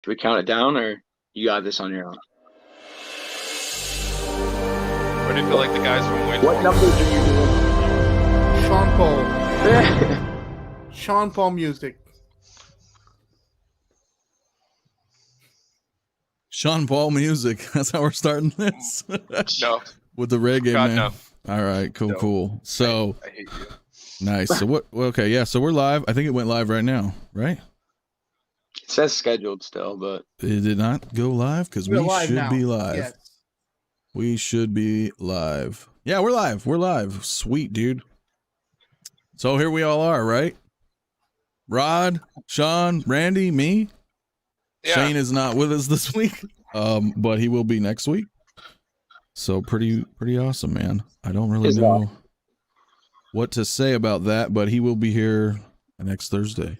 Should we count it down, or you got this on your own? Or do you feel like the guys from Win? What numbers are you doing? Sean Paul. Sean Paul music. Sean Paul music. That's how we're starting this. No. With the reggae, God, man. no. All right, cool, No. cool. So I hate you. nice. So what? Okay, yeah. So we're live. I think it went live right now, right? It says scheduled still, but It did not go live because We're we live should now. be live. Yes. We should be live. Yeah, we're live. We're live. Sweet, dude. So here we all are, right? Rod, Sean, Randy, me. Yeah. Shane is not with us this week, but he will be next week. So pretty awesome, man. I don't really know what to say about that, but he will be here next Thursday.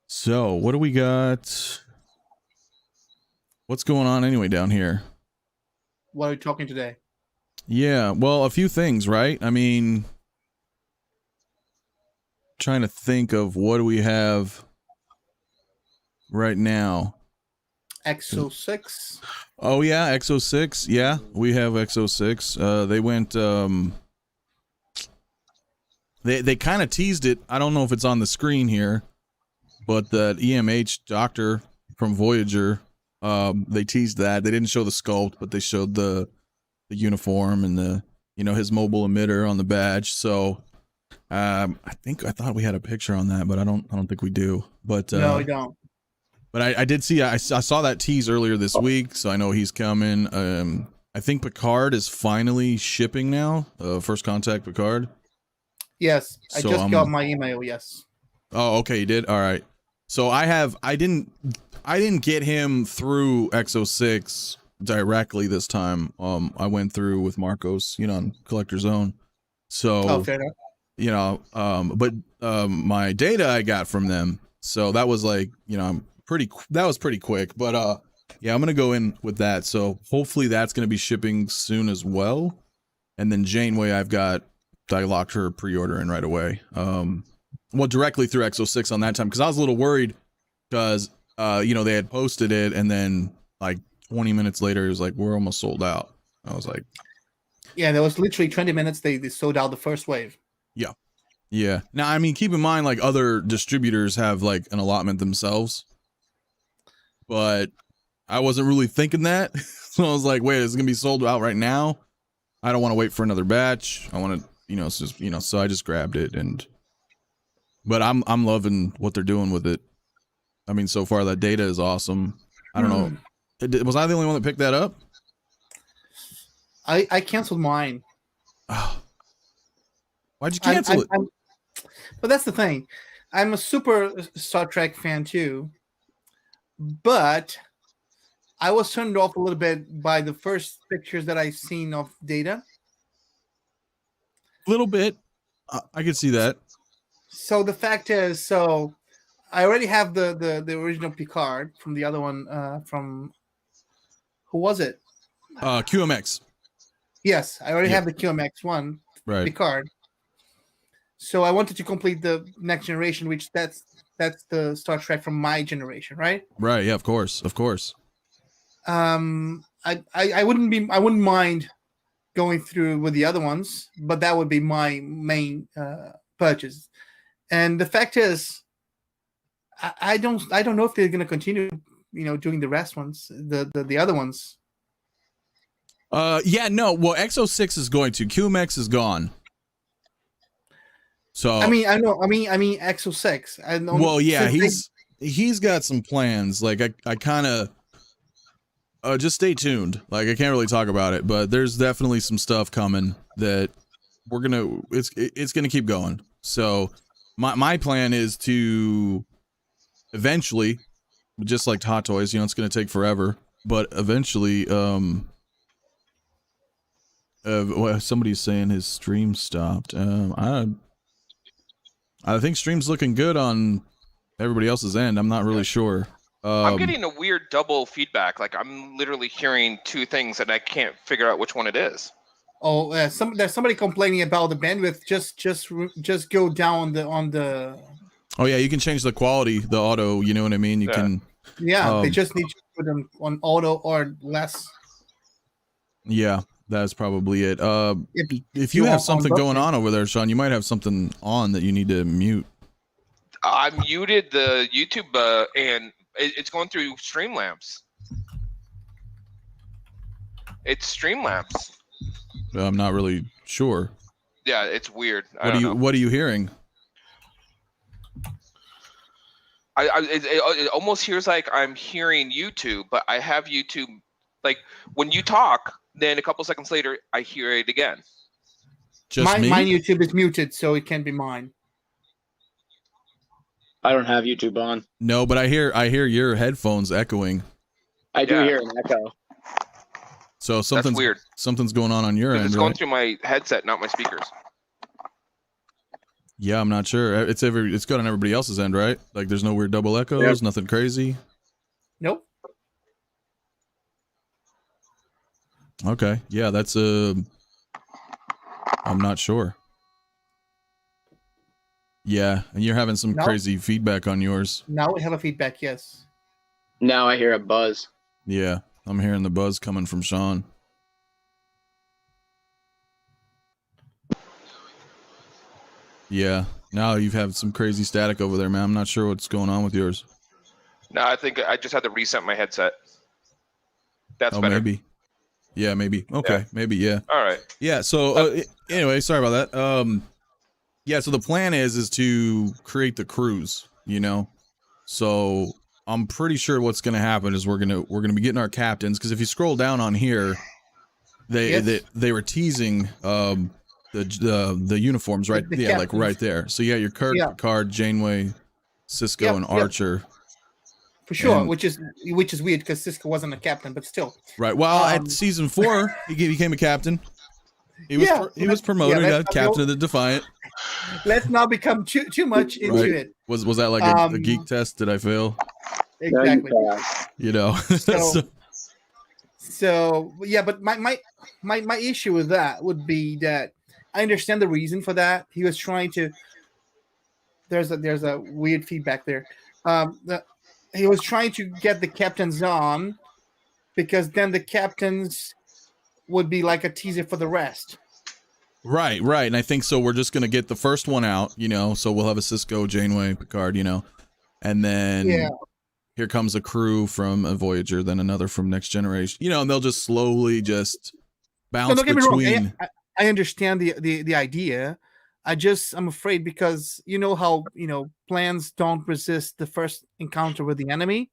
So what do we got? What's going on anyway down here? What are we talking today? Yeah, well, a few things, right? I mean, trying to think of what do we have right now. X06. Oh yeah, X06. Yeah, we have X06. They went they kind of teased it. I don't know if it's on the screen here, but the EMH doctor from Voyager, they teased that. They didn't show the sculpt, but they showed the uniform and the, you know, his mobile emitter on the badge. So I thought we had a picture on that, but I don't think we do. But No, we don't. But I did see, I saw that tease earlier this week, so I know he's coming. I think Picard is finally shipping now. First Contact Picard. Yes, I So, just got my email. Yes. Oh, okay, you did. All right. So I didn't get him through X06 directly this time. I went through with Marcos, you know, on Collector Zone. So fair enough. you know, but my data I got from them. So that was like, you know, that was pretty quick. But yeah, I'm gonna go in with that. So hopefully that's gonna be shipping soon as well. And then Janeway, I locked her pre-order in right away. Well, directly through X06 on that time, because I was a little worried because you know, they had posted it and then like 20 minutes later it was like, we're almost sold out. I was like, Yeah, there was literally 20 minutes. They sold out the first wave. yeah. Now, I mean, keep in mind, like, other distributors have like an allotment themselves, but I wasn't really thinking that. So I was like, wait, it's gonna be sold out right now. I don't want to wait for another batch. I want to, you know, it's just, you know, so I just grabbed it. But I'm loving what they're doing with it. I mean, so far that data is awesome. I don't know. Was I the only one that picked that up? I canceled mine. Oh. Why'd you cancel it? But that's the thing. I'm a super Star Trek fan too, but I was turned off a little bit by the first pictures that I seen of Data. A little bit. I could see that. So the fact is, so I already have the original Picard from the other one. From who was it? QMX. Yes, I already have the QMX one, Right. Picard. So I wanted to complete the next generation, which that's the Star Trek from my generation, right? Right. Yeah. Of course. Of course. I wouldn't mind going through with the other ones, but that would be my main purchase. And the fact is, I don't know if they're going to continue, you know, doing the rest ones, the other ones. Yeah. No. Well, X06 is going to. QMX is gone. So I mean X06. I know, well, yeah, he's got some plans. Like I kind of just stay tuned. Like I can't really talk about it, but there's definitely some stuff coming that it's gonna keep going. So my plan is to eventually, just like Hot Toys, you know, it's gonna take forever, but eventually, somebody's saying his stream stopped. I think stream's looking good on everybody else's end. I'm not really sure. I'm getting a weird double feedback. Like I'm literally hearing two things and I can't figure out which one it is. Oh, there's somebody complaining about the bandwidth. Just go down on the. Oh yeah, you can change the quality, the auto. You know what I mean? You Yeah. can. Yeah, they just need to put them on auto or less. Yeah, that's probably it. If you you have want something on going button. on over there, Sean, you might have something on that you need to mute. I muted the YouTube and it's going through Streamlabs. It's Streamlabs. I'm not really sure. Yeah, it's weird. What are you hearing? It almost hears like I'm hearing YouTube, but I have YouTube. Like when you talk, then a couple seconds later, I hear it again. Just me? Mine YouTube is muted, so it can't be mine. I don't have YouTube on. No, but I hear your headphones echoing. I do Yeah. hear an echo. So something's weird. Something's going on your end. It's going Right? through my headset, not my speakers. Yeah, I'm not sure. It's good on everybody else's end, right? Like there's no weird double echoes, Yep. nothing crazy. Nope. Okay. Yeah, that's I'm not sure. Yeah, and you're having some No. crazy feedback on yours. Now we have a feedback. Yes. Now I hear a buzz. Yeah, I'm hearing the buzz coming from Sean. Yeah, now you've had some crazy static over there, man. I'm not sure what's going on with yours. No, I think I just had to reset my headset. That's Oh, better. maybe. Yeah, maybe. Okay, Yeah. maybe. Yeah. All right. Yeah. So anyway, sorry about that. Yeah. So the plan is to create the cruise. You know, so I'm pretty sure what's going to happen is we're gonna be getting our captains, because if you scroll down on here, they were teasing the uniforms right. The Yeah, like captains. right there. So yeah, your Kirk, Yeah. Picard, Janeway, Cisco, Yep, and yep. Archer. For sure, And- which is weird because Cisco wasn't a captain, but still. Right. Well, Um, at season 4, he became a captain. He was Yeah, he was yeah, promoted, that's not captain the of the Defiant. Let's not become too much into Right. it. Was that like a geek test? Did I fail? Exactly. You know. So- So yeah, but my issue with that would be that I understand the reason for that. He was trying to. There's a weird feedback there. He was trying to get the captains on, because then the captains would be like a teaser for the rest. Right. And I think so. We're just gonna get the first one out, you know. So we'll have a Cisco, Janeway, Picard, you know, and then here comes a crew from a Voyager, then another from Next Generation, you know, and they'll just slowly just bounce Don't get me wrong. between. I understand the idea. I'm afraid, because you know how plans don't resist the first encounter with the enemy.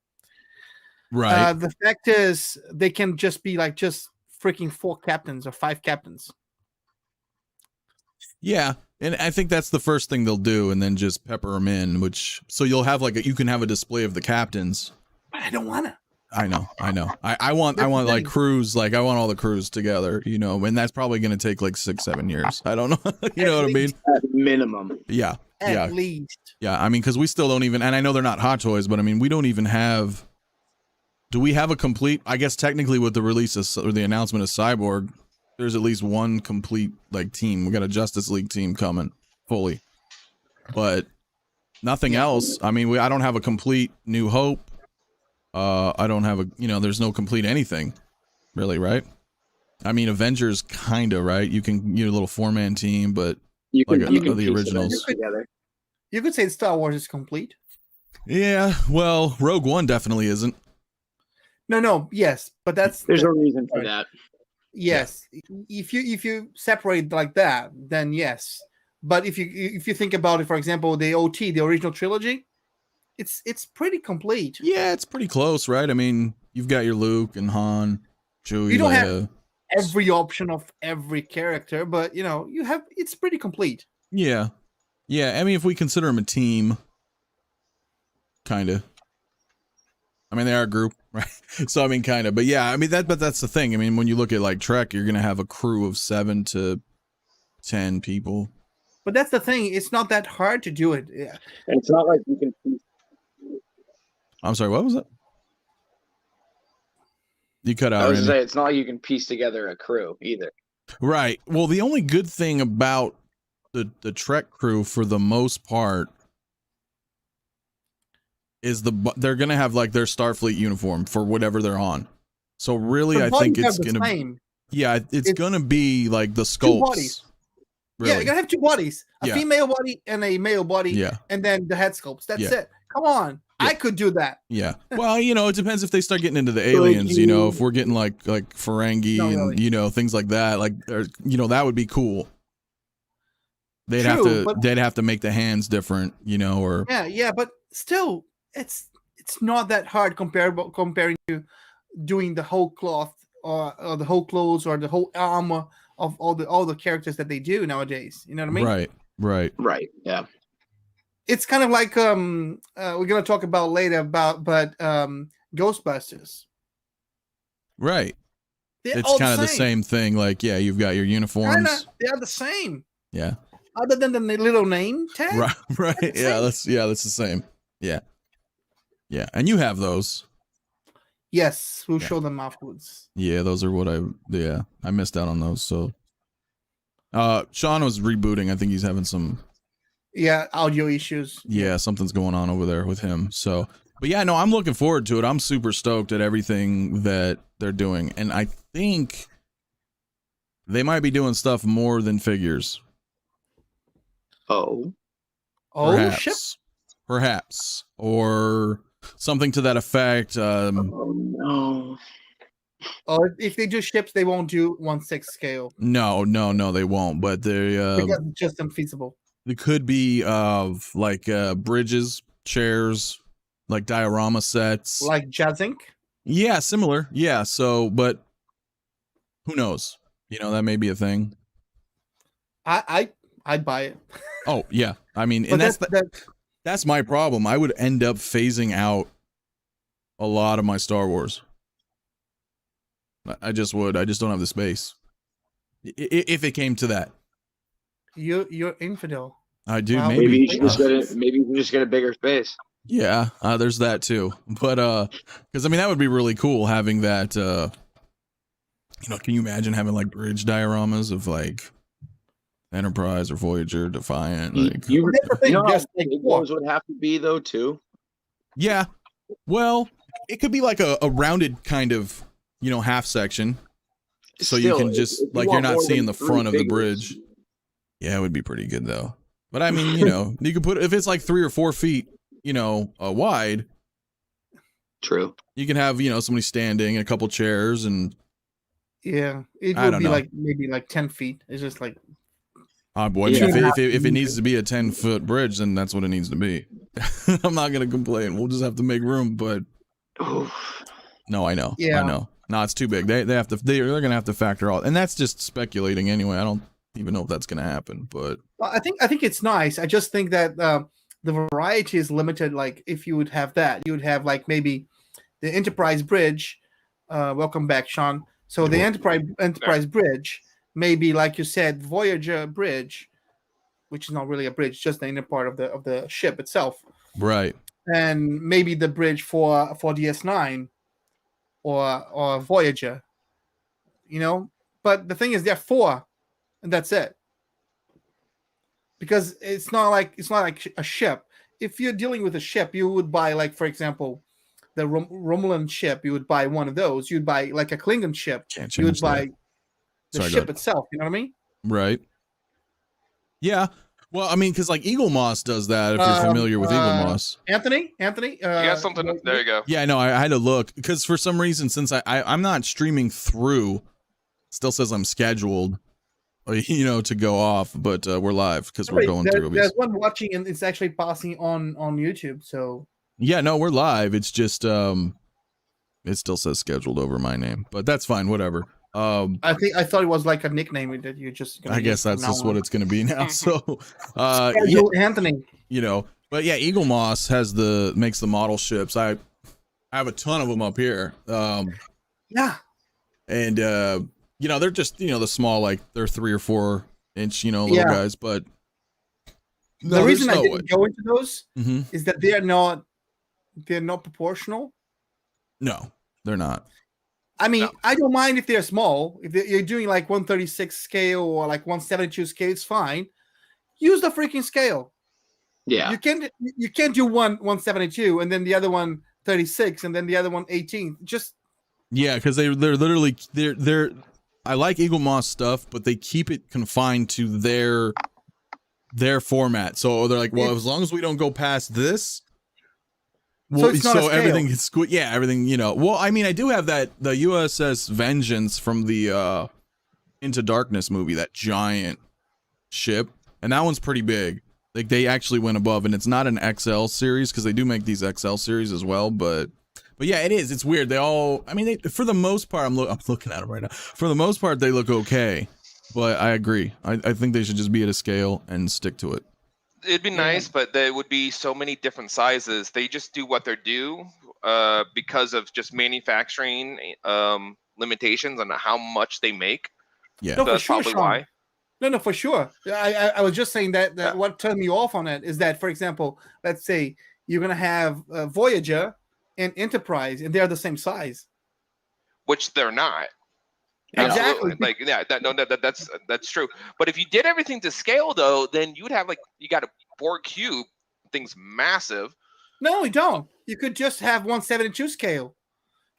Right. The fact is, they can just be like just freaking 4 captains or 5 captains. Yeah, and I think that's the first thing they'll do, and then just pepper them in. So you'll have you can have a display of the captains. But I don't wanna. I know. I want That's the like thing. crews, like I want all the crews together, you know, and that's probably going to take like 6-7 years. I don't know. You know what I mean? At minimum. Yeah. At least. Yeah. I mean, because we still don't even, and I know they're not Hot Toys, but I mean, we don't even have. Do we have a complete? I guess technically, with the release or the announcement of Cyborg, there's at least one complete like team. We got a Justice League team coming fully, but nothing else. I mean, I don't have a complete New Hope. I don't have there's no complete anything, really, right? I mean, Avengers, kinda, right? You can a little 4-man team, but You can, like you can the piece originals. it together. You could say Star Wars is complete. Yeah, well, Rogue One definitely isn't. No, yes, but There's a reason for that. yes. If you separate like that, then yes. But if you think about it, for example, the original trilogy, it's pretty complete. Yeah, it's pretty close, right? I mean, you've got your Luke and Han, Chewie, You don't have Leia. every option of every character, but it's pretty complete. Yeah. I mean, if we consider them a team, kind of. I mean, they are a group, right? So I mean, kind of, but yeah, I mean but that's the thing. I mean, when you look at like Trek, you're gonna have a crew of 7 to 10 people. But that's the thing; it's not that hard to do it. Yeah. And it's not like you can piece. I'm sorry, what was that? You cut out. I was Randy. gonna say, it's not like you can piece together a crew either. Right. Well, the only good thing about the Trek crew, for the most part, is they're gonna have like their Starfleet uniform for whatever they're on. So really, The I think bodies it's are the gonna same. yeah, it's gonna be like the Two bodies. sculpts. Really. Yeah, you're gonna have two bodies, a Yeah. female body and a male body, Yeah. and then the head sculpts. That's Yeah. it. Come on, Yeah. I could do that. Yeah. Well, you know, it depends if they start getting into the aliens, you know, if we're getting like Ferengi No, and really. you know, things like that, like or, you know, that would be cool. They'd True, but- have to make the hands different, you know, or Yeah, but still, it's not that hard comparing to doing the whole cloth or the whole clothes or the whole armor of all the characters that they do nowadays. You know what I mean? Right. Right. Yeah. It's kind of like we're gonna talk about later but Ghostbusters. Right. They're It's all kind of the same thing. Like, yeah, you've got your uniforms. Kinda, they're the same. Yeah. Other than the little name tag. Right. Yeah, that's the same. Yeah. Yeah. And you have those. Yes, we'll Yeah. show them afterwards. Yeah, those are what I missed out on those. So Sean was rebooting. I think he's having some Audio issues. something's going on over there with him. So but yeah, no, I'm looking forward to it. I'm super stoked at everything that they're doing. And I think they might be doing stuff more than figures. Oh. Ship. Perhaps. Or something to that effect. Oh no. Or if they do ships, they won't do 1/6 scale No, they won't. But they because it's just unfeasible. it could be of like bridges, chairs, like diorama sets. Like Jazink. Yeah, similar. Yeah, so but who knows? You know, that may be a thing. I'd buy it. Oh, yeah. I mean, But and that's my problem. I would end up phasing out a lot of my Star Wars. I just would. I just don't have the space. If it came to that. You're infidel. I do. Wow. Maybe. Maybe you should just get a bigger space. Yeah, there's that too. But because I mean that would be really cool having that. You know, can you imagine having like bridge dioramas of like Enterprise or Voyager, Defiant? Like, You know how just like big what? those would have to be though too. yeah. Well, it could be like a rounded kind of, you know, half section, so you Still, can just if you like you're want not more seeing than the front of the three bridge. figures, Yeah, it would be pretty good though. But I mean, you know, you could put if it's like 3 or 4 feet, you know, wide. True. You can have, you know, somebody standing and a couple chairs and Yeah, it I would don't be know. like maybe like 10 feet. It's just like boy, Yeah. if it needs to be a 10-foot bridge, then that's what it needs to be. I'm not gonna complain. We'll just have to make room. But Oof. no, I know. Yeah. I know. No, it's too big. They're gonna have to factor all, and that's just speculating anyway. I don't even know if that's gonna happen. But well, I think it's nice. I just think that the variety is limited. Like if you would have that, you would have like maybe the Enterprise bridge. Welcome back, Sean. So the Enterprise bridge, maybe like you said, Voyager bridge, which is not really a bridge, just the inner part of the ship itself, right. and maybe the bridge for DS9 or Voyager. You know, but the thing is, there are 4, and that's it. Because it's not like a ship. If you're dealing with a ship, you would buy, like, for example, the Romulan ship. You would buy one of those. You'd buy like a Klingon ship. Can't You would change buy that. the Sorry, go ship ahead. itself. You know what I mean? Right. Yeah. Well, I mean, because like Eagle Moss does that. If you're familiar with Eagle Moss. Anthony. You got something? There you go. Yeah, no, I had to look because for some reason, since I'm not streaming through, still says I'm scheduled, you know, to go off, but we're live because we're going through. There's one watching, and it's actually passing on YouTube. So Yeah, no, we're live. It's just it still says scheduled over my name, but that's fine. Whatever. I thought it was like a nickname that you just. I guess that's just what it's gonna be now. So, Anthony. You know, but yeah, Eagle Moss makes the model ships. I have a ton of them up here. Yeah. And you know, they're just, you know, the small, like they're 3 or 4 inch, you know, little guys. But the reason I didn't go into those Mm-hmm. is that they're not proportional. No, they're not. I mean, I don't mind if they're small. If you're doing like 136 scale or like 172 scale, it's fine. Use the freaking scale. Yeah. You can't do one 172 and then the other one 36 and then the other one 18. Just Yeah, because they're literally they're. I like Eagle Moss stuff, but they keep it confined to their format. So they're like, well, as long as we don't go past this, So it's not a scale. everything is yeah, everything, you know. Well, I mean, I do have the USS Vengeance from the Into Darkness movie, that giant ship, and that one's pretty big. Like they actually went above, and it's not an XL series because they do make these XL series as well, but yeah, it is. It's weird. They all, I mean, for the most part, I'm looking at them right now. For the most part, they look okay, but I agree. I think they should just be at a scale and stick to it. It'd be nice, but there would be so many different sizes. They just do what they're due because of just manufacturing limitations on how much they make. Yeah, No, that's for sure, probably Sean. why. No, for sure. I was just saying that what turned me off on that is that, for example, let's say you're gonna have Voyager and Enterprise, and they're the same size. Which they're not. Exactly. Absolutely. Like, yeah, that's true. But if you did everything to scale, though, then you would have you got a Borg cube, thing's massive. No, you don't. You could just have 172 scale.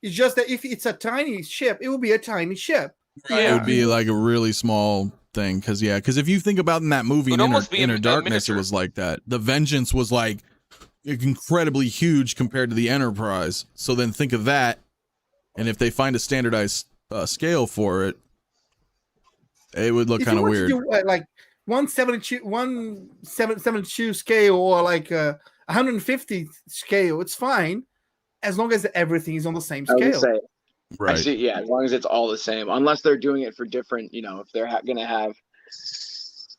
It's just that if it's a tiny ship, it will be a tiny ship. It would be like a really small thing, because if you think about in that movie in Inner Darkness, it was like that. The Vengeance was like incredibly huge compared to the Enterprise. So then think of that, and if they find a standardized scale for it, it would look kind of weird. Do, like 172 scale or like 150 scale, it's fine as long as everything is on the same scale. I see, yeah, as long as it's all the same, unless they're doing it for different, you know, if they're gonna have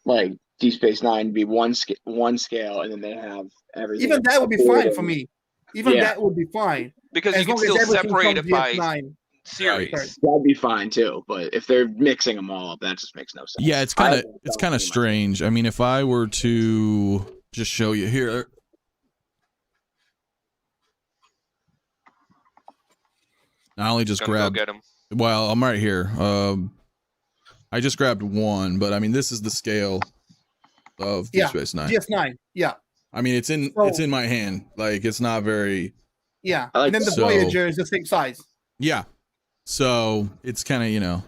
like Deep Space Nine be one scale, and then they have everything. Even that would be fine for me. That would be fine because as you can long as still everything separate it by DS9. series. Right. That'd be fine too, but if they're mixing them all up, that just makes no sense. Yeah, it's kind of strange. I mean, if I were to just show you here. I only just grabbed. Go get him. Well, I'm right here. I just grabbed one, but I mean, this is the scale of Deep Space Nine. DS9, yeah. I mean, it's in my hand. Like, it's not very. Yeah, like and then the Voyager is the same size. Yeah, so it's kind of, you know.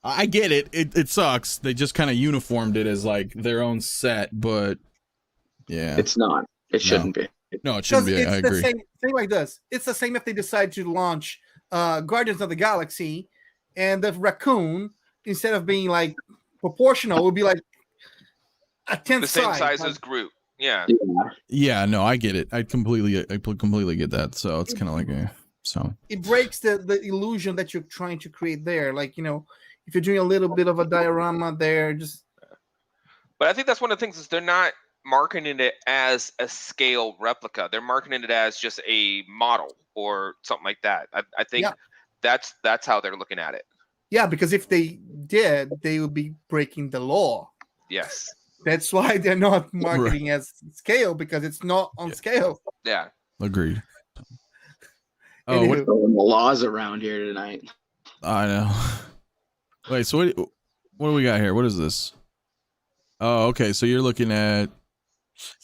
I get it. It sucks. They just kind of uniformed it as like their own set, but yeah, it's not. It shouldn't be. No, it shouldn't be. I agree. Same like this. It's the same if they decide to launch Guardians of the Galaxy, and the raccoon, instead of being like proportional, would be like a 10th the same size like, as Groot. Yeah. Yeah. No, I get it. I completely get that. So it's kind of like so it breaks the illusion that you're trying to create there. Like, you know, if you're doing a little bit of a diorama there, just. But I think that's one of the things is they're not marketing it as a scale replica. They're marketing it as just a model or something like that. I think that's how they're looking at it. Yeah, because if they did, they would be breaking the law. Yes. That's why they're not marketing as scale, because it's not on scale. Yeah. Agreed. Oh, what the laws around here tonight? I know. Wait, so what do we got here? What is this? Oh, okay. So you're looking at.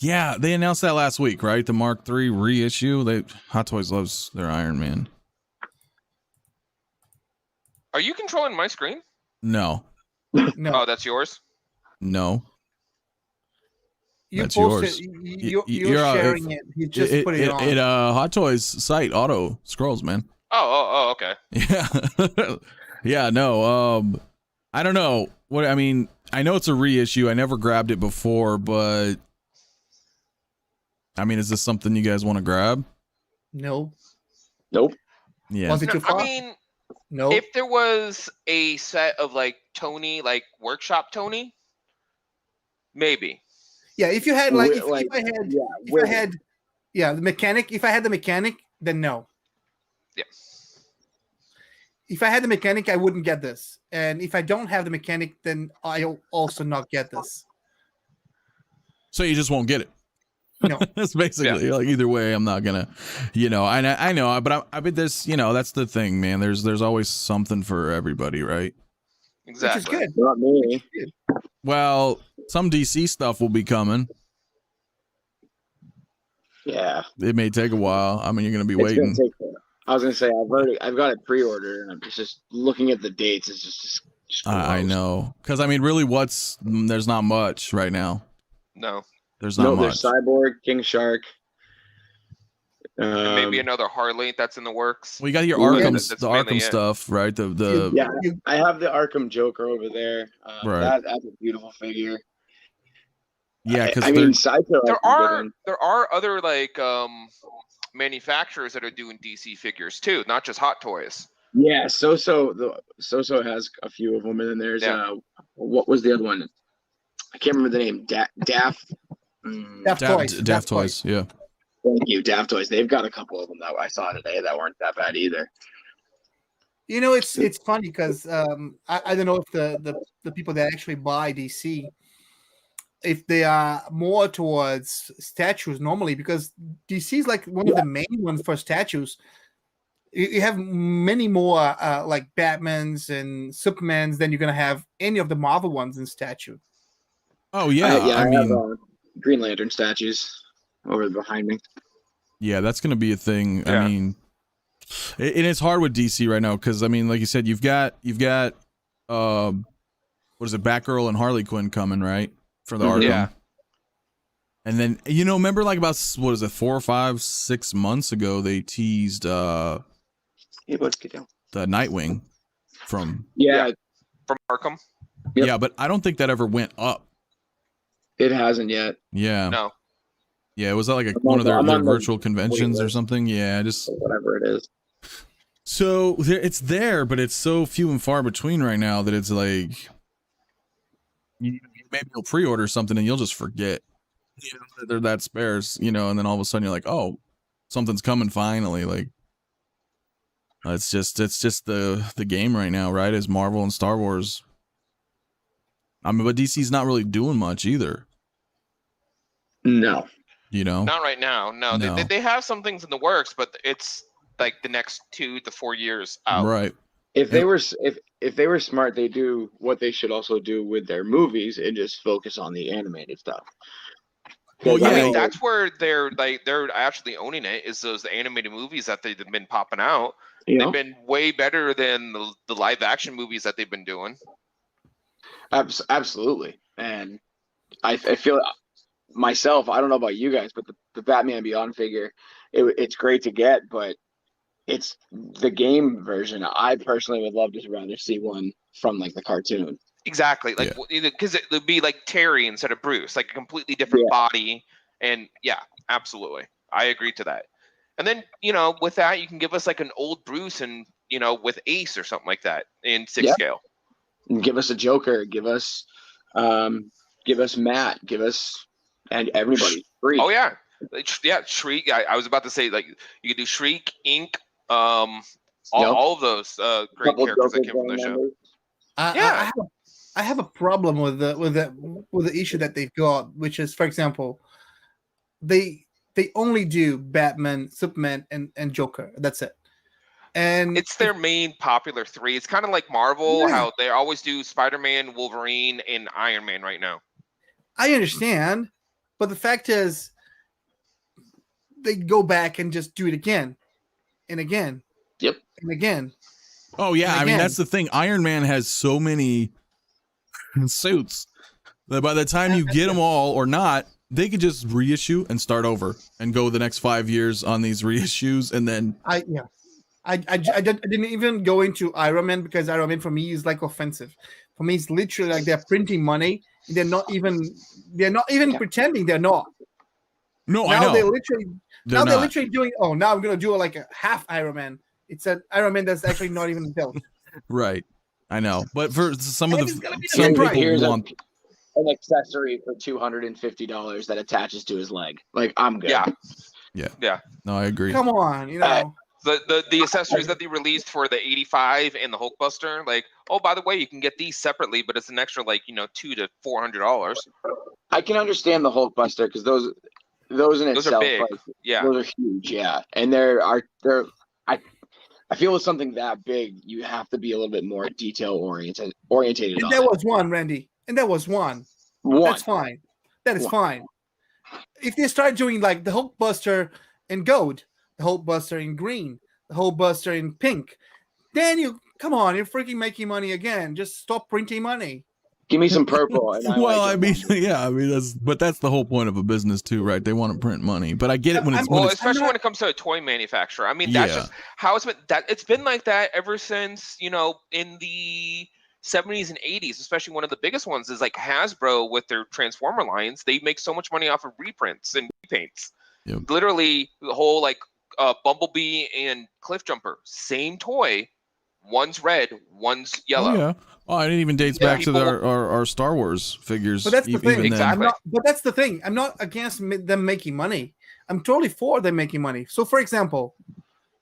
Yeah, they announced that last week, right? The Mark III reissue. Hot Toys loves their Ironman. Are you controlling my screen? No. No. Oh, that's yours? No. You That's posted, yours. You're sharing it. You just put it on. Hot Toys site auto scrolls, man. Oh, okay. Yeah. Yeah, no. I don't know. What I mean, I know it's a reissue. I never grabbed it before, but I mean, is this something you guys want to grab? No. Nope. Yeah. Was it too far? I mean, no. If there was a set of like Tony, like workshop Tony, maybe. Yeah, if you had like, if I had the mechanic, if I had the mechanic, then no. Yeah. If I had the mechanic, I wouldn't get this. And if I don't have the mechanic, then I'll also not get this. So you just won't get it. No. That's basically like either way, I'm not gonna, you know, I know, but I bet there's, you know, that's the thing, man. There's always something for everybody, right? Exactly. Which is good. Not me. Well, some DC stuff will be coming. Yeah, It may take a while. I mean, you're gonna be it's waiting. gonna take. I was gonna say I've got it pre-ordered, and I'm just looking at the dates. It's just I gross. know, because I mean, really, there's not much right now. No. There's not There's much. Cyborg, King Shark. And maybe another Harley that's in the works. We got your Ooh, Arkham, that's the mainly Arkham it. stuff, right? Yeah, I have the Arkham Joker over there. Right. That's a beautiful figure. Yeah, because I mean, Sideshow There has some good ones. are other like manufacturers that are doing DC figures too, not just Hot Toys. Yeah, So-So has a few of them, and then there's what was the other one? I can't remember the name. Daft Toys. Yeah. Thank you, Daft Toys. They've got a couple of them that I saw today that weren't that bad either. You know, it's funny because I don't know if the people that actually buy DC, if they are more towards statues normally, because DC is like one of the main ones for statues. You have many more like Batmans and Supermans than you're gonna have any of the Marvel ones in statue. Oh yeah, I mean, have, Green Lantern statues over behind me. Yeah, that's gonna be a thing. Yeah. I mean, and it's hard with DC right now because I mean, like you said, you've got what is it, Batgirl and Harley Quinn coming, right, for the Arkham. Yeah. And then remember like about 4 or 5, 6 months ago they teased Hey, let's get down. the Nightwing from from Arkham. Yep. Yeah, but I don't think that ever went up. It hasn't yet. Yeah. No. Yeah, was that like one of their virtual conventions or something? Yeah, just whatever it is. So it's there, but it's so few and far between right now that it's like maybe you'll pre-order something and you'll just forget that they're that sparse, and then all of a sudden you're like, oh, something's coming finally. Like it's just the game right now, right? Is Marvel and Star Wars. I mean, but DC's not really doing much either. No. Not right now. No. They have some things in the works, but it's like the next 2 to 4 years out. Right. If they were smart, they do what they should also do with their movies and just focus on the animated stuff. Well, yeah, I mean, that's where they're actually owning it, is those animated movies that they've been popping out. They've been way better than the live action movies that they've been doing. Absolutely. And I feel myself, I don't know about you guys, but the Batman Beyond figure, it's great to get, but it's the game version. I personally would love to rather see one from like the cartoon. Exactly, like because it would be like Terry instead of Bruce, like a completely different body. And yeah, absolutely, I agree to that. And then with that, you can give us like an old Bruce and with Ace or something like that in 6 scale. And give us a Joker. Give us Matt. Give us and everybody. Shriek. Oh yeah, Shriek. I was about to say, like, you could do Shriek, Ink, all of those great characters that came from the show. I have a problem with the issue that they've got, which is, for example, they only do Batman, Superman, and Joker. That's it. And it's their main popular 3. It's kind of like Marvel, how they always do Spider-Man, Wolverine, and Iron Man right now. I understand, but the fact is, they go back and just do it again and again. Yep. And again. Oh yeah, I mean that's the thing. Iron Man has so many suits that by the time you get them all or not, they could just reissue and start over and go the next 5 years on these reissues, and then I didn't even go into Iron Man because Iron Man for me is like offensive. For me, it's literally like they're printing money. They're not even pretending they're not. No, now I know. They're literally doing. Oh, now I'm gonna do like a half Iron Man. It's an Iron Man that's actually not even built. Right, I know. But for some of some people want an accessory for $250 that attaches to his leg. Like, I'm good. Yeah. No, I agree. Come on, The accessories that they released for the 85 and the Hulkbuster, like, oh, by the way, you can get these separately, but it's an extra like $200 to $400. I can understand the Hulkbuster because those in itself are big. Like, those are huge, and I feel with something that big, you have to be a little bit more detail oriented. And there was one, Randy, and there was one. That's fine. That is fine. if they start doing like the Hulkbuster in gold, the Hulkbuster in green, the Hulkbuster in pink, then come on, you're freaking making money again. Just stop printing money. Give me some purple. And Well, I like mean, yeah, I mean that's the whole point of a business too, right? They want to print money, but I get it when it's especially when it comes to a toy manufacturer. I mean, that's just how it's been. It's been like that ever since, you know, in the 70s and 80s, especially one of the biggest ones is like Hasbro with their Transformer lines. They make so much money off of reprints and repaints. Yep. Literally, the whole like Bumblebee and Cliffjumper, same toy. One's red, one's yellow. Oh, yeah. Oh, it even dates back to our Star Wars figures. But that's the thing. Exactly. But that's the thing. I'm not against them making money. I'm totally for them making money. So, for example,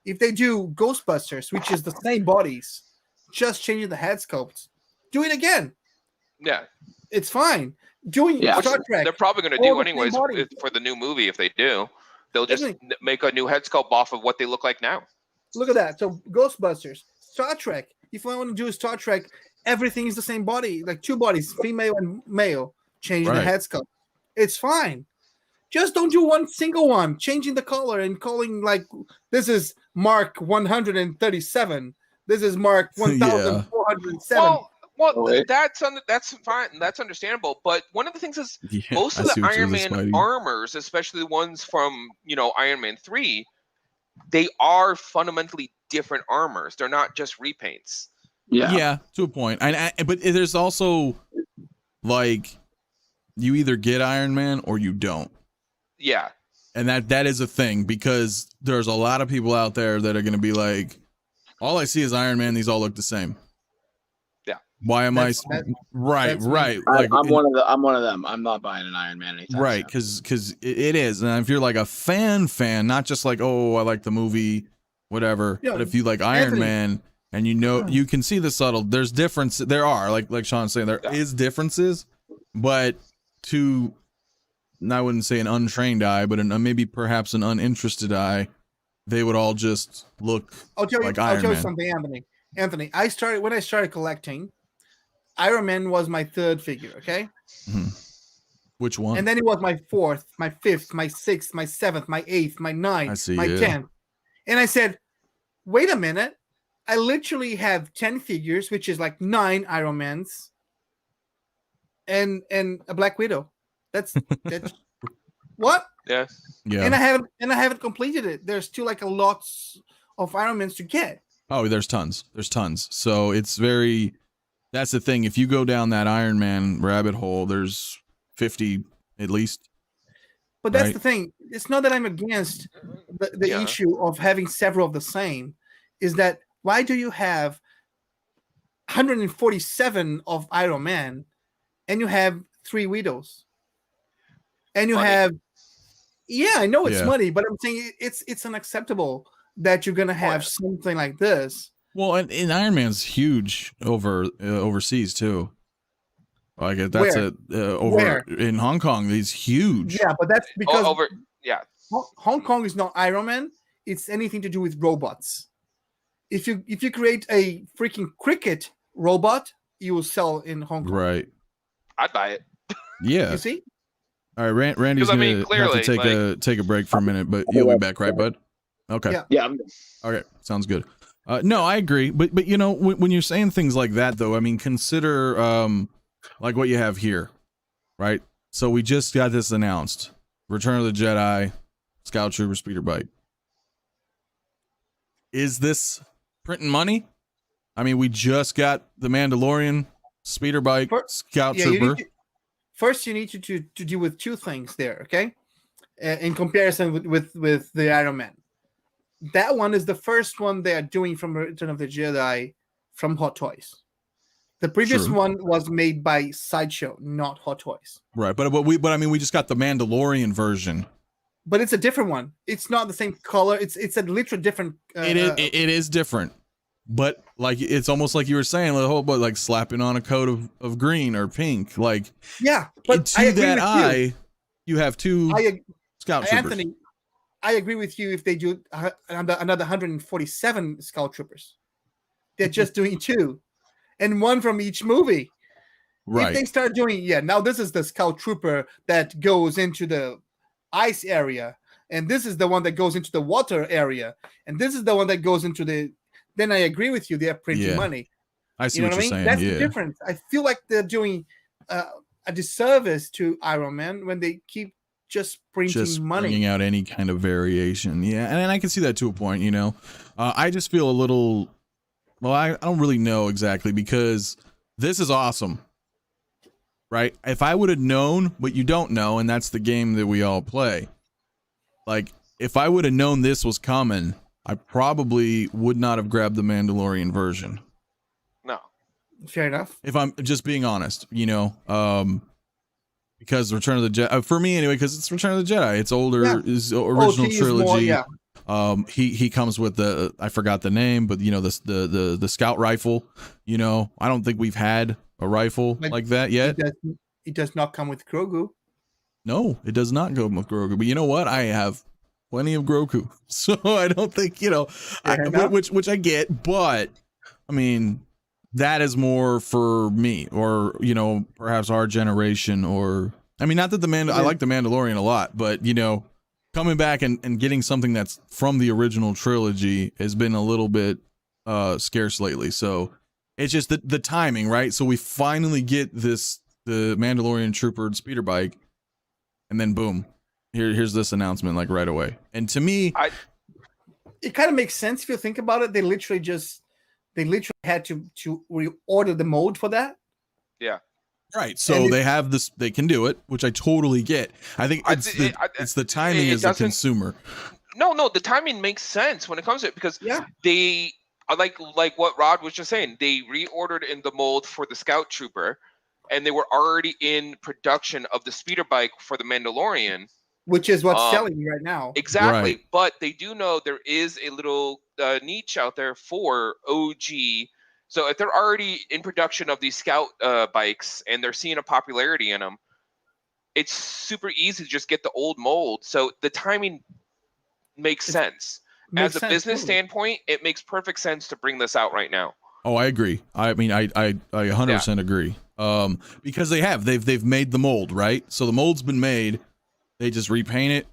if they do Ghostbusters, which is the same bodies, just changing the head sculpts, do it again. Yeah, it's fine. Doing Star Trek, they're probably going to do anyways for the new movie. If they do, they'll just make a new head sculpt off of what they look like now. Look at that. So Ghostbusters, Star Trek. If I want to do a Star Trek, everything is the same body, like two bodies, female and male, changing the head sculpt. It's fine. Just don't do one single one, changing the color and calling like this is Mark 137. This is Mark 1407. Well, that's fine. That's understandable. But one of the things is most of the Iron Man armors, especially the ones from, you know, Iron Man 3, they are fundamentally different armors. They're not just repaints. Yeah, to a point. But there's also like you either get Iron Man or you don't. Yeah. And that is a thing because there's a lot of people out there that are going to be like, all I see is Iron Man. These all look the same. Yeah. Why am I? Right. Like I'm one of them. I'm not buying an Iron Man anytime. Right. Because it is. And if you're like a fan, not just like, oh, I like the movie, whatever. Yeah, but if you like Iron Man and you know, you can see the subtle, there's difference. There are like Sean's saying, there is differences, but to, I wouldn't say an untrained eye, but maybe perhaps an uninterested eye, they would all just look like Iron Man. I'll tell you something, Anthony. When I started collecting, Iron Man was my third figure, okay? Mm-hmm. Which one? And then it was my fourth, my fifth, my sixth, my seventh, my eighth, my ninth, my 10th. And I said, wait a minute. I literally have 10 figures, which is like 9 Iron Mans and a Black Widow. That's what? Yeah. And I haven't completed it. There's still like a lots of Iron Mans to get. Oh, there's tons. So it's very, that's the thing. If you go down that Iron Man rabbit hole, there's 50 at least. But that's the thing. It's not that I'm against the issue of having several of the same. Is that why do you have 147 of Iron Man and you have 3 Widows? And you have, I know it's money, but I'm saying it's unacceptable that you're gonna have something like this. Well, and Iron Man's huge overseas too. Like that's over in Hong Kong. He's huge. Yeah, but that's because Hong Kong is not Iron Man. It's anything to do with robots. If you create a freaking cricket robot, you will sell in Hong Kong. Right. I'd buy it. Yeah. You see. All right, Randy's gonna have to take a break for a minute, but you'll be back, right, bud? Okay. Yeah. Okay, sounds good. No, I agree, but you know, when you're saying things like that, though, I mean, consider like what you have here, right? So we just got this announced: Return of the Jedi, Scout Trooper speeder bike. Is this printing money? I mean, we just got the Mandalorian speeder bike, Scout Trooper. First, you need to deal with 2 things there, okay? In comparison with the Iron Man. That one is the first one they are doing from Return of the Jedi from Hot Toys. The previous one was made by Sideshow, not Hot Toys. Right, but I mean, we just got the Mandalorian version. But it's a different one. It's not the same color. It's a literally different. It is different. But like it's almost like you were saying, like slapping on a coat of green or pink, like But to that eye, you have 2 Scout Troopers. Anthony, I agree with you. If they do another 147 Scout Troopers, they're just doing 2, and 1 from each movie. Right. If they start doing now this is the Scout Trooper that goes into the ice area, and this is the one that goes into the water area, and this is the one that goes into the. Then I agree with you. They're printing money. I see what you're saying. That's the difference. I feel like they're doing a disservice to Iron Man when they keep just printing money, bringing out any kind of variation. Yeah, and I can see that to a point. You know, I just feel a little. Well, I don't really know exactly because this is awesome, right? If I would have known what you don't know, and that's the game that we all play. Like, if I would have known this was coming, I probably would not have grabbed the Mandalorian version. No. Fair enough. If I'm just being honest, you know, because Return of the Jedi, for me anyway, because it's Return of the Jedi, it's older, is original trilogy. He comes with the, I forgot the name, but you know, the scout rifle. You know, I don't think we've had a rifle like that yet. It does not come with Grogu. No, it does not go with Grogu. But you know what? I have plenty of Grogu, so I don't think, you know, which I get. But I mean, that is more for me, or you know, perhaps our generation, or I mean, not that I like the Mandalorian a lot, but you know, coming back and getting something that's from the original trilogy has been a little bit scarce lately. So it's just the timing, right? So we finally get the Mandalorian Trooper speeder bike, and then boom, here's this announcement like right away. And to me, it kind of makes sense if you think about it. They literally had to reorder the mold for that. Yeah. Right, so they have this, they can do it, which I totally get. I think it's the timing as a consumer. No, the timing makes sense when it comes to it, because they like what Rod was just saying. They reordered in the mold for the Scout Trooper, and they were already in production of the speeder bike for the Mandalorian, which is what's selling right now. Exactly, right. But they do know there is a little niche out there for OG. So if they're already in production of these Scout bikes and they're seeing a popularity in them, it's super easy to just get the old mold. So the timing makes sense. As a business standpoint, it makes perfect sense to bring this out right now. Oh, I agree. I mean, I 100% agree. Because they've made the mold, right? So the mold's been made. They just repaint it.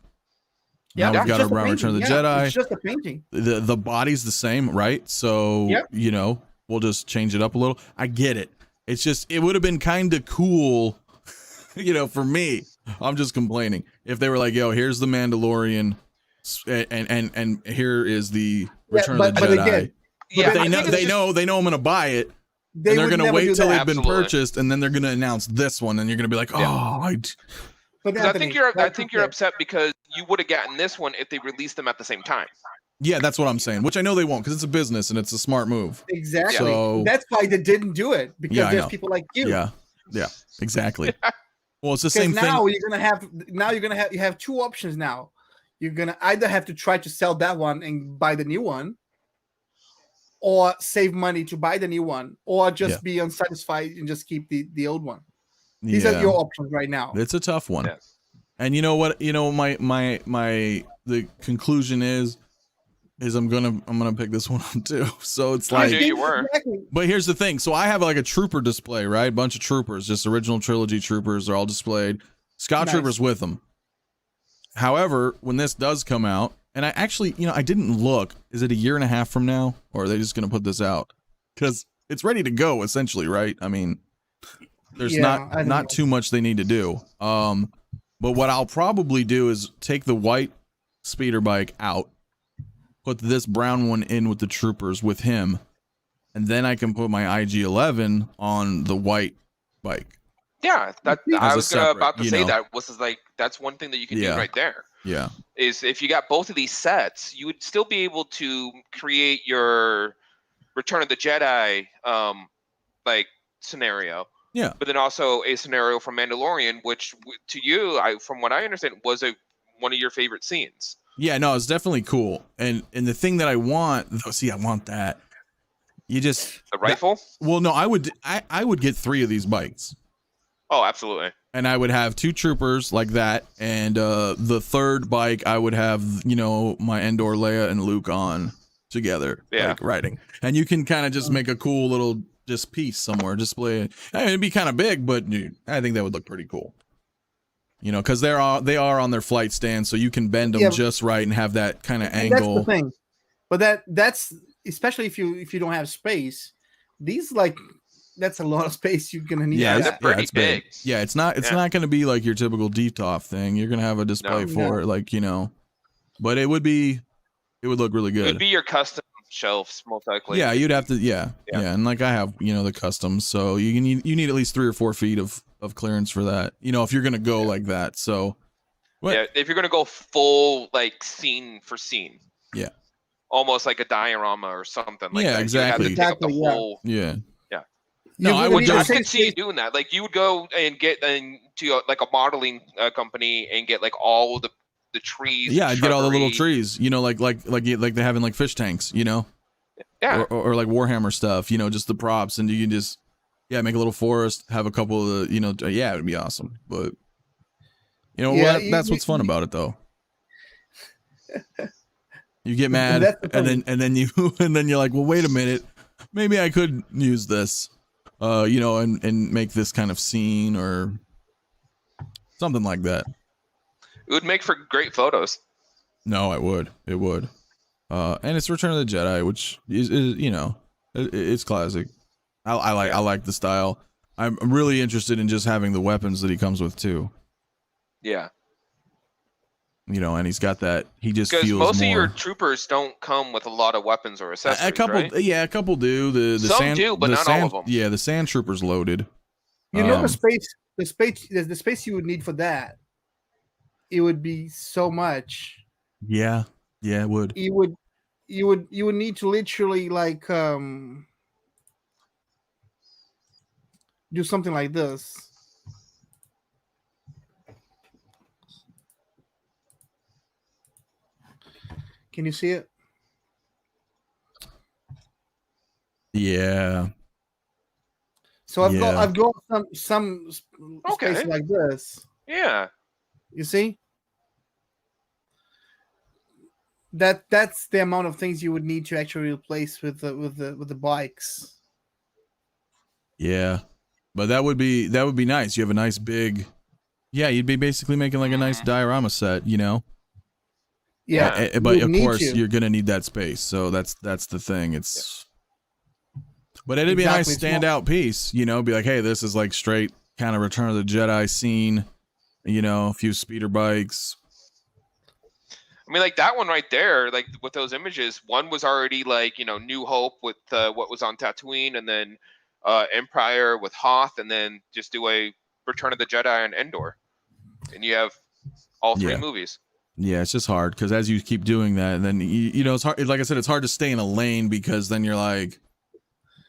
Yeah, now we've got a Return of the Jedi. It's just a painting. The body's the same, right? So you know, we'll just change it up a little. I get it. It's just, it would have been kind of cool, you know, for me. I'm just complaining. If they were like, yo, here's the Mandalorian, and here is the Return of the Jedi. They know I'm gonna buy it. And they're gonna wait till they've been purchased, and then they're gonna announce this one, and you're gonna be like, oh. But Anthony, I think you're upset because you would have gotten this one if they released them at the same time. Yeah, that's what I'm saying, which I know they won't, because it's a business and it's a smart move. Exactly. So, that's why they didn't do it, because there's people like you. Yeah, exactly. Well, it's the same thing. You have two options now. You're gonna either have to try to sell that one and buy the new one, or save money to buy the new one, or just be unsatisfied and just keep the old one. These are your options right now. It's a tough one. Yeah. And you know what? You know, the conclusion is I'm gonna pick this one up too. So it's like, I knew you were. But here's the thing. So I have like a trooper display, right? A bunch of troopers, just original trilogy troopers. They're all displayed. Scout troopers with them. However, when this does come out, and I actually, you know, I didn't look. Is it a year and a half from now, or are they just gonna put this out? Because it's ready to go, essentially, right? I mean, there's not too much they need to do. But what I'll probably do is take the white speeder bike out, put this brown one in with the troopers with him, and then I can put my IG-11 on the white bike. Yeah, I was about to say that. That's one thing that you can do right there. Yeah, is if you got both of these sets, you would still be able to create your Return of the Jedi like scenario. Yeah, but then also a scenario from Mandalorian, which to you, from what I understand, was one of your favorite scenes. Yeah, no, it's definitely cool. And the thing that I want, I want that. You just the rifle. Well, no, I would get 3 of these bikes. Oh, absolutely. And I would have 2 troopers like that, and the third bike I would have, you know, my Endor, Leia, and Luke on together, like riding. And you can kind of just make a cool little piece somewhere, display it. I mean, it'd be kind of big, but dude, I think that would look pretty cool. You know, because they are on their flight stand, so you can bend them just right and have that kind of angle. That's the thing. But that's especially if you don't have space. These that's a lot of space you're gonna need. Yeah, they're pretty big. Yeah, it's not gonna be like your typical DTOF thing. You're gonna have a display for it, like, you know. But it would look really good. It'd be your custom shelves, most likely. Yeah, you'd have to. Yeah, and like I have, you know, the customs, so you need at least 3 or 4 feet of clearance for that. You know, if you're gonna go like that. So. Yeah, if you're gonna go full like scene for scene. Yeah. Almost like a diorama or something like that. Exactly. You have to take up the whole. Yeah. No, I could see you doing that. Like you would go and get into like a modeling company and get like all the trees. Yeah, I'd get all the little trees. You know, like they have in like fish tanks. You know. Yeah. Or like Warhammer stuff. You know, just the props, and you can just make a little forest, have a couple of the, you know, it would be awesome. But you know what? That's what's fun about it, though. You get mad, and then you're like, well, wait a minute, maybe I could use this, you know, and make this kind of scene or something like that. It would make for great photos. No, it would. And it's Return of the Jedi, which is you know, it's classic. I like the style. I'm really interested in just having the weapons that he comes with too. Yeah. You know, and he's got that. He just feels more. Most of your troopers don't come with a lot of weapons or accessories. A couple, right? a couple do. Some do, but not all of them. Yeah, the sand troopers loaded. You know, the space you would need for that. It would be so much. Yeah, it would. You would need to literally like do something like this. Can you see it? Yeah. So I've got some space like this. Yeah. You see? That's the amount of things you would need to actually replace with the bikes. Yeah. But that would be nice. You have a nice big. Yeah, you'd be basically making like a nice diorama set, you know. Yeah, but of course you're gonna need that space. So that's the thing. It's. But it'd be a nice standout piece, you know. Be like, hey, this is like straight kind of Return of the Jedi scene, you know, a few speeder bikes. I mean, like that one right there, like with those images, one was already like, you know, New Hope with what was on Tatooine, and then Empire with Hoth, and then just do a Return of the Jedi on Endor, and you have all 3 movies. Yeah, it's just hard because as you keep doing that, and then you know, it's hard. Like I said, it's hard to stay in a lane because then you're like,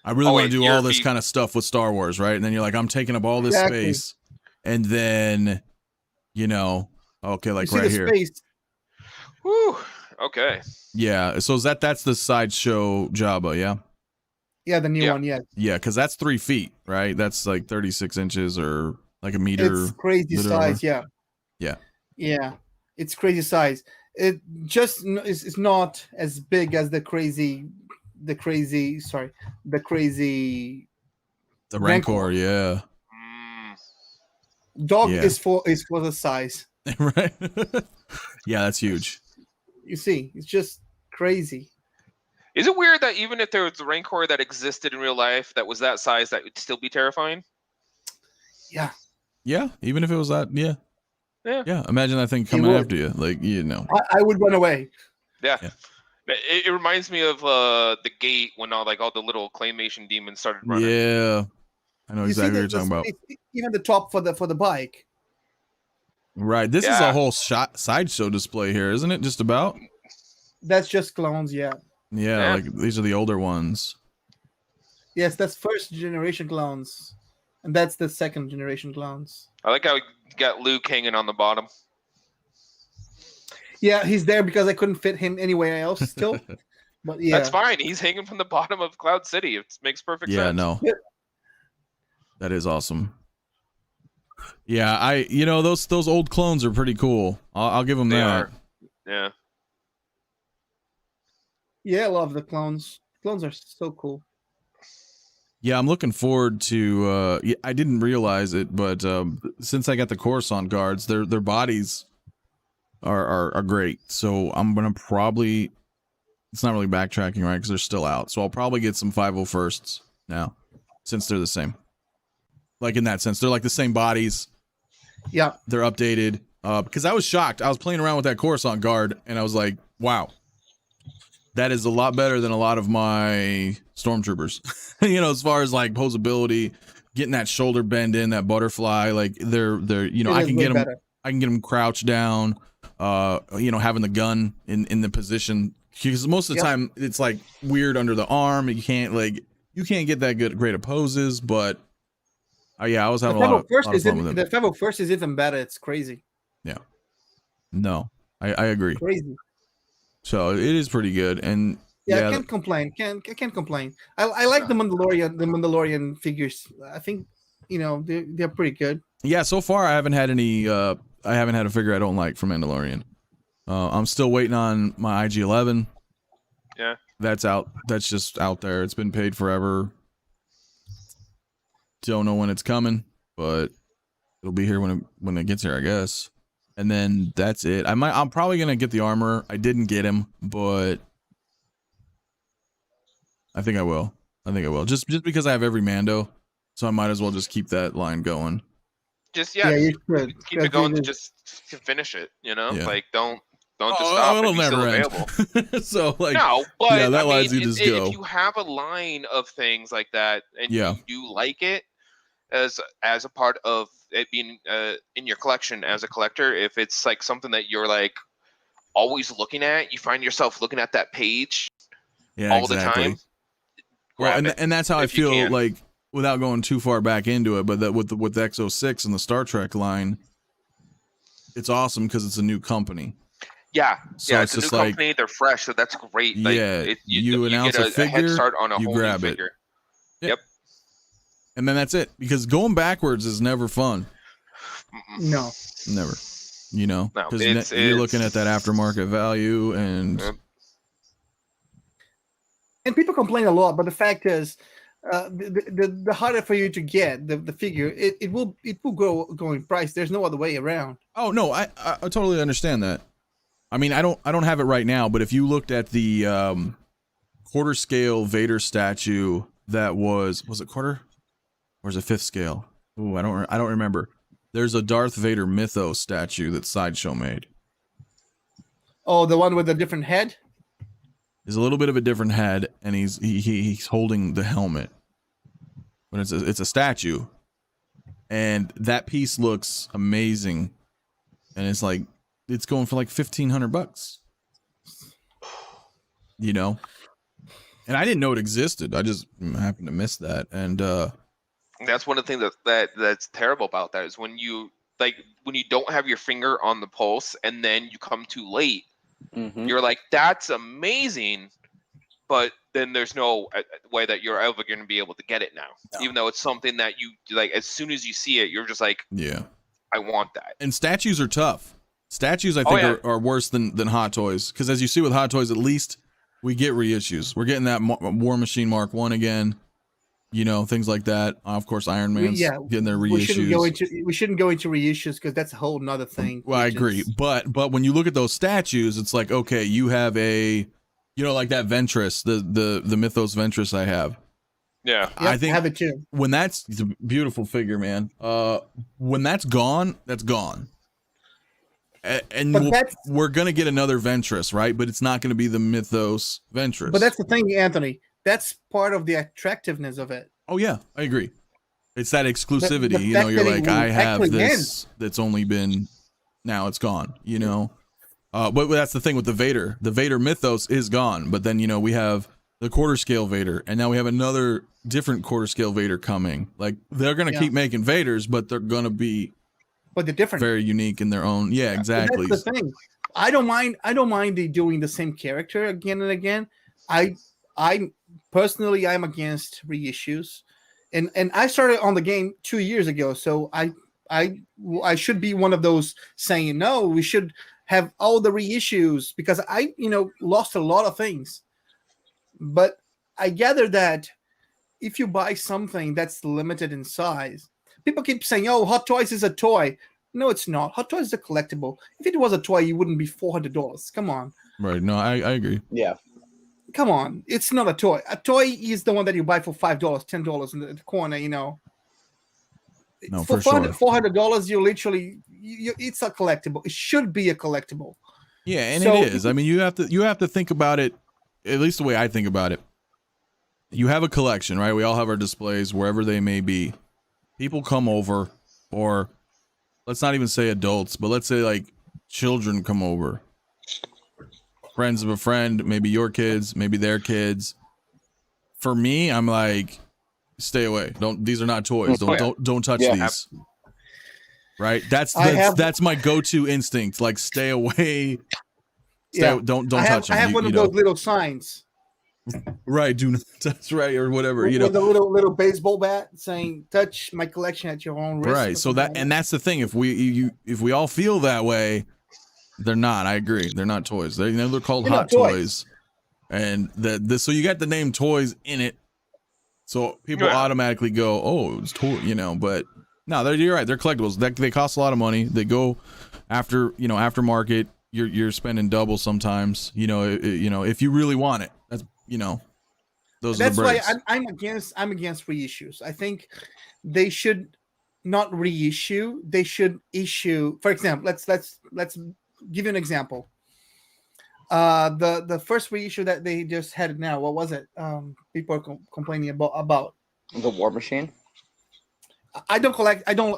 I really want to do all this kind of stuff with Star Wars, right? And then you're like, I'm taking up all this space, and then, you know, okay, like right here. Space. Whew. Okay. Yeah. So that's the sideshow Jabba, yeah. Yeah, the new one, yeah. Yeah, because that's 3 feet, right? That's like 36 inches or like a meter. It's crazy size, yeah. Yeah. Yeah, it's crazy size. It just is not as big as the Rancor, yeah. Dog is for the size. Right. Yeah, that's huge. You see, it's just crazy. Is it weird that even if there was a Rancor that existed in real life that was that size, that would still be terrifying? Yeah. Yeah, even if it was that, yeah. Imagine that thing coming after you, like, you know. I would run away. Yeah. It reminds me of the Gate when all the little claymation demons started running. Yeah, I know exactly what you're talking about. Even the top for the bike. Right. This is a whole sideshow display here, isn't it? Just about. That's just clones, yeah. Yeah, like these are the older ones. Yes, that's first generation clones, and that's the second generation clones. I like how we got Luke hanging on the bottom. Yeah, he's there because I couldn't fit him anywhere else still. But yeah, that's fine. He's hanging from the bottom of Cloud City. It makes perfect sense. Yeah, no, that is awesome. Yeah, those old clones are pretty cool. I'll give them that. Yeah. Yeah, I love the clones. Clones are so cool. Yeah, I'm looking forward to. I didn't realize it, but since I got the Corsair guards, their bodies are great. So I'm gonna probably. It's not really backtracking, right? Because they're still out. So I'll probably get some 501sts now, since they're the same. Like in that sense, they're like the same bodies. Yeah, they're updated. Because I was shocked. I was playing around with that Corsair guard, and I was like, wow. That is a lot better than a lot of my stormtroopers. You know, as far as like posability, getting that shoulder bend in, that butterfly, like they're you know, I can get them better. I can get them crouched down, you know, having the gun in the position, because most of the time it's like weird under the arm. You can't get that great of poses, but yeah, I was having a lot of fun with them. The 501st is even better. It's crazy. Yeah. No, I agree. Crazy. So it is pretty good, and I can't complain. I can't complain. I like the Mandalorian figures. I think, you know, they're pretty good. Yeah, so far I haven't had any. I haven't had a figure I don't like from Mandalorian. I'm still waiting on my IG-11. Yeah, that's out. That's just out there. It's been paid forever. Don't know when it's coming, but it'll be here when it gets here, I guess. And then that's it. I'm probably gonna get the armor. I didn't get him, but I think I will. Just because I have every Mando, so I might as well just keep that line going. Just keep it going to just finish it. You know, like don't just stop. It'll never end. So like, no, but yeah, that lines you just go. If you have a line of things like that and you do like it as a part of it being in your collection as a collector, if it's like something that you're like always looking at, you find yourself looking at that page all the time. Well, and that's how I feel, like, without going too far back into it, but that with the X06 and the Star Trek line, it's awesome because it's a new company. Yeah, so it's a new company. They're fresh, so that's great. Like, yeah, you announce a figure, head start on a you whole grab new it. Figure. Yep. And then that's it, because going backwards is never fun. No, never. You know, because it's you're looking at that aftermarket value, and people complain a lot, but the fact is, the harder for you to get the figure, it will go in price. There's no other way around. Oh no, I totally understand that. I mean, I don't have it right now, but if you looked at the quarter scale Vader statue, that was it quarter? Or is it fifth scale? Ooh, I don't remember. There's a Darth Vader Mythos statue that Sideshow made. Oh, the one with a different head? There's a little bit of a different head, and he's holding the helmet. But it's a statue. And that piece looks amazing. And it's like it's going for like $1,500. You know? And I didn't know it existed. I just happened to miss that. And that's one of the things that's terrible about that is when you don't have your finger on the pulse and then you come too late. You're like, that's amazing, but then there's no way that you're ever going to be able to get it now. No. Even though it's something that you like, as soon as you see it, you're just like, yeah, I want that. And statues are tough. Statues, I think, are worse than Hot Toys, because as you see with Hot Toys, at least we get reissues. We're getting that War Machine Mark 1 again. You know, things like that. Of course, Ironman's getting their reissues. We shouldn't go into reissues because that's a whole nother thing. Well, I agree. But when you look at those statues, it's like, okay, you have a, you know, like that Ventress, the Mythos Ventress I have. Yeah. I think I have it too. When it's a beautiful figure, man. When that's gone, that's gone. And we're going to get another Ventress, right? But it's not going to be the Mythos Ventress. But that's the thing, Anthony. That's part of the attractiveness of it. Oh yeah, I agree. It's that exclusivity. You know, you're like, I have this that's only been, now it's gone. You know, but that's the thing with the Vader. The Vader Mythos is gone, but then, you know, we have the quarter scale Vader, and now we have another different quarter scale Vader coming. Like, they're gonna keep making Vaders, but they're gonna be, they're different, very unique in their own. Yeah, exactly. That's the thing. I don't mind doing the same character again and again. I personally, I'm against reissues, and I started on the game 2 years ago, so I should be one of those saying no. We should have all the reissues because I lost a lot of things, but I gather that if you buy something that's limited in size, people keep saying, "Oh, Hot Toys is a toy." No, it's not. Hot Toys is a collectible. If it was a toy, it wouldn't be $400. Come on. Right. No, I agree. Yeah. Come on. It's not a toy. A toy is the one that you buy for $5, $10 in the corner, you know. No, for for sure. $400, you literally, it's a collectible. It should be a collectible. Yeah, and So- it is. I mean, you have to think about it, at least the way I think about it. You have a collection, right? We all have our displays wherever they may be. People come over, or let's not even say adults, but let's say like children come over. Friends of a friend, maybe your kids, maybe their kids. For me, I'm like, stay away. These are not toys. Don't touch these. Right? That's my go-to instinct. Like, stay away. Don't touch them. I have one of those little signs. Right, do not touch, right, or whatever, with a little baseball bat saying, "Touch my collection at your own risk." Right. So that's the thing. If we all feel that way, they're not. I agree. They're not toys. They're called hot toys. And so you got the name toys in it. So people automatically go, "Oh, it's toy," but no, you're right. They're collectibles. They cost a lot of money. They go aftermarket. You're spending double sometimes, if you really want it. That's why I'm against reissues. I think they should not reissue. They should issue, for example, let's give you an example. The first reissue that they just had now, what was it? People are complaining about the War Machine. I don't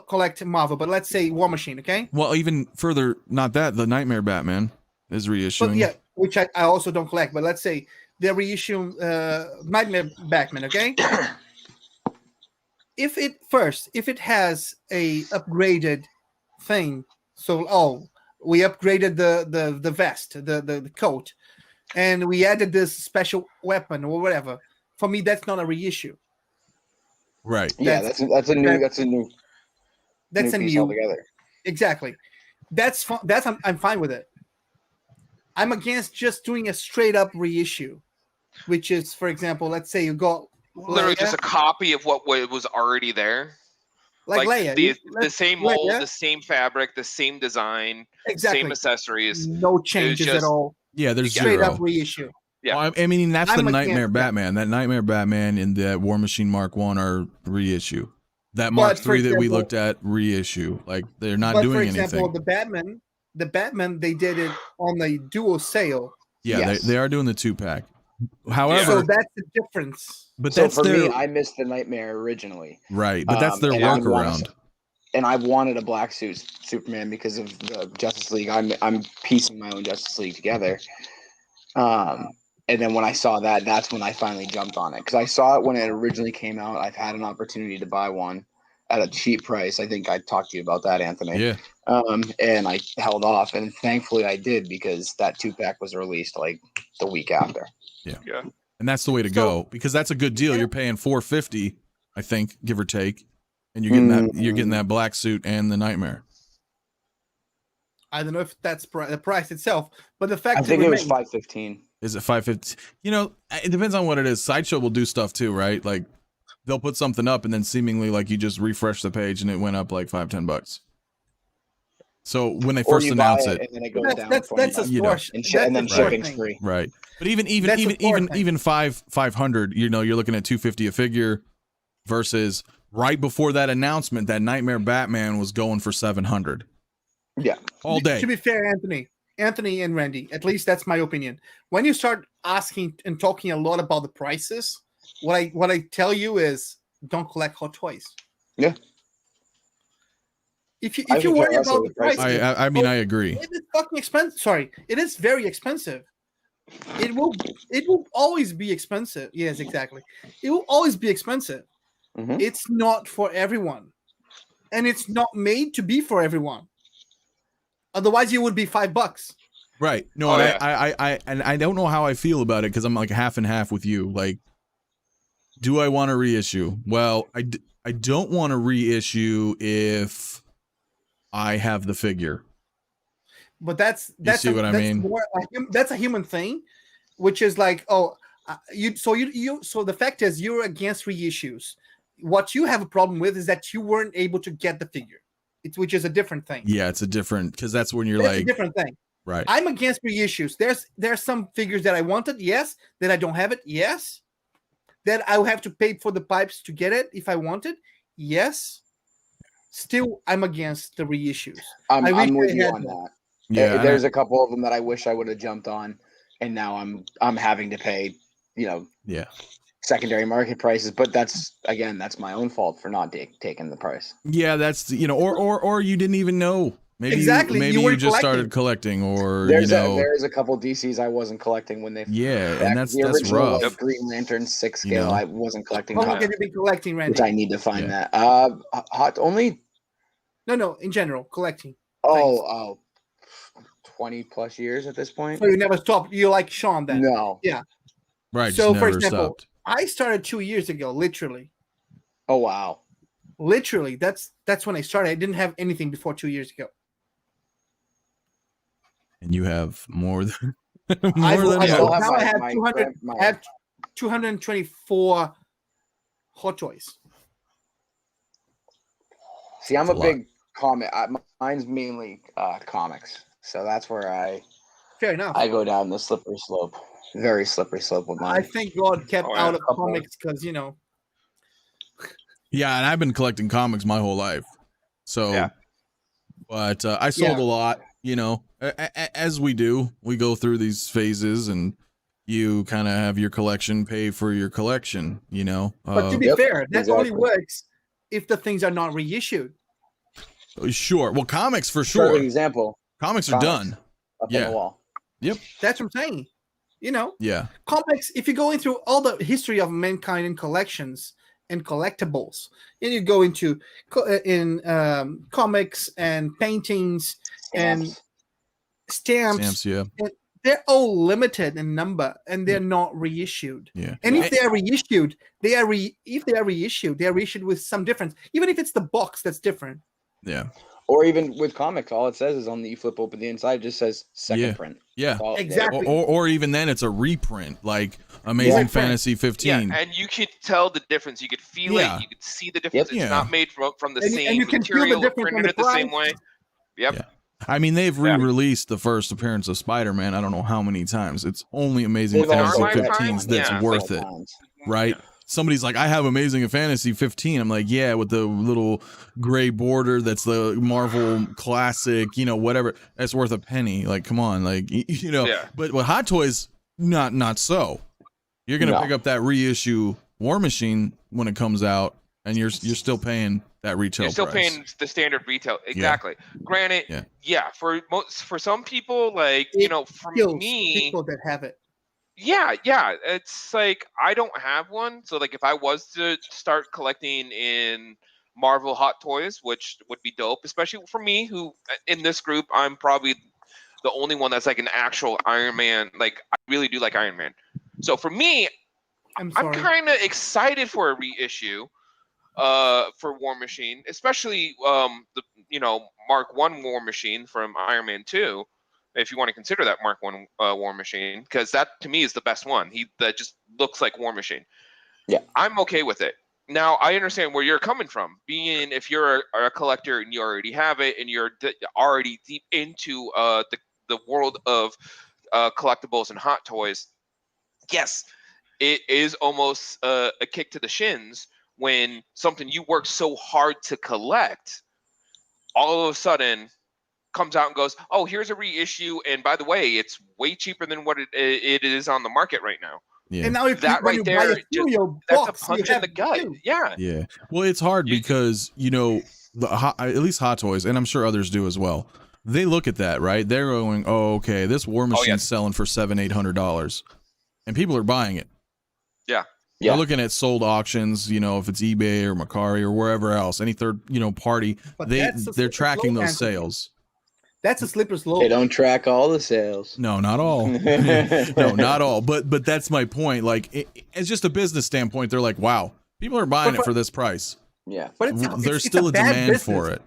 collect Marvel, but let's say War Machine, okay? Well, even further, not that, the Nightmare Batman is reissuing. But yeah, which I also don't collect, but let's say they're reissuing Nightmare Batman, okay? If it has a upgraded thing, so we upgraded the vest, the coat, and we added this special weapon or whatever. For me, that's not a reissue. Right. Yeah, that's a new altogether. Exactly. I'm fine with it. I'm against just doing a straight up reissue, which is, for example, let's say you got literally Leia, just a copy of what was already there. like Leia, the same mold, the same fabric, the same design, same accessories. No changes at all. Yeah, there's straight up reissue. Yeah, well, I mean that's the Nightmare Batman. That Nightmare Batman and that War Machine Mark 1 are reissue. That Mark 3 that we looked at reissue. Like they're not doing anything. For example, the Batman they did it on a dual sale. Yeah, yes. they are doing the 2-pack. However, so that's the difference. But that's for me. I missed the Nightmare originally. Right, but that's their workaround. And I wanted a black suit Superman because of the Justice League. I'm piecing my own Justice League together. And then when I saw that, that's when I finally jumped on it. Because I saw it when it originally came out. I've had an opportunity to buy one at a cheap price. I think I talked to you about that, Anthony. Yeah. And I held off. And thankfully I did, because that 2-pack was released like the week after. Yeah. And that's the way to go, because that's a good deal. You're paying $450, I think, give or take. And you're getting that black suit and the Nightmare. I don't know if that's the price itself, but the fact I think it was $515. Is it $550? It depends on what it is. Sideshow will do stuff too, right? Like they'll put something up and then seemingly like you just refresh the page and it went up like $5-10. So when they first announce it, and then it goes down. That's a store, and then shipping's free. Right. But even 500, you're looking at $250 a figure versus right before that announcement, that Nightmare Batman was going for $700. Yeah. All day. To be fair, Anthony and Randy, at least that's my opinion. When you start asking and talking a lot about the prices, what I tell you is don't collect Hot Toys. Yeah. If you worry about the price, I mean, I agree. It is fucking expensive. Sorry, it is very expensive. It will always be expensive. Yes, exactly. It will always be expensive. Mm-hmm. It's not for everyone, and it's not made to be for everyone. Otherwise, it would be $5. Right. No, I don't know how I feel about it, because I'm like half and half with you. Like, do I want to reissue? Well, I don't want to reissue if I have the figure. But that's you see what I mean? That's a human thing, which is like, oh, So the fact is, you're against reissues. What you have a problem with is that you weren't able to get the figure, which is a different thing. Yeah, it's a different, because that's when you're That's like a different thing. right. I'm against reissues. There's some figures that I wanted, yes. That I don't have it, yes. That I'll have to pay for the pipes to get it if I want it, yes. Still, I'm against the reissues. I'm with you on them. that. Yeah, There's a couple of them that I wish I would have jumped on, and now I'm having to pay, yeah. secondary market prices. But that's my own fault for not taking the price. Yeah, that's or you didn't even know. Maybe Exactly. maybe you just started collecting, or there's a couple DCs I wasn't collecting when they and that's original, rough. like, Green Lantern 6 scale. I wasn't collecting. How long have you been collecting, Randy? Which I need to find that. Only. No, in general, collecting. 20 plus years at this point. So you never stopped. You like Sean then? No. Yeah. Right. So just for never example, stopped. I started 2 years ago, literally. Oh wow. Literally, that's when I started. I didn't have anything before 2 years ago. And you have more than I have 224 Hot Toys. See, I'm a big comic. Mine's mainly comics, so that's where Fair enough. I go down the slippery slope. Very slippery slope with mine. I think God kept out of comics because Yeah, and I've been collecting comics my whole life. So, but I sold a lot. As we do, we go through these phases, and you kind of have your collection pay for your collection. But to be fair, that only works if the things are not reissued. Sure. Well, comics for sure. Perfect example. Comics are done. Up on the wall. Yep. That's what I'm saying. Yeah. Comics, if you're going through all the history of mankind in collections and collectibles, and you go into comics and paintings and stamps, yeah. and they're all limited in number, and they're not reissued. Yeah. And if they are reissued, they are reissued with some difference, even if it's the box that's different. Yeah. Or even with comics, all it says is on the, you flip open the inside, it just says second print. Yeah. Exactly. Or even then it's a reprint, like Amazing Fantasy 15. Yeah, and you could tell the difference. You could feel it. You could see the difference. It's not made from the same material, printed it the same way. Yep. Yeah. I mean, they've re-released the first appearance of Spider-Man. I don't know how many times. It's only Amazing Fantasy 15 that's worth it, right? Somebody's like, I have Amazing Fantasy 15. I'm like, yeah, with the little gray border. That's the Marvel classic, whatever. That's worth a penny. Like, come on, like, But with Hot Toys, not so. You're gonna pick up that reissue War Machine when it comes out, and you're still paying that retail. You're still price. paying the standard retail. Exactly. Yeah. Granted, for some people, like for me, people that have it. Yeah, it's like I don't have one. So like if I was to start collecting in Marvel Hot Toys, which would be dope, especially for me, who in this group I'm probably the only one that's like an actual Iron Man. Like I really do like Iron Man. So for me, I'm kind of excited for a reissue for War Machine, especially the Mark 1 War Machine from Iron Man 2. If you want to consider that Mark 1 War Machine, because that to me is the best one. That just looks like War Machine. Yeah, I'm okay with it. Now I understand where you're coming from. Being if you're a collector and you already have it and you're already deep into the world of collectibles and Hot Toys, yes, it is almost a kick to the shins when something you worked so hard to collect all of a sudden comes out and goes, oh, here's a reissue, and by the way, it's way cheaper than what it is on the market right now. Yeah. And now if that right there, that's a punch in the gut. Yeah. Yeah. Well, it's hard because at least Hot Toys, and I'm sure others do as well. They look at that, right? They're going, oh, okay, this War Machine's selling for $700-800, and people are buying it. Yeah. They're looking at sold auctions, if it's eBay or Mercari or wherever else, any third, party, but they're tracking those sales. That's a slippery slope. They don't track all the sales. No, not all. No, not all. But that's my point. Like, it's just a business standpoint. They're like, wow, people are buying it for this price. Yeah. But there's still a demand for it.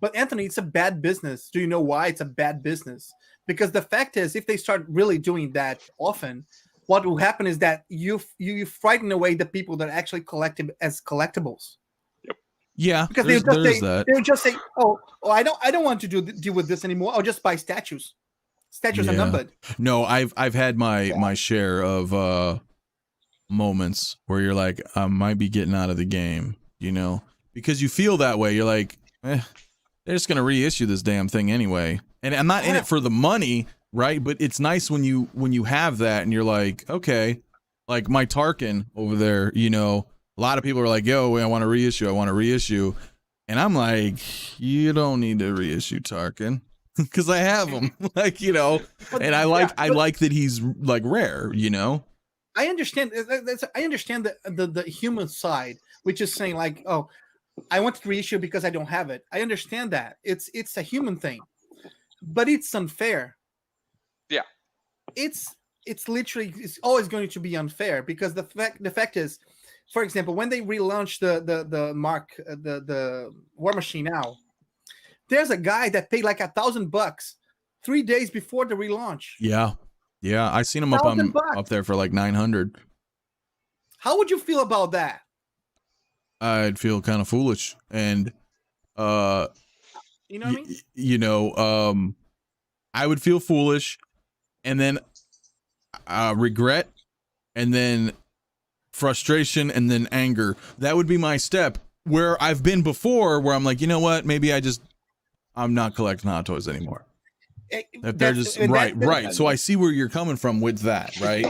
But Anthony, it's a bad business. Do you know why it's a bad business? Because the fact is, if they start really doing that often, what will happen is that you frighten away the people that actually collect it as collectibles. Yeah, Because they'll just say, oh, I don't want to deal with this anymore. I'll just buy statues. Statues are numbered. No, I've had my share of moments where you're like, I might be getting out of the game, you know, because you feel that way. You're like, they're just gonna reissue this damn thing anyway, and I'm not in it for the money, right? But it's nice when you have that, and you're like, okay, like my Tarkin over there, you know. A lot of people are like, yo, I want to reissue. And I'm like, you don't need to reissue Tarkin because I have him. Like, you know, and I like that he's like rare, you know? I understand. I understand the human side, which is saying like, oh, I want to reissue because I don't have it. I understand that. It's a human thing, but it's unfair. Yeah. It's always going to be unfair because the fact is, for example, when they relaunched the War Machine now, there's a guy that paid like $1,000 3 days before the relaunch. Yeah, I seen him up there for like 900. How would you feel about that? I'd feel kind of foolish, and you know what I mean? You know, I would feel foolish, and then regret, and then frustration, and then anger. That would be my step where I've been before, where I'm like, you know what, maybe I'm not collecting Hot Toys anymore. That they're just right. So I see where you're coming from with that, right?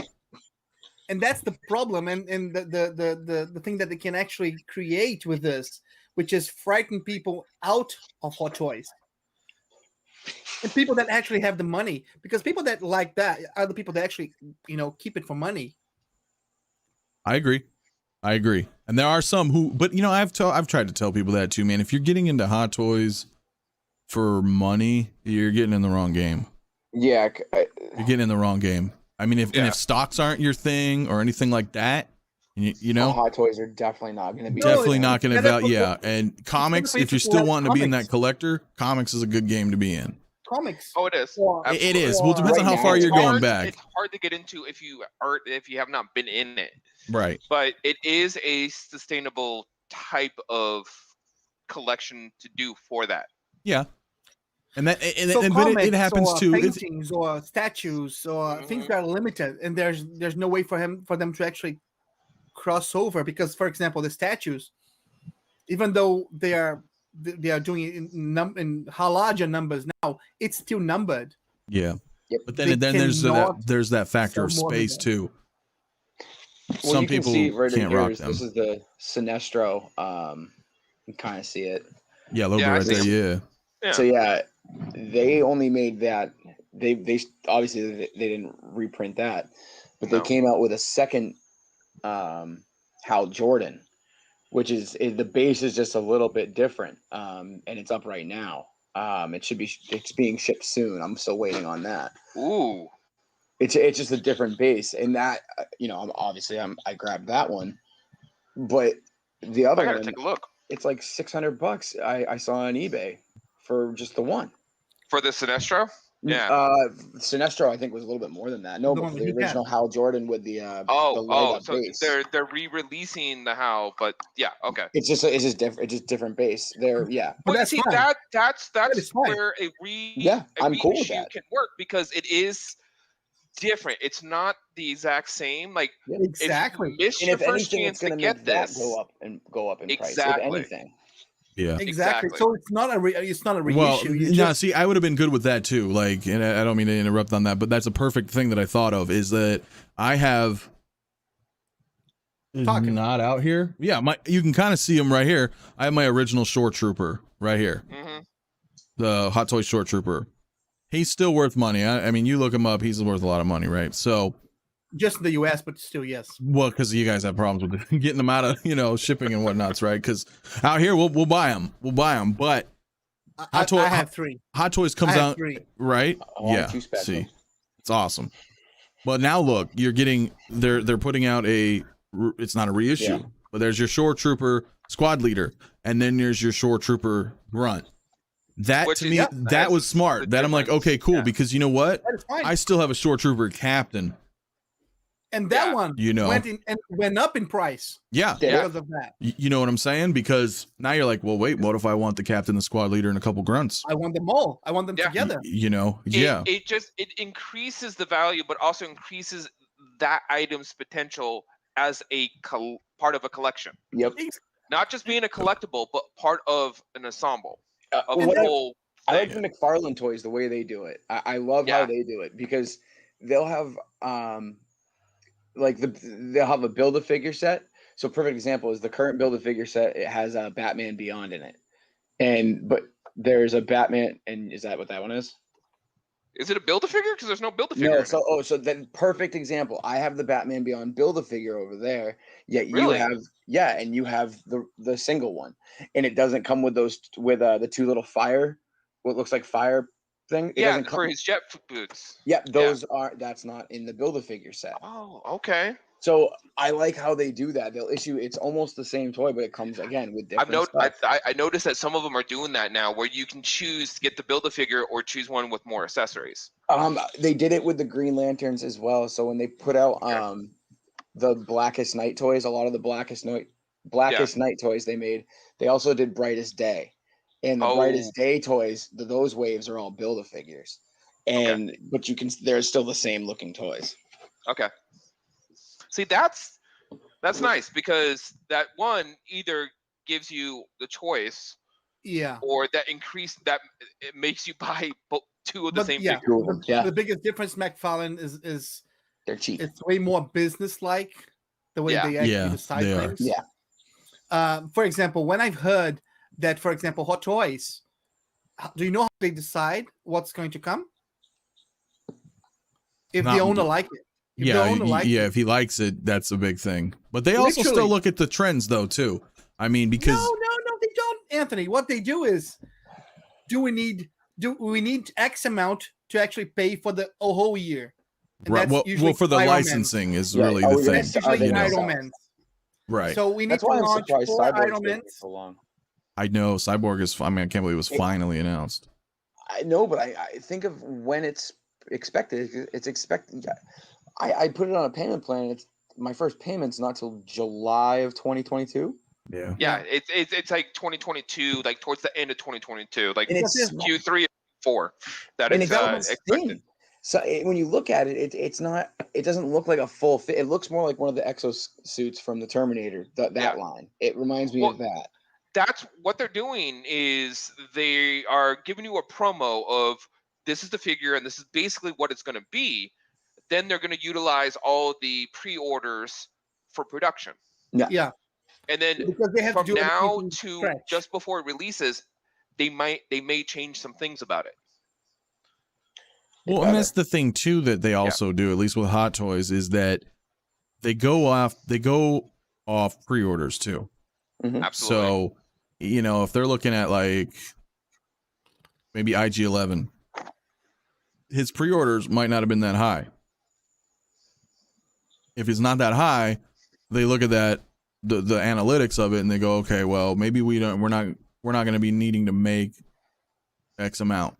And that's the problem, and the thing that they can actually create with this, which is frighten people out of Hot Toys. And people that actually have the money, because people that like that are the people that actually, you know, keep it for money. I agree. And there are some who, but you know, I've tried to tell people that too, man. If you're getting into Hot Toys for money, you're getting in the wrong game. Yeah. You're getting in the wrong game. I mean, if stocks aren't your thing or anything like that, you know, Hot Toys are definitely not going to be. Definitely not going to, yeah. And comics, if you're still wanting to be in that collector, comics is a good game to be in. Comics. Oh, it is. It is. Well, it depends on how far you're going back. It's hard to get into if you have not been in it. Right. But it is a sustainable type of collection to do for that. Yeah. And that comics it happens or too. Paintings or statues or things that are limited, and there's no way for them to actually cross over, because, for example, the statues, even though they are doing it in larger numbers now, it's still numbered. Yeah. Yep. But then there's that factor of space too. Well, some people can't rock them. This is the Sinestro. You kind of see it. Yeah, a little bit right there. Yeah. So yeah, they only made that. They obviously they didn't reprint that, but they came out with a second Hal Jordan, which is the base is just a little bit different, and it's up right now. It's being shipped soon. I'm still waiting on that. Ooh. It's just a different base, and that I grabbed that one, but the other one, take a look. It's like $600. I saw on eBay for just the one. For the Sinestro? Yeah. Sinestro, I think, was a little bit more than that. No, but the original Hal Jordan with the so base. They're re-releasing the Hal, but yeah, okay. It's just different. It's just different base. But that's see, that's where I'm cool with that. Can work, because it is different. It's not the exact same. Like, exactly. And if anything, it's going to make that go up in price. If anything. Yeah, exactly. So it's not a reissue. Well, see, I would have been good with that too. Like, and I don't mean to interrupt on that, but that's a perfect thing that I thought of, is that I have not out here. Yeah, you can kind of see him right here. I have my original Shore Trooper right here. Mm-hmm. The Hot Toy Shore Trooper. He's still worth money. I mean, you look him up, he's worth a lot of money, right? So just in the US, but still, yes. Well, because you guys have problems with getting them out of, shipping and whatnots, right? Because out here, we'll buy them. We'll buy them. But I have 3. Hot Toys comes out, 3. Right? Yeah. See, it's awesome. But now look, you're getting, they're putting out it's not a reissue, but there's your Shore Trooper Squad Leader, and then there's your Shore Trooper Grunt. That to me, that was smart. That I'm like, okay, cool, because you know what? I still have a Shore Trooper Captain. And that Yeah. one You know. went up in price Yeah. because of that. You know what I'm saying? Because now you're like, well, wait, what if I want the captain, the squad leader, and a couple grunts? I want them all. I want them Yeah. together. You know, It increases the value, but also increases that item's potential as a part of a collection. Yep. Not just being a collectible, but part of an ensemble of what a I- whole I like thing. the McFarlane toys, the way they do it. I love how they do it because they'll have they'll have a Build-A-Figure set. So perfect example is the current Build-A-Figure set. It has a Batman Beyond in it, but there's a Batman, and is that what that one is? Is it a Build-A-Figure? Because there's no Build-A-Figure. No. in it. So then perfect example. I have the Batman Beyond Build-A-Figure over there. Yet you Really? have and you have the single one, and it doesn't come with the two little what looks like fire thing. It doesn't come for his jet boots. that's not in the Build-A-Figure set. Oh, okay. So I like how they do that. They'll issue it's almost the same toy, but it comes again with different stuff. I noticed that some of them are doing that now, where you can choose to get the Build-A-Figure or choose one with more accessories. They did it with the Green Lanterns as well. So when they put out the Blackest Night toys, a lot of the Blackest Night toys they made, they also did Brightest Day. And the Brightest Day toys, those waves are all Build-A-Figures. But they're still the same looking toys. Okay. See, that's nice because that one either gives you the choice, or that it makes you buy two of the same figure. The biggest difference, McFarlane, is they're cheap. It's way more business-like the way they actually decide things. Yeah. For example, when I've heard that, for example, Hot Toys, do you know how they decide what's going to come? If the owner like it. If he likes it, that's a big thing. But they also still look at the trends, though, too. I mean, because no, they don't, Anthony. What they do is, do we need X amount to actually pay for the whole year? And right. Well, for the licensing is really the thing. That's usually Ironman. Right. So we need to launch 4 Ironmans. So long. I know Cyborg is. I mean, I can't believe it was finally announced. I know, but I think of when it's expected. It's expected. I put it on a payment plan. My first payment's not till July of 2022. Yeah, it's like 2022, like towards the end of 2022, like Q3 or 4. That is expected. So when you look at it, it's not. It doesn't look like a full fit. It looks more like one of the exosuits from the Terminator. That line. It reminds me of that. That's what they're doing. Is they are giving you a promo of this is the figure and this is basically what it's going to be. Then they're going to utilize all the pre-orders for production. Yeah. And then because they have from to do now to just before it releases, they may change some things about it. Well, and that's the thing too that they also do, at least with Hot Toys, is that they go off pre-orders too. Mm-hmm. Absolutely. So, if they're looking at like maybe IG-11, his pre-orders might not have been that high. If it's not that high, they look at that the analytics of it and they go, okay, well, maybe we're not going to be needing to make X amount,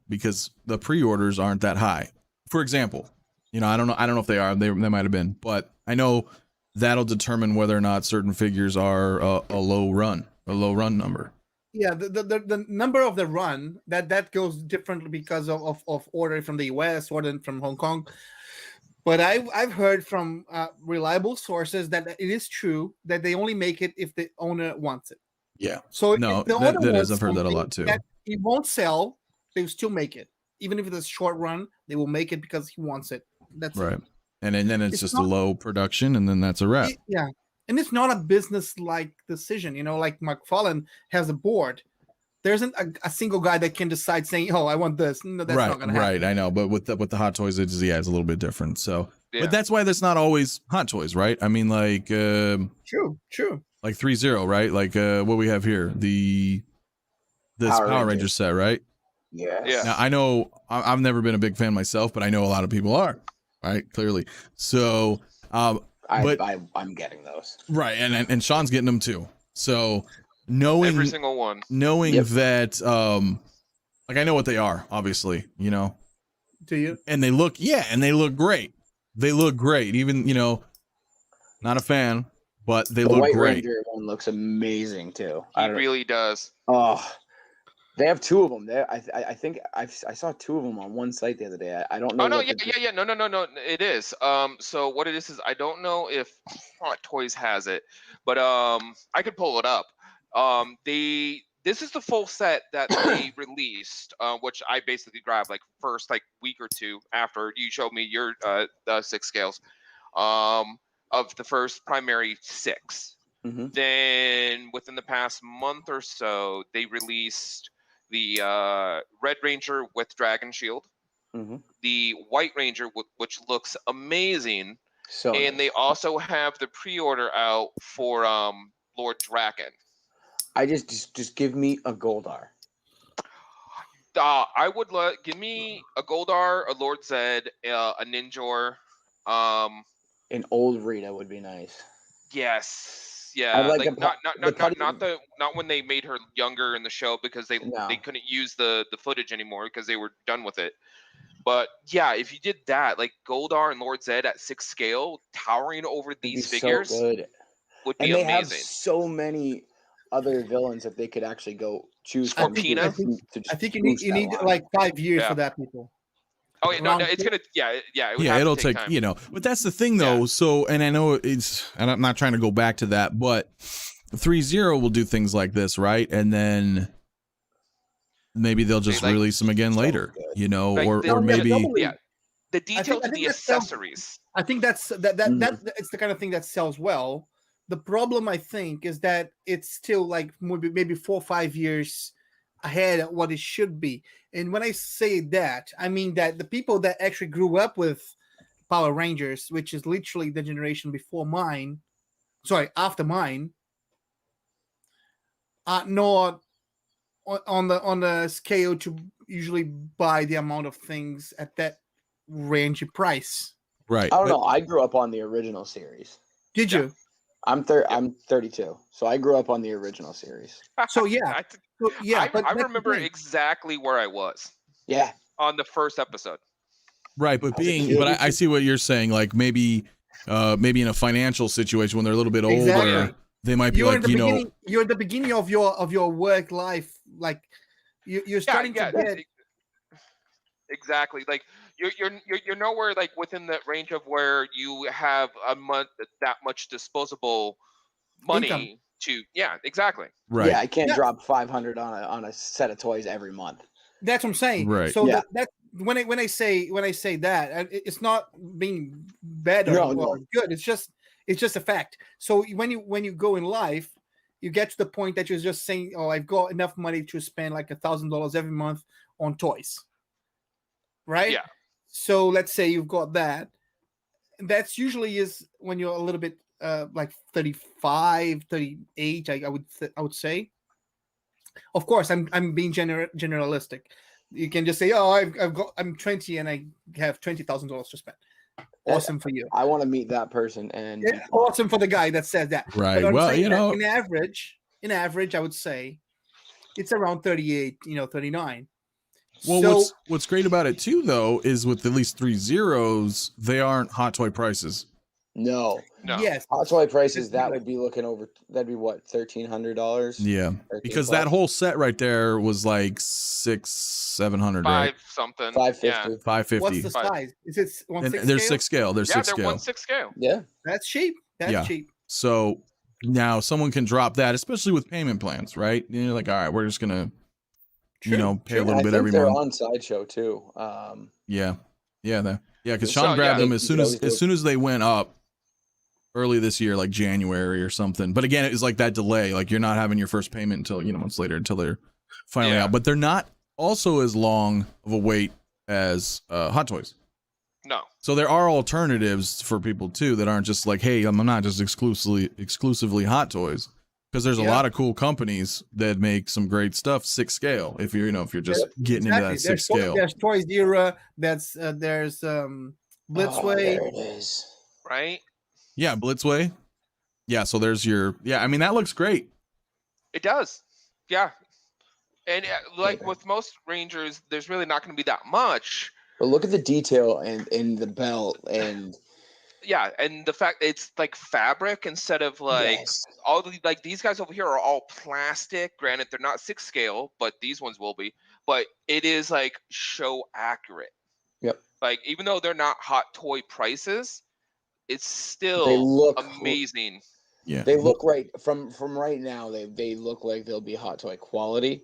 because the pre-orders aren't that high. For example, I don't know if they are. They might have been, but I know that'll determine whether or not certain figures are a low run number. Yeah, the number of the run that goes differently because of order from the US, order from Hong Kong. But I've heard from reliable sources that it is true that they only make it if the owner wants it. Yeah. So no, if the owner that wants is. I've heard that a lot too. That he won't sell, they will still make it. Even if it's a short run, they will make it because he wants it. That's right. It. And then it's just a low production, and then that's a wrap. Yeah. And it's not a business-like decision. Like McFarlane has a board. There isn't a single guy that can decide saying, "Oh, I want this." No, that's not going to happen. Right, I know. But with the Hot Toys, it's a little bit different. So, but that's why there's not always Hot Toys, right? I mean, like true. Like 3-0, right? Like what we have here, this Power Rangers set, right? Yeah. Now I know I've never been a big fan myself, but I know a lot of people are, right? Clearly. So, I'm getting those. Right, and Sean's getting them too. So. Knowing every single one, that, like I know what they are, obviously, Do you? And they look great. they look great. Even, you know, not a fan, but they The look White great. Ranger one looks amazing too. He really does. Oh, they have two of them. I think I saw two of them on one site the other day. I don't know. Oh no, what yeah. No. It is. So what it is I don't know if Hot Toys has it, but I could pull it up. This is the full set that they released, which I basically grabbed like first like week or two after you showed me your 6 scales, of the first primary 6. Mm-hmm. Then within the past month or so, they released the Red Ranger with Dragon Shield, Mm-hmm. the White Ranger, which looks amazing, So and they also have the pre-order out for Lord Draken. I just give me a Goldar. I would give me a Goldar, a Lord Zed, a Ninjor. An old Rita would be nice. Yes, yeah, I'd like like the not when they made her younger in the show because they couldn't use the footage anymore because they were done with it. But yeah, if you did that, like Goldar and Lord Zed at 6 scale, towering over these figures, so good. would be And they amazing. have so many other villains that they could actually go choose For from. Pina? I think you need like 5 years for that, people. Oh yeah, no, it's gonna, it would it'll take time. you know, but that's the thing though. Yeah. So, and I know and I'm not trying to go back to that, but 3.0 will do things like this, right? And then maybe they'll just release them again later, you know, like or maybe the detail to the accessories. I think that's that it's the kind of thing that sells well. The problem, I think, is that it's still like maybe 4 or 5 years ahead of what it should be. And when I say that, I mean that the people that actually grew up with Power Rangers, which is literally the generation before mine, after mine, are not on the scale to usually buy the amount of things at that range of price. Right. I don't know. I grew up on the original series. Did you? I'm 32, so I grew up on the original series. So yeah, I remember exactly where I was. Yeah, on the first episode. Right, but I see what you're saying. Like maybe in a financial situation when they're a little bit older, they might be you're at the beginning of your work life. Like you're starting to get exactly like. You're nowhere like within the range of where you have that much disposable money income to exactly. Right. Yeah, I can't drop 500 on a set of toys every month. That's what I'm saying. Right. So that when I say that, it's not being bad or good. It's just a fact. So when you go in life, you get to the point that you're just saying, "Oh, I've got enough money to spend like $1,000 every month on toys." Right? Yeah. So let's say you've got that. That's usually is when you're a little bit like 35, 38, I would say. Of course, I'm being generalistic. You can just say, "Oh, I'm 20 and I have $20,000 to spend." Awesome for you. I want to meet that person, and awesome for the guy that says that. Right. Well, in average, I would say it's around 38, 39. Well, so, what's great about it too, though, is with at least 3.0s, they aren't hot toy prices. No. Yes. Hot toy prices, that would be looking over. That'd be what, $1,300? Yeah, because that whole set right there was like $600-700, right? Something. 550. Yeah. 550. What's the size? Is it 1/6 There's 6 scale. There's 6 scale. They're 1/6 scale. Yeah. That's cheap. That's cheap. So now someone can drop that, especially with payment plans, right? And you're like, all right, we're just gonna. Pay a little bit every they're month. on Sideshow too. Because Sean grabbed them as soon as they went up early this year, like January or something. But again, it was like that delay. Like you're not having your first payment until months later until they're finally out. But they're not also as long of a wait as Hot Toys. No. So there are alternatives for people too that aren't just like, hey, I'm not just exclusively Hot Toys. Because there's a lot of cool companies that make some great stuff 6 scale. If you're just getting into that 6 scale. There's Toys Era. There's Blitzway. There it is. Right. Yeah, Blitzway. Yeah, so there's your. Yeah, I mean that looks great. It does. Yeah, and with most Rangers, there's really not going to be that much. But look at the detail and in the belt and Yeah, and the fact it's like fabric instead of like Yes. all the like these guys over here are all plastic. Granted, they're not 6 scale, but these ones will be. But it is like show accurate. Yep. Like even though they're not hot toy prices, it's They still look amazing. Yeah. They look right from right now. They look like they'll be hot toy quality.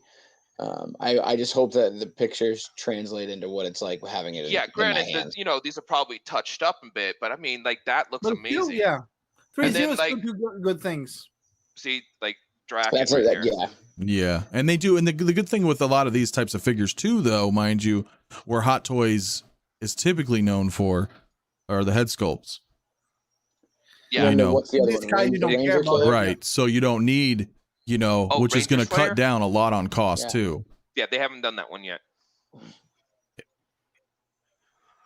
I just hope that the pictures translate into what it's like having it. Yeah, in my granted that hands. these are probably touched up a bit, but I mean like that looks But amazing. still, yeah, And then, 3.0 like- still do good things. See, like Draken That's right it. here. Yeah. Yeah, and they do, and the good thing with a lot of these types of figures too, though, mind you, where Hot Toys is typically known for are the head sculpts. Yeah, I And then know. what's the other This one? guy you don't Ranger care about. Killer? Right, so you don't need, Oh, which is going to Ranger Slayer? cut down a lot on cost Yeah. too. yeah, they haven't done that one yet.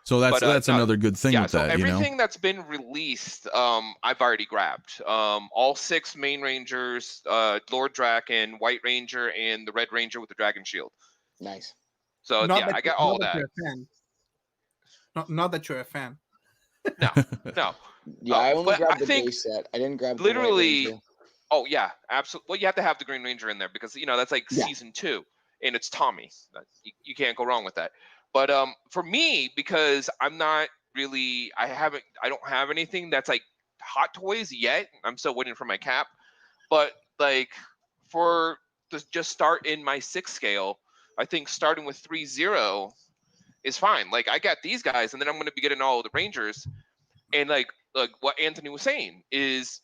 So that's But, no, another good thing Yeah, with so that, everything that's been released, I've already grabbed. All 6 main Rangers, Lord Draken, White Ranger, and the Red Ranger with the Dragon Shield. Nice. So Not yeah, that- I got not all that that. you're a fan. Not that you're a fan. No. Yeah, I only but grabbed I the think base set. I didn't grab the White literally- Ranger. Oh yeah, absolutely. Well, you have to have the Green Ranger in there because that's like Yeah. season 2, and it's Tommy. You can't go wrong with that. But for me, because I'm not really, I don't have anything that's like Hot Toys yet. I'm still waiting for my cap. But like for to just start in my 6 scale, I think starting with 3.0 is fine. Like I got these guys, and then I'm going to be getting all the Rangers, and like what Anthony was saying is.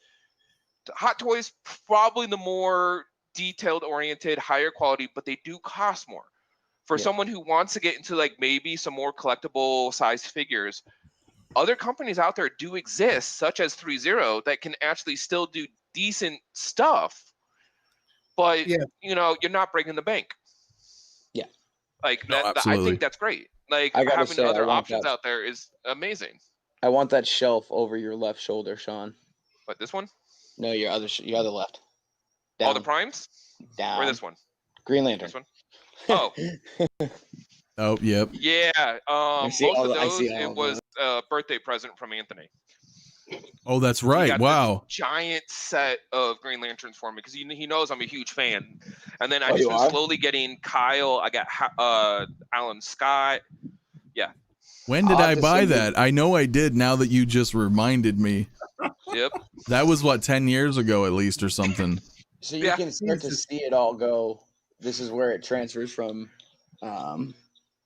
Hot Toys probably the more detailed oriented, higher quality, but they do cost more. For Yeah. someone who wants to get into like maybe some more collectible size figures, other companies out there do exist, such as 3.0, that can actually still do decent stuff, but Yeah. you're not breaking the bank. Yeah. Like No, that, I absolutely. think that's great. Like I gotta having say, I other want options that. out there is amazing. I want that shelf over your left shoulder, Sean. But this one, No, your other left. all the Down. primes, Down. or this one, Green Lantern. this one. Oh. Oh, yep. Yeah, see most all of the- I those, see all it of was a birthday present from Anthony. Oh, that's He right. got this Wow. giant set of Green Lanterns for me because he knows I'm a huge fan. And then I Oh, just you been are? slowly getting Kyle. I got Alan Scott. When did I'll I have to buy send you- that? I know I did. Now that you just reminded me, Yep. that was what 10 years ago at least or something. So you Yeah. can start to Jesus. see it all go. This is where it transfers from.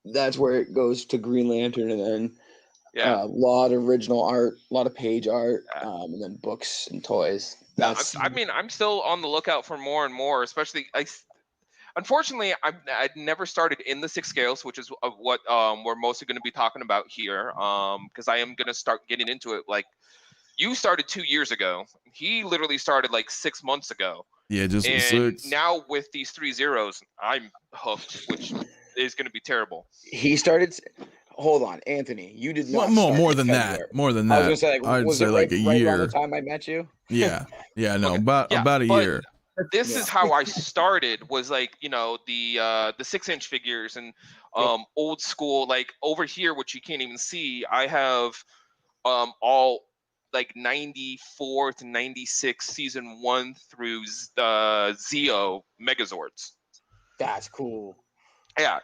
That's where it goes to Green Lantern, and then Yeah. a lot of original art, a lot of page art, Yeah. and then books and toys. No, That's I'm still on the lookout for more and more. Especially, unfortunately, I'd never started in the 6 scales, which is what we're mostly going to be talking about here. Because I am going to start getting into it. Like you started 2 years ago. He literally started like 6 months ago. Yeah, just And 6. now with these 3.0s, I'm hooked, which is going to be terrible. he started. Hold on, Anthony. You did not. Well, start more in than February. that. More than I was that. gonna say, like, I'd was say it like right, a right year. around the time I met you? Yeah. Yeah, no, Okay. about Yeah, a but- year. This Yeah. is how I started. Was like the 6-inch figures and old school. Like over here, which you can't even see, I have all like 94 to 96 season 1 through Zeo Megazords. That's cool. Yeah,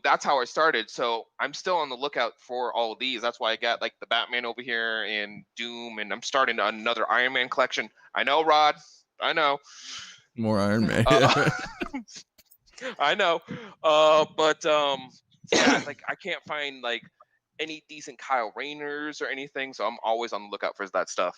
that's how I started. So I'm still on the lookout for all of these. That's why I got like the Batman over here and Doom, and I'm starting another Iron Man collection. I know, Rod. I know. More Iron Man. I know. But yeah, like I can't find like any decent Kyle Rayners or anything, so I'm always on the lookout for that stuff.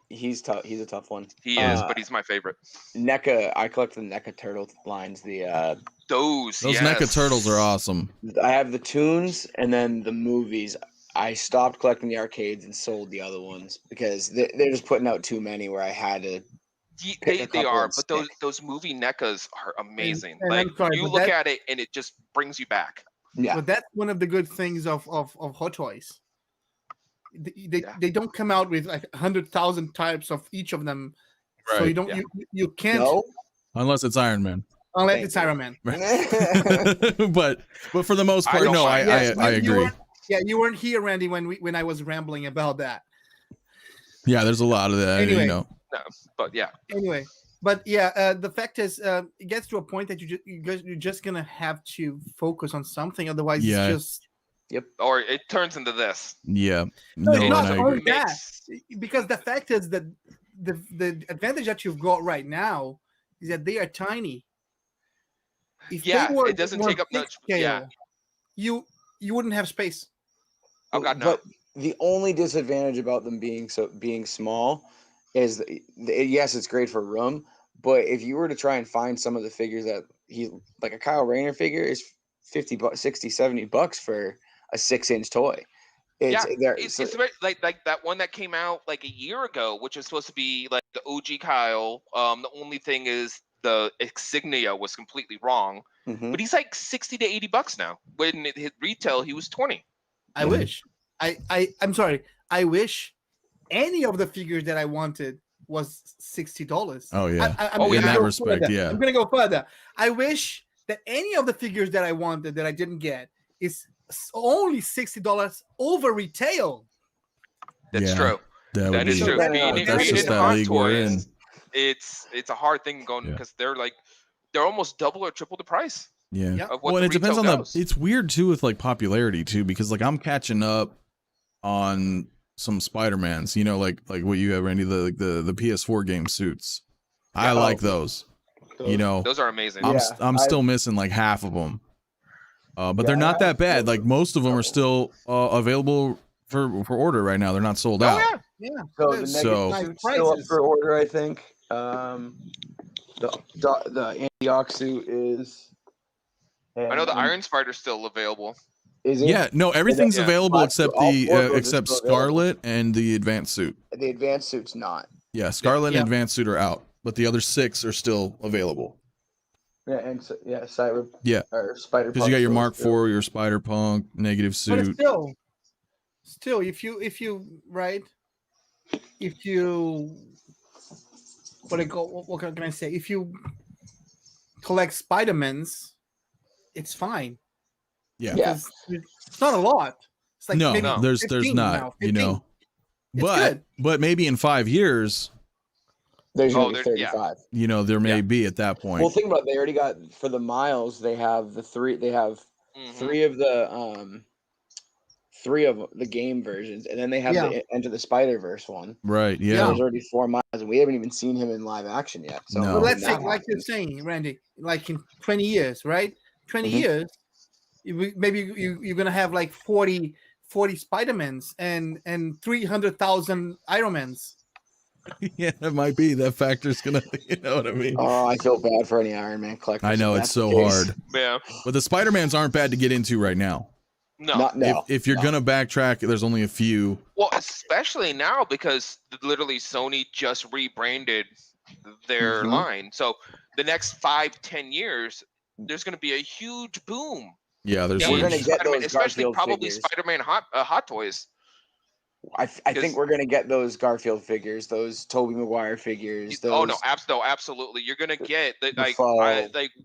He's tough. He's a tough one. He is, but he's my favorite. NECA. I collect the NECA turtle lines. Those Those yes. NECA turtles are awesome. I have the tunes and then the movies. I stopped collecting the arcades and sold the other ones because they're just putting out too many. Where I had to. Pick a They couple are, and but those movie NECAs are amazing. and like I'm sorry, you but look that- at it and it just brings you back. Yeah. But that's one of the good things of Hot Toys. They Yeah. they don't come out with like 100,000 types of each of them, so Right. you don't Yeah. you can't No. Unless it's Iron Man. unless Thank it's you. Iron Man. but for the most I part, don't no, mind. I Yes, I you agree. weren't- Yeah, you weren't here, Randy, when I was rambling about that. Yeah, there's a lot of that. Anyway. You know. No, but yeah. Anyway, but yeah, the fact is, it gets to a point that you're just gonna have to focus on something, otherwise Yeah. it's just. Or it turns into this. Yeah. No, it's and not I only agree. that, because the fact is that the advantage that you've got right now is that they are tiny. If Yeah, they were it doesn't more take up big much. scale, Yeah. you wouldn't have space. Oh God, no. But the only disadvantage about them being small is yes, it's great for room, but if you were to try and find some of the figures that like a Kyle Rayner figure is $50, $60, $70 for a 6-inch toy. It's very, like that one that came out like a year ago, which is supposed to be like the OG Kyle. The only thing is the insignia was completely wrong, but he's like $60 to $80 now. When it hit retail, he was 20. I wish. I'm sorry. I wish any of the figures that I wanted was $60. Oh yeah. I'm in gonna that go respect, further. yeah. I'm gonna go further. I wish that any of the figures that I wanted that I didn't get is only $60 over retail. That's true. That is true. That's just that league we're in. It's a hard thing going because they're almost double or triple the price. Yeah. Of what Well, the it depends on retail goes. it's weird too with like popularity too, because like I'm catching up on some Spider-Mans, you know, like what you have, Randy, the PS4 game suits. I like those. You know, those are amazing. I'm still missing like half of them. But they're not that bad. Like most of them are still available for order right now. They're not sold out. Yeah. So the negative suit's still up for order, I think. The Antioch suit is. I know the Iron Spider's still available. Is it? Yeah, no, everything's available except except Scarlet and the Advanced suit. The Advanced suit's not. Yeah, Scarlet and Advanced suit are out, but the other 6 are still available. Yeah, and Cyber. Yeah, or Spider. Because you got your Mark IV, your Spider Punk, negative suit. But still, if you what can I say? If you collect Spider-Mans, it's fine. Yeah. It's not a lot. It's like there's not, now, you know. It's but maybe in 5 years there's gonna be 35. You know, there may be at that point. Well, think about it. They already got for the Miles. They have three of the game versions, and then they have the Enter the Spider-Verse one. Right. Yeah. There's already 4 Miles, and we haven't even seen him in live action yet. So well, let's say, like you're saying, Randy, like in 20 years, right? 20 years, maybe you're gonna have like 40 Spider-Mans and 300,000 Ironmans. Yeah, it might be that factor's gonna, you know what I mean? Oh, I feel bad for any Iron Man collectors. I know it's so hard. Yeah, but the Spider-Mans aren't bad to get into right now. No, if you're gonna backtrack, there's only a few. Well, especially now because literally Sony just rebranded their line. So the next 5-10 years, there's gonna be a huge boom. Yeah, there's we're gonna get those especially Garfield probably figures. Spider-Man Hot Toys. I think we're gonna get those Garfield figures, those Tobey Maguire figures. Oh no, absolutely! You're gonna get like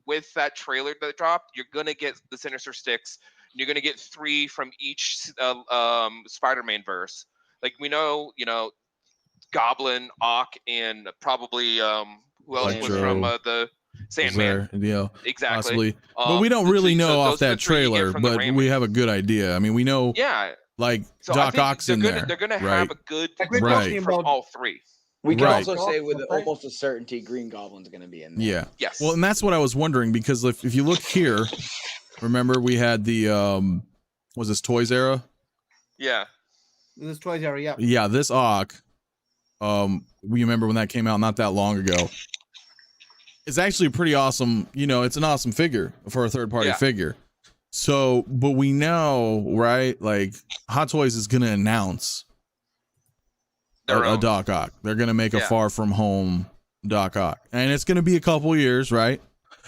with that trailer that dropped, you're gonna get the Sinister Sticks. You're gonna get 3 from each Spider-Man verse. Like we know, Goblin, Ock, and probably who else was from the Sandman? Yeah, exactly. Possibly. But we don't really know off that trailer, but we have a good idea. I mean, we know. Yeah. Like Doc Ock's in there. They're gonna have a good right. from all 3. We can also say with almost a certainty Green Goblin's going to be in there. Yeah. Yes. Well, and that's what I was wondering, because if you look here, remember we had the was this Toys era? Yeah. This Toys era, yeah. Yeah, this Ock. We remember when that came out not that long ago. It's actually pretty awesome. It's an awesome figure for a third-party figure. So, but we know, right? Like Hot Toys is going to announce a Doc Ock. They're going to make a Far From Home Doc Ock. And it's going to be a couple years, right?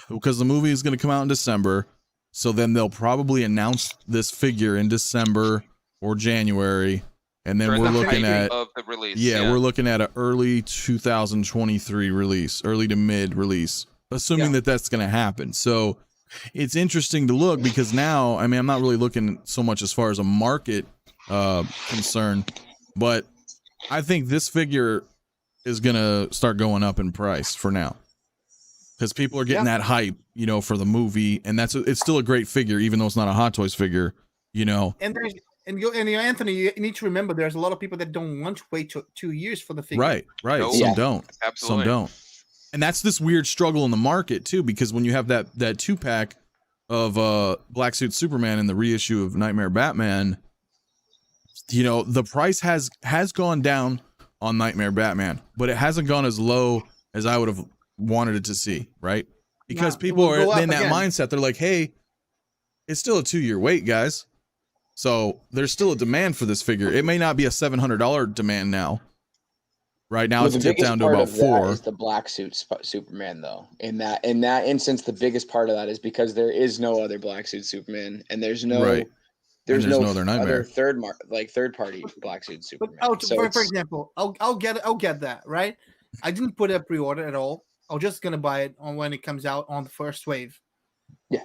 Because the movie is going to come out in December. So then they'll probably announce this figure in December or January. And then we're looking at of the release. We're looking at an early 2023 release, early to mid release, assuming that that's going to happen. So it's interesting to look, because now, I mean, I'm not really looking so much as far as a market concern, but I think this figure is gonna start going up in price for now, because people are getting that hype, you know, for the movie, and it's still a great figure, even though it's not a Hot Toys figure, you know. And there's Anthony, you need to remember there's a lot of people that don't want to wait 2 years for the figure. Right. Nope. Some Yeah. don't. Absolutely. Some don't. And that's this weird struggle in the market too, because when you have that 2-pack of Black Suit Superman and the reissue of Nightmare Batman, you know, the price has gone down on Nightmare Batman, but it hasn't gone as low as I would have wanted it to see, right? Because people are in that mindset. They're like, hey, it's still a 2-year wait, guys. So there's still a demand for this figure. It may not be a $700 demand now. Right now, it's dipped down to about $400. Is the black suit Superman, though? In that instance, the biggest part of that is because there is no other black suit Superman, and there's no there's no other Nightmare. other third party black suit Superman. For example, I'll get that, right? I didn't put a pre-order at all. I'm just gonna buy it on when it comes out on the first wave. Yeah.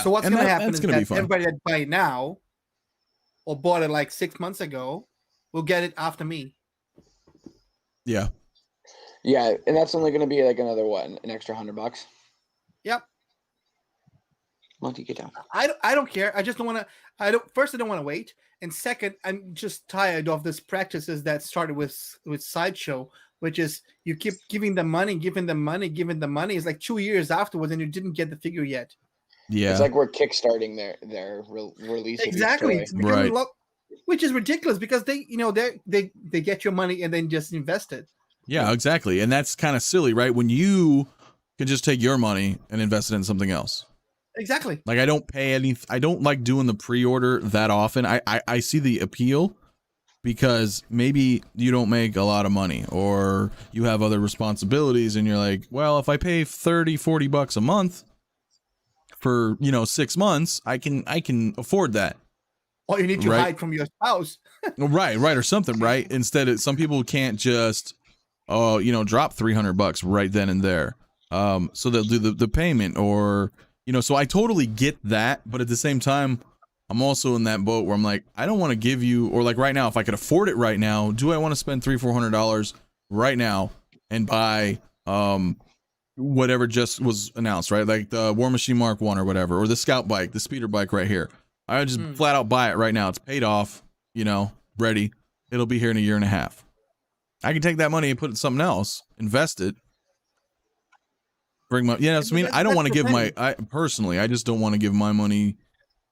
So what's gonna happen is that be fun. everybody that buy it now or bought it like 6 months ago will get it after me. Yeah. Yeah, and that's only going to be like another an extra $100. Yep. Why don't you get down? I don't care. I just don't want to. First, I don't want to wait, and second, I'm just tired of this practices that started with Sideshow, which is you keep giving them money. It's like 2 years afterwards, and you didn't get the figure yet. Yeah. It's like we're kickstarting their release. Exactly. Of It's becoming which is ridiculous because they get your money and then just invest it. Yeah, exactly. And that's kind of silly, right? When you can just take your money and invest it in something else. Exactly. Like I don't like doing the pre-order that often. I see the appeal because maybe you don't make a lot of money or you have other responsibilities and you're like, well, if I pay $30-$40 a month for, 6 months, I can afford that. Or you need to hide from your spouse. right, or something, right? Instead, some people can't just, drop $300 right then and there. So they'll do the payment or, so I totally get that. But at the same time, I'm also in that boat where I'm like, I don't want to give you, or like right now, if I could afford it right now, do I want to spend $300-$400 right now and buy, whatever just was announced, right? Like the War Machine Mark 1 or whatever, or the Scout bike, the speeder bike right here. I would just flat out buy it right now. It's paid off, ready. It'll be here in a year and a half. I can take that money and put it in something else, invest it, bring my, I don't want to give I just don't want to give my money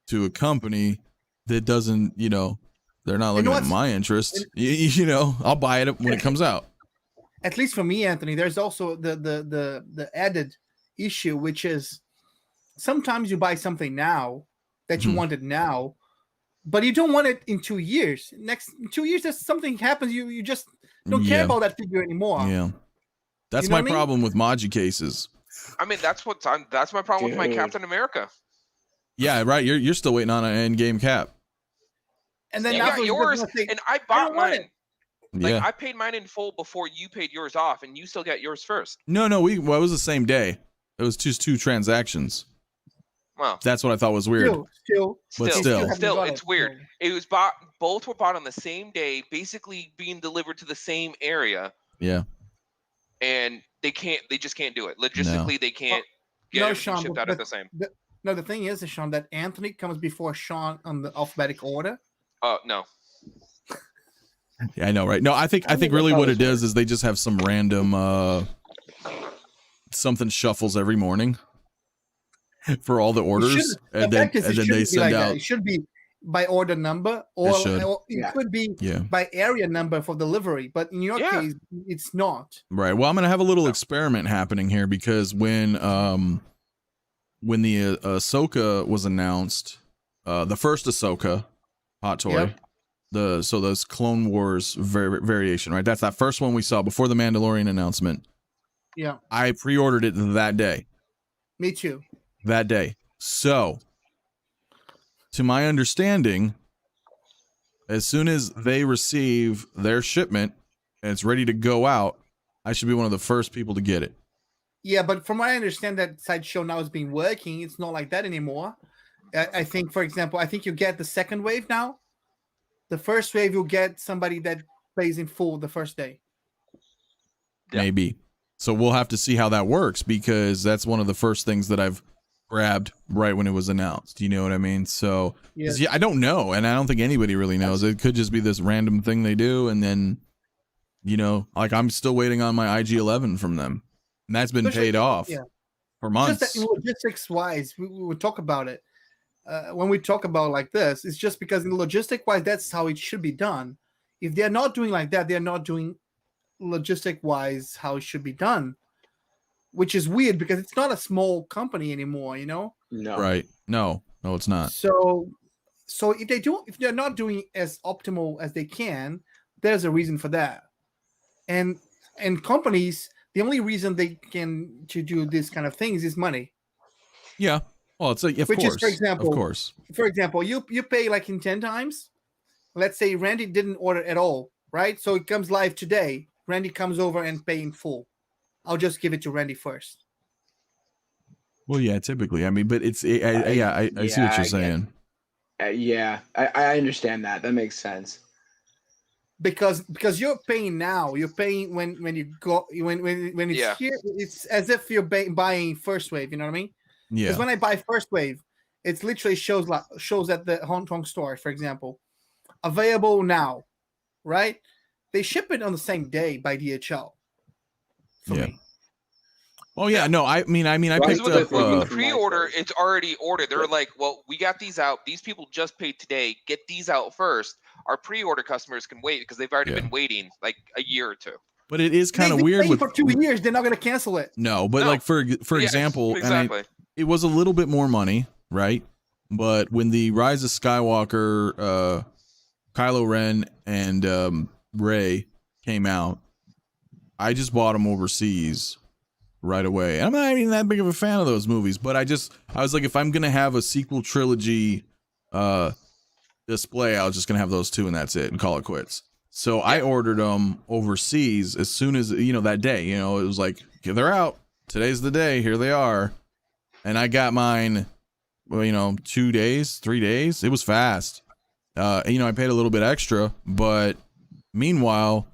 to a company that doesn't, they're not looking at my interest. I'll buy it when it comes out. At least for me, Anthony, there's also the added issue, which is sometimes you buy something now that you wanted now, but you don't want it in 2 years. Next 2 years, there's something happens, you just don't care about that figure anymore. Yeah, that's my problem with Maji cases. I mean, that's my problem with my Captain America. Yeah, right. You're still waiting on an Endgame cap. And then you got yours, and I bought mine. Like I paid mine in full before you paid yours off, and you still got yours first. No, it was the same day. It was just 2 transactions. Well, that's what I thought was weird. Still, it's weird. It was both were bought on the same day, basically being delivered to the same area. Yeah. And they just can't do it. Logistically, they can't get everything shipped out at the same. The thing is, Sean, that Anthony comes before Sean on the alphabetic order. Oh, no. Yeah, I know, right? No, I think really what it is they just have some random something shuffles every morning for all the orders, and then they send out. It should be by order number, or it could be by area number for delivery. But in your case, it's not. Right. Well, I'm gonna have a little experiment happening here because when the Ahsoka was announced, the first Ahsoka hot toy. So those Clone Wars variation, right? That's that first one we saw before the Mandalorian announcement. Yeah. I pre-ordered it that day. Me too. That day. So, to my understanding, as soon as they receive their shipment and it's ready to go out, I should be one of the first people to get it. Yeah, but from what I understand, that Sideshow now has been working. It's not like that anymore. I think, for example, you get the second wave now. The first wave, you'll get somebody that pays in full the first day. Yeah. Maybe. So we'll have to see how that works, because that's one of the first things that I've grabbed right when it was announced. You know what I mean? So 'cause, yeah, I don't know, and I don't think anybody really knows. It could just be this random thing they do, and then, you know, like I'm still waiting on my IG-11 from them, and that's been Especially- paid off for months. Just that in logistics wise, we would talk about it. When we talk about like this, it's just because in logistic wise, that's how it should be done. If they're not doing like that, they're not doing logistic wise how it should be done, which is weird because it's not a small company anymore, you know? No. Right? No, it's not. So if they're not doing as optimal as they can, there's a reason for that. And companies, the only reason they can to do this kind of things is money. Yeah. Well, it's like, of Which course, is, for example, you pay like in 10 times. Let's say Randy didn't order at all, right? So it comes live today. Randy comes over and pay in full. I'll just give it to Randy first. Well, yeah, typically. I mean, but it's I see what you're saying. I understand that. That makes sense. Because you're paying now. You're paying when you go when it's here. It's as if you're buying first wave. You know what I mean? Yeah. Because when I buy first wave, it literally shows at the Hong Kong store, for example, available now, right? They ship it on the same day by DHL. For me. Oh yeah, no, I mean, I picked up with the pre-order. It's already ordered. They're like, well, we got these out. These people just paid today. Get these out first. Our pre-order customers can wait because they've already been waiting like a year or two. But it is kind of weird. For 2 years, they're not going to cancel it. No, but like for example, exactly. And it was a little bit more money, right? But when the Rise of Skywalker, Kylo Ren and Rey came out, I just bought them overseas right away. I'm not even that big of a fan of those movies, but I was like, if I'm gonna have a sequel trilogy display, I was just gonna have those two and that's it and call it quits. So I ordered them overseas as soon as, you know, that day, you know, it was like, okay, they're out. Today's the day. Here they are. And I got mine, well, you know, 2 days, 3 days. It was fast. You know, I paid a little bit extra, but meanwhile,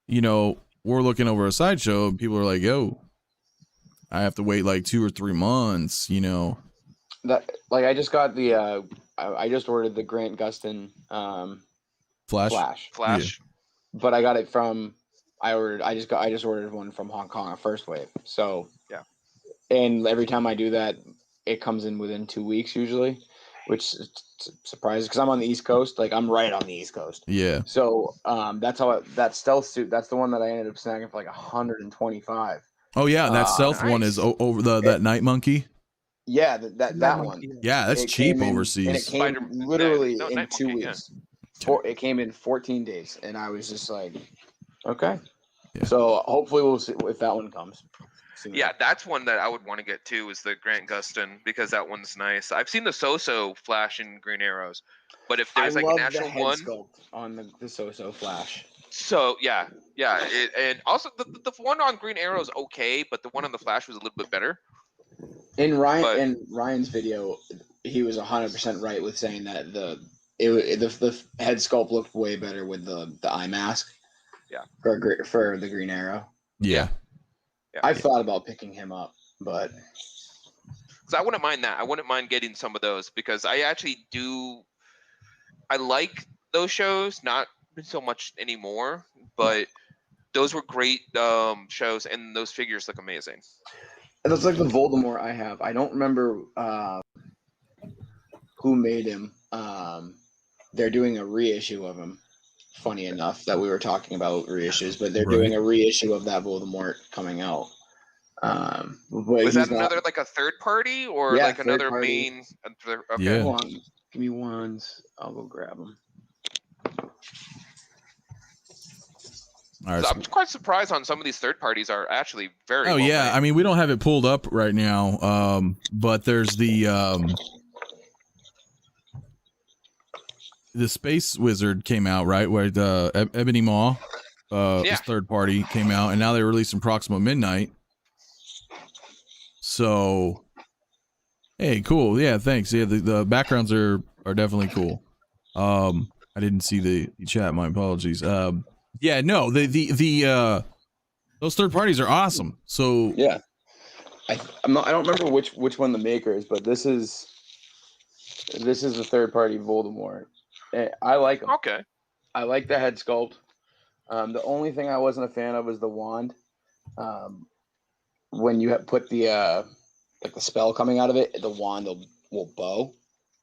you know, we're looking over a sideshow and people are like, yo, I have to wait like 2 or 3 months, you know. That, like, I just got the I just ordered the Grant Gustin Flash. Yeah. But I got it from I just ordered one from Hong Kong, a first wave. So yeah. And every time I do that, it comes in within 2 weeks usually, which is surprising because I'm on the East Coast. Like, I'm right on the East Coast. Yeah. So that's how that stealth suit. That's the one that I ended up snagging for like 125. Oh yeah, that stealth one is over that Night Monkey. Yeah, that one. Yeah, that's cheap overseas. And it came literally in 2 weeks. It came in 14 days, and I was just like, okay. Yeah. So hopefully we'll see if that one comes. Yeah, that's one that I would want to get too, is the Grant Gustin, because that one's nice. I've seen the So-So Flash in Green Arrows, but if there's like an actual one on the So-So Flash. So yeah, and also the one on Green Arrow is okay, but the one on the Flash was a little bit better. In Ryan's video, he was 100% right with saying that the head sculpt looked way better with the eye mask. Yeah. For the Green Arrow. Yeah. I've thought about picking him up, but so I wouldn't mind that. I wouldn't mind getting some of those because I actually do. I like those shows, not so much anymore, but those were great shows, and those figures look amazing. It looks like the Voldemort I have. I don't remember who made him. They're doing a reissue of him. Funny enough that we were talking about reissues, but they're doing a reissue of that Voldemort coming out. Was that another like a third party or like another main? Okay. Yeah. Hold on. Give me one. I'll go grab them. All right, so I'm quite surprised on some of these third parties are actually very. Oh yeah, made. I mean we don't have it pulled up right now, but there's the Space Wizard came out, right? Where the Ebony Maw, this third party came out, and now they're releasing Proxima Midnight. So, hey, cool. Yeah, thanks. Yeah, the backgrounds are definitely cool. I didn't see the chat. My apologies. Yeah, no, those third parties are awesome. So Yeah, I don't remember which one the maker is, but this is the third party Voldemort. I like them. Okay. I like the head sculpt. The only thing I wasn't a fan of was the wand. When you put the like the spell coming out of it, the wand will bow.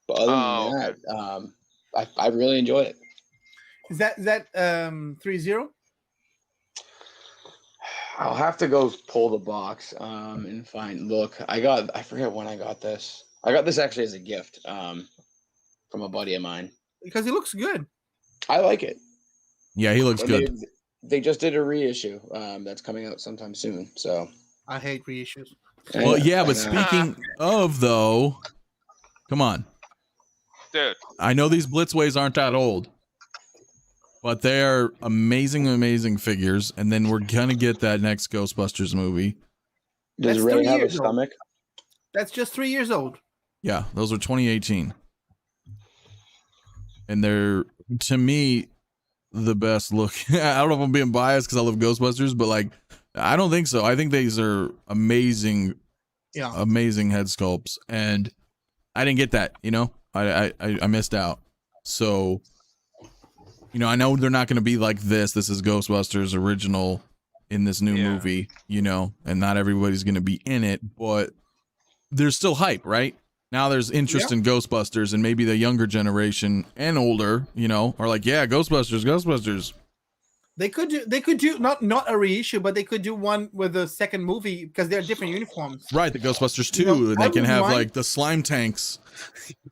But other than that, I really enjoy it. Is that 3.0? I'll have to go pull the box and find. Look, I forget when I got this. I got this actually as a gift from a buddy of mine. Because it looks good. I like it. yeah, he looks And good. They just did a reissue that's coming out sometime soon. So I hate reissues. Well, yeah, but I know. speaking of though, come on, Dude. I know these Blitzways aren't that old, but they are amazing, amazing figures. And then we're gonna get that next Ghostbusters movie. Does That's Ray 3 have a years old. stomach? That's just 3 years old. Yeah, those were 2018, and they're, to me, the best look. I don't know if I'm being biased because I love Ghostbusters, but like, I don't think so. I think these are amazing, amazing head sculpts, and I didn't get that. You know, I missed out. So, you know, I know they're not going to be like this. This is Ghostbusters original in this new movie, you know, and not everybody's going to be in it, but there's still hype, right? Now there's interest in Ghostbusters, and maybe the younger generation and older, you know, are like, yeah, Ghostbusters. They could do not a reissue, but they could do one with the second movie because they're different uniforms. Right, the Ghostbusters 2, You know, and I they can wouldn't have mind. like the slime tanks,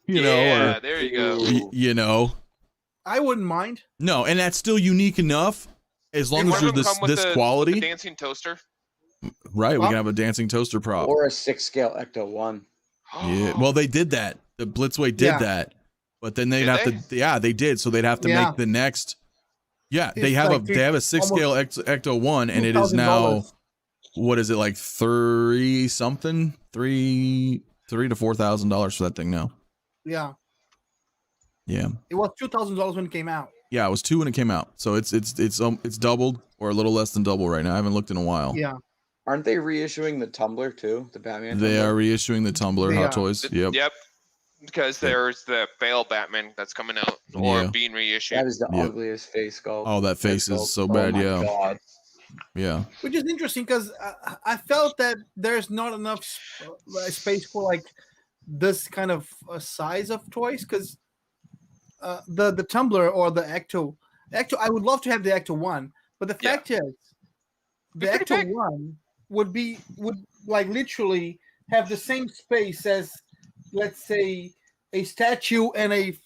you know, Yeah, or, there you go. you know. I wouldn't mind. No, and that's still unique enough as long Did as one of there's them come with this the quality. dancing toaster. Right, we can have a dancing toaster prop. Or a 6-scale Ecto 1. Yeah, well, they did that. The Blitzway did that, but then they'd Did have they? to. Yeah, they did. So they'd have to make the next. Yeah, they It's have like they have a 6-scale Ecto 1, and it is now, what is it, like $3 something, $3,000 to $4,000 for that thing now. Yeah, Yeah, it was $2,000 when it came out. yeah, it was 2 when it came out, so it's doubled or a little less than double right now. I haven't looked in a while. Yeah, Aren't they reissuing the Tumbler too? The Batman. They Tumbler? are reissuing the Tumblr They Hot are. Toys. Yep. Yep. Because there's the fail Batman that's coming out or being reissued. That is the ugliest face sculpt. Oh, that face is so bad. Oh my Yeah. God. Yeah. which is interesting because I felt that there's not enough space for like this kind of size of toys because the Tumbler or the Ecto, I would love to have the Ecto 1, but the fact is, the It's pretty Ecto big. 1 would like literally have the same space as, let's say, a statue and a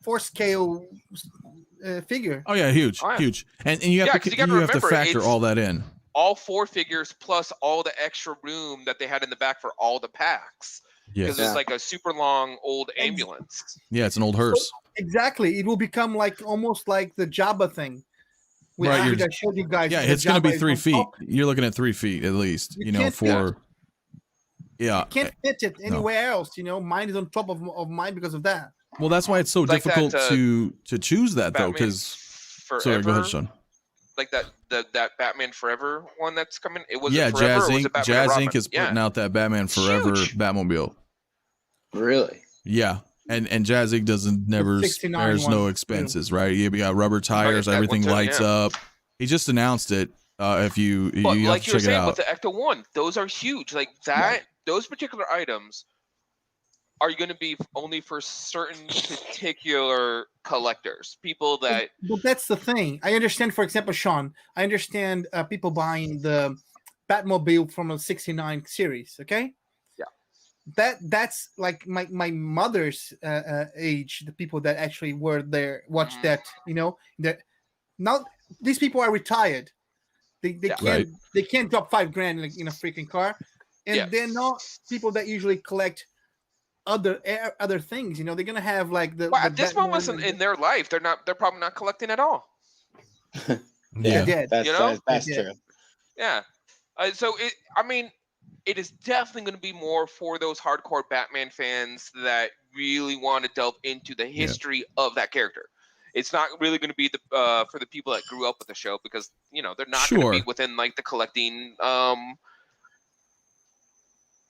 4-scale figure. Oh yeah, huge, Oh, yeah. huge, and you have Yeah, to 'cause you gotta you have to remember, factor it's- all that in. All 4 figures plus all the extra room that they had in the back for all the packs. Yeah, Because it's like a super long old ambulance. yeah, it's an old hearse. Exactly, it will become like almost like the Jabba thing. Right, I showed you guys. Yeah, the it's going to Jabba be is 3 on feet. top. You're looking at 3 feet at least. You You know, can't for yeah. Can't fit it anywhere else. You know, mine is on top of mine because of that. Well, that's why it's so Like difficult that, to choose that though, Batman because Forever. sorry, go ahead, Sean. Like that Batman Forever one that's coming. It was Yeah, it Forever Jazz or was Inc. it Batman Jazz and Inc. Robin? is putting out that Batman Forever Huge. Batmobile. Really? Yeah. And Jazz Inc. doesn't never 69 spares no one, expenses, right? You got rubber tires, that everything one too, lights yeah. up. He just announced it. If you But you like have you to were check it saying out. with the Ecto 1, those are huge. Like that, those particular items are going to be only for certain particular collectors, people that. But that's the thing. I understand, for example, Sean, I understand people buying the Batmobile from a 69 series, okay? Yeah. That's like my mother's age, the people that actually were there, watched that, you know, that now these people are retired. They can't Right. they can't drop $5,000 in a freaking car. And they're not people that usually collect other things, you know. They're gonna have like the Well, at this Batman moment and in their life, they're probably not collecting at all. Yeah. That's, You know? that's Yeah. true. Yeah. So it is definitely going to be more for those hardcore Batman fans that really want to delve into the history of that character. It's not really going to be the for the people that grew up with the show, because you know they're not going to be within like the collecting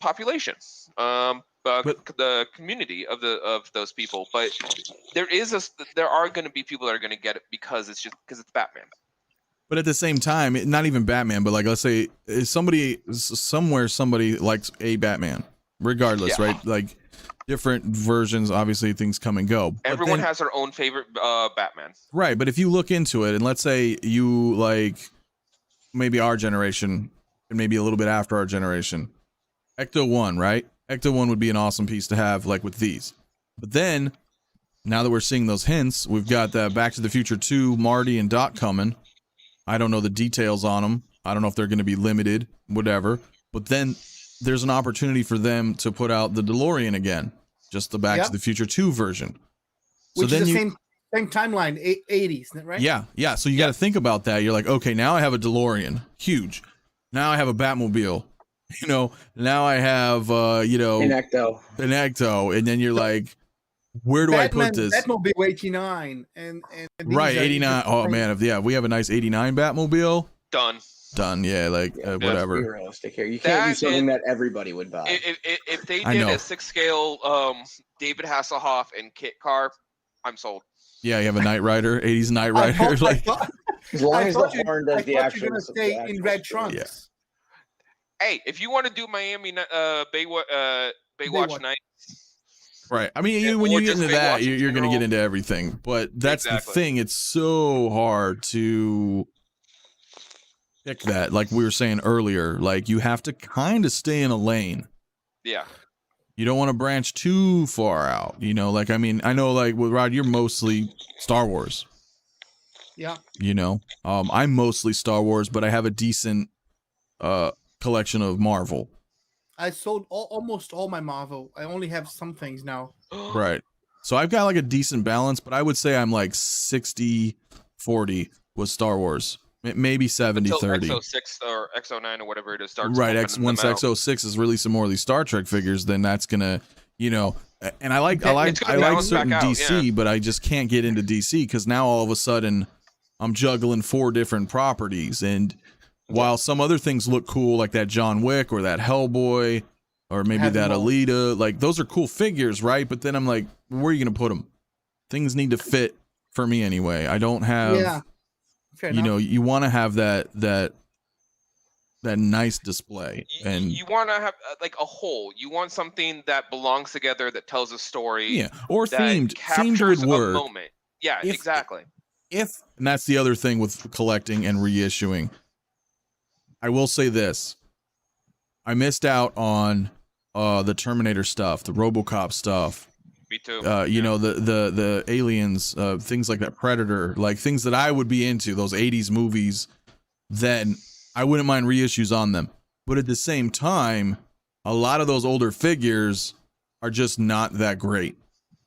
population, but the community of those people. But there are going to be people that are going to get it because it's Batman. But at the same time, not even Batman, but like, let's say somebody likes a Batman, regardless, right? Like different versions, obviously things come and go. Everyone has their own favorite Batman. Right. But if you look into it, and let's say you like maybe our generation and maybe a little bit after our generation, Ecto 1, right? Ecto 1 would be an awesome piece to have like with these. But then now that we're seeing those hints, we've got the Back to the Future 2, Marty and Doc coming. I don't know the details on them. I don't know if they're going to be limited, whatever. But then there's an opportunity for them to put out the DeLorean again, just the Back to the Future 2 version. Which is the same timeline, 80s, right? Yeah. So you got to think about that. You're like, okay, now I have a DeLorean, huge. Now I have a Batmobile. You know, now I have, an Ecto. And then you're like, where do I put this? Batmobile 89 and right, 89. Oh man, if we have a nice 89 Batmobile. Done. Yeah, like whatever. Be realistic here. You can't do something that everybody would buy. If they did a 6-scale David Hasselhoff and kit car, I'm sold. Yeah, you have a Knight Rider, 80s Knight Rider. As long as the horn does the actual. You're gonna stay in red trunks. Yeah. Hey, if you want to do Miami Baywatch Nights. Right. I mean, when you get into that, you're going to get into everything. But that's the thing. It's so hard to pick that. Like we were saying earlier, like you have to kind of stay in a lane. Yeah. You don't want to branch too far out. You know, like, I mean, I know like with Rod, you're mostly Star Wars. Yeah. You know, I'm mostly Star Wars, but I have a decent collection of Marvel. I sold almost all my Marvel. I only have some things now. Right. So I've got like a decent balance, but I would say I'm like 60-40 with Star Wars. Maybe 70-30. X06 or X09 or whatever it is starts. Right. Once X06 is releasing more of these Star Trek figures, then that's gonna, you know, and I like certain DC, but I just can't get into DC because now all of a sudden I'm juggling 4 different properties. And while some other things look cool, like that John Wick or that Hellboy, or maybe that Alita, like those are cool figures, right? But then I'm like, where are you going to put them? Things need to fit for me anyway. I don't have, you know, you want to have that nice display. And you want to have like a whole, you want something that belongs together, that tells a story. Yeah, or themed would work. Moment. Yeah, exactly. And that's the other thing with collecting and reissuing. I will say this. I missed out on the Terminator stuff, the RoboCop stuff. Me too. You know, the aliens, things like that, Predator, like things that I would be into, those 80s movies, then I wouldn't mind reissues on them. But at the same time, a lot of those older figures are just not that great.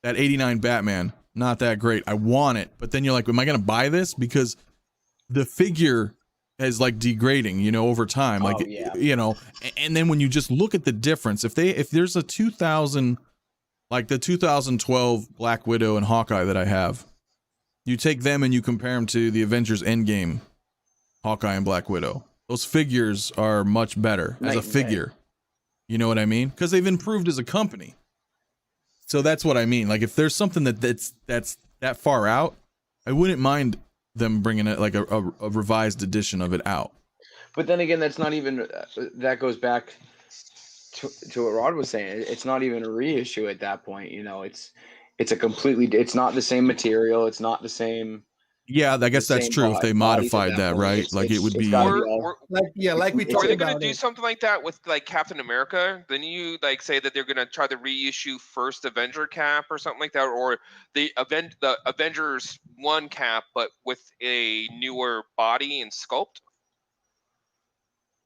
That 89 Batman, not that great. I want it. But then you're like, am I going to buy this? Because the figure is like degrading, you know, over time, like, you know, and then when you just look at the difference, if there's a 2000, like the 2012 Black Widow and Hawkeye that I have, you take them and you compare them to the Avengers Endgame, Hawkeye and Black Widow, those figures are much better as a figure. You know what I mean? Because they've improved as a company. So that's what I mean. Like if there's something that's that far out, I wouldn't mind them bringing it like a revised edition of it out. But then again, that's not even that goes back to what Rod was saying. It's not even a reissue at that point. You know, it's not the same material. It's not the same. Yeah, I guess that's true if they modified that, right? Like it would be. Like we talked about. Are they going to do something like that with like Captain America? Then you like say that they're going to try to reissue first Avenger cap or something like that, or the Avengers 1 cap, but with a newer body and sculpt.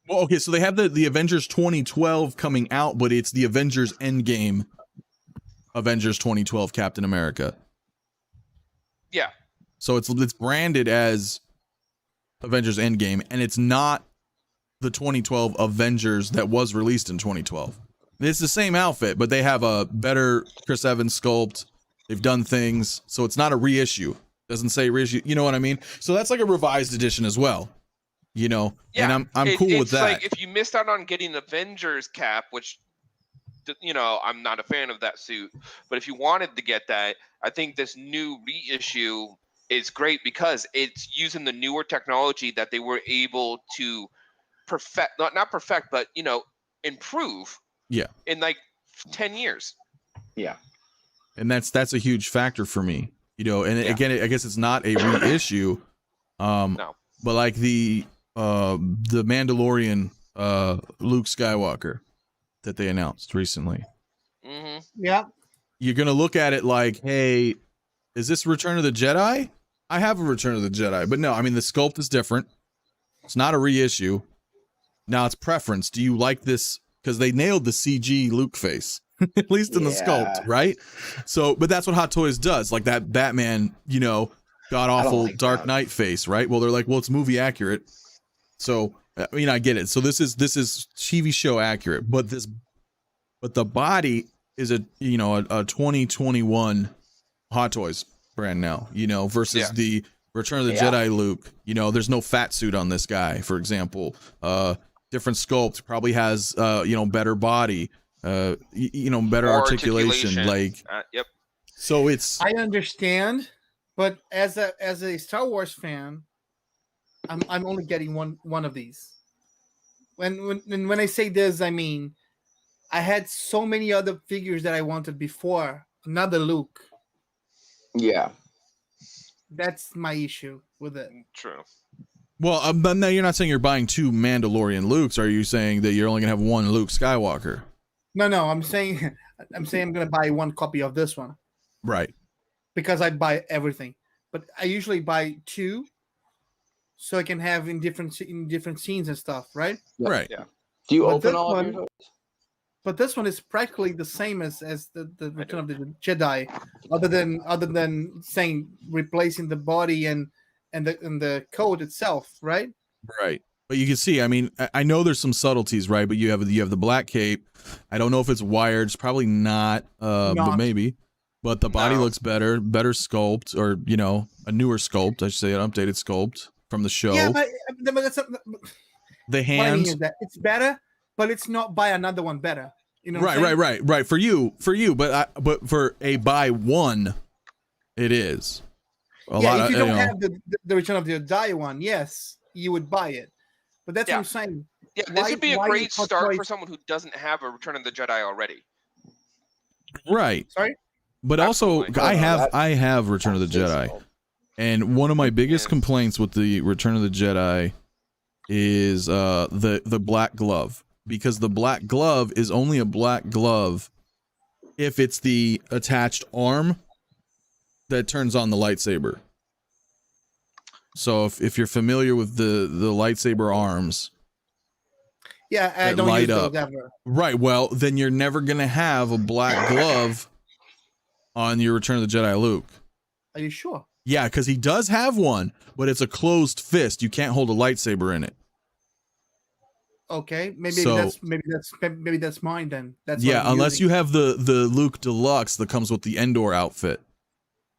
Well, okay, so they have the Avengers 2012 coming out, but it's the Avengers Endgame Avengers 2012 Captain America. Yeah. So it's branded as Avengers Endgame, and it's not the 2012 Avengers that was released in 2012. It's the same outfit, but they have a better Chris Evans sculpt. They've done things, so it's not a reissue. Doesn't say reissue. You know what I mean? So that's like a revised edition as well. You know, Yeah, and I'm cool with that. It's like if you missed out on getting Avengers cap, which, you know, I'm not a fan of that suit, but if you wanted to get that, I think this new reissue is great because it's using the newer technology that they were able to perfect, not perfect, but, you know, improve. Yeah. In like 10 years. Yeah. And that's a huge factor for me, you know. And again, I guess it's not a reissue, No. but like the Mandalorian Luke Skywalker that they announced recently. Mm-hmm. Yeah. You're gonna look at it like, hey, is this Return of the Jedi? I have a Return of the Jedi, but no, I mean the sculpt is different. It's not a reissue. Now it's preference. Do you like this? Because they nailed the CG Luke face. At least in the sculpt, right? So, but that's what Hot Toys does. Like that Batman, you know, god awful like Dark that. Knight face, right? Well, they're like, well, it's movie accurate. So, I mean, I get it. So this is TV show accurate, but the body is a 2021 Hot Toys brand now, you know, versus the Return of the Jedi Luke. You know, there's no fat suit on this guy, for example. Different sculpt, probably has better body. Better More articulation. Like, yep. So it's. I understand, but as a Star Wars fan, I'm only getting one of these. When I say this, I mean I had so many other figures that I wanted before. Another Luke. Yeah. That's my issue with it. True. Well, but now you're not saying you're buying 2 Mandalorian Lukes. Are you saying that you're only gonna have 1 Luke Skywalker? No, I'm saying I'm gonna buy 1 copy of this one. Right. Because I buy everything. But I usually buy 2 so I can have in different scenes and stuff, right? Yep. Right. Yeah. Do you But open this all of one- your toys? But this one is practically the same as the Return of the Jedi, other than saying replacing the body and the code itself, right? Right. But you can see, I mean, I know there's some subtleties, right? But you have the black cape. I don't know if it's wired. It's probably not, but maybe. But the body looks better sculpt, or a newer sculpt. I should say, an updated sculpt from the show. Yeah, but that's the what I mean hands. is that it's better, but it's not buy another one better. You know, Right. For you, but for a buy one, it is. If you don't have the Return of the Jedi one, yes, you would buy it. But that's what I'm saying. Yeah, this would be a great start for someone who doesn't have a Return of the Jedi already. Right. Sorry? But also, Absolutely. I have Return of the Jedi, and one of my biggest complaints with the Return of the Jedi is the black glove, because the black glove is only a black glove if it's the attached arm that turns on the lightsaber. So if you're familiar with the lightsaber arms, I don't light use up. those ever. Right. Well, then you're never gonna have a black glove on your Return of the Jedi Luke. Are you sure? Yeah, because he does have one, but it's a closed fist. You can't hold a lightsaber in it. Okay, maybe So- that's mine then. That's Unless you have the Luke Deluxe that comes with the Endor outfit.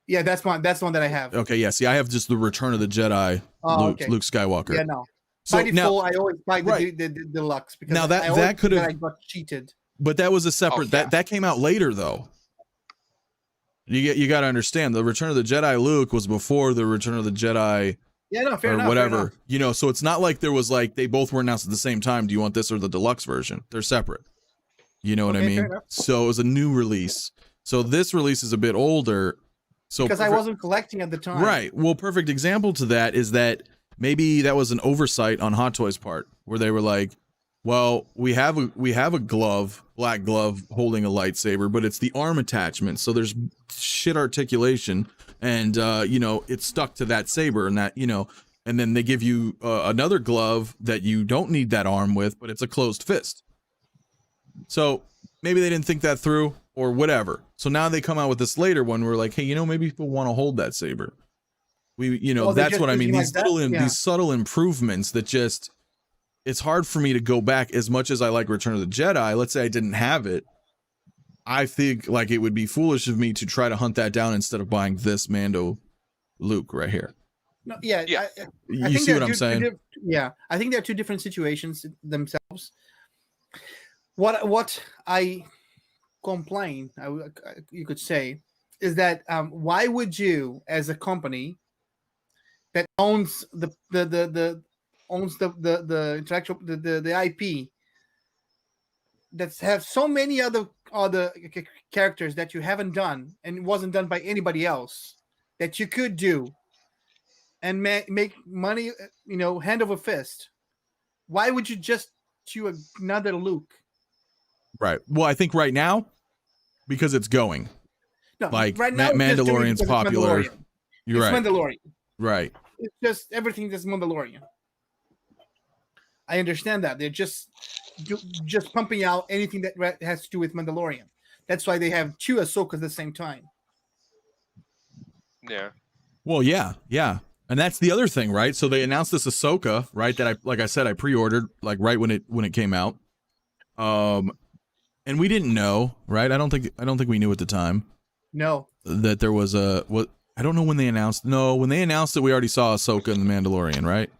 Yeah, that's mine. That's the one that I have. Okay, yeah. See, I have just the Return of the Jedi Luke Skywalker. Yeah, no. So By now, default, I always buy the deluxe because Now that- I always that could think have- I got cheated. but that was a separate. That came out later though. You got to understand, the Return of the Jedi Luke was before the Return of the Jedi. Yeah, no, fair or enough. whatever, Fair enough. so it's not like there was like they both were announced at the same time. Do you want this or the deluxe version? They're separate. You know what I Okay, mean? fair enough. So it was a new release. So this release is a bit older. So Because I wasn't collecting at the time. right. Well, perfect example to that is that maybe that was an oversight on Hot Toys' part, where they were like, well, we have a glove, black glove holding a lightsaber, but it's the arm attachment, so there's shit articulation, and it's stuck to that saber, and that and then they give you another glove that you don't need that arm with, but it's a closed fist. So maybe they didn't think that through or whatever. So now they come out with this later one where like, hey, maybe people want to hold that saber. That's what I mean. These subtle improvements that just, it's hard for me to go back as much as I like Return of the Jedi. Let's say I didn't have it. I think like it would be foolish of me to try to hunt that down instead of buying this Mando Luke right here. No, yeah, Yeah. I You think see they're what I'm saying? Yeah, I think they're two different situations themselves. What I complain, you could say, is that why would you, as a company that owns the intellectual the IP, that have so many other characters that you haven't done and wasn't done by anybody else, that you could do and make money, hand over fist? Why would you just do another Luke? Right. Well, I think right now, because it's going. No, Like right now Mandalorian's popular. Mandalorian. You're It's right. Mandalorian. Right. It's just everything that's Mandalorian. I understand that they're just pumping out anything that has to do with Mandalorian. That's why they have two Ahsokas at the same time. Yeah. Well, yeah. And that's the other thing, right? So they announced this Ahsoka, right? That like I said, I pre-ordered like right when it came out. And we didn't know, right? I don't think we knew at the time. No. That there was I don't know when they announced. No, when they announced it, we already saw Ahsoka in The Mandalorian, right?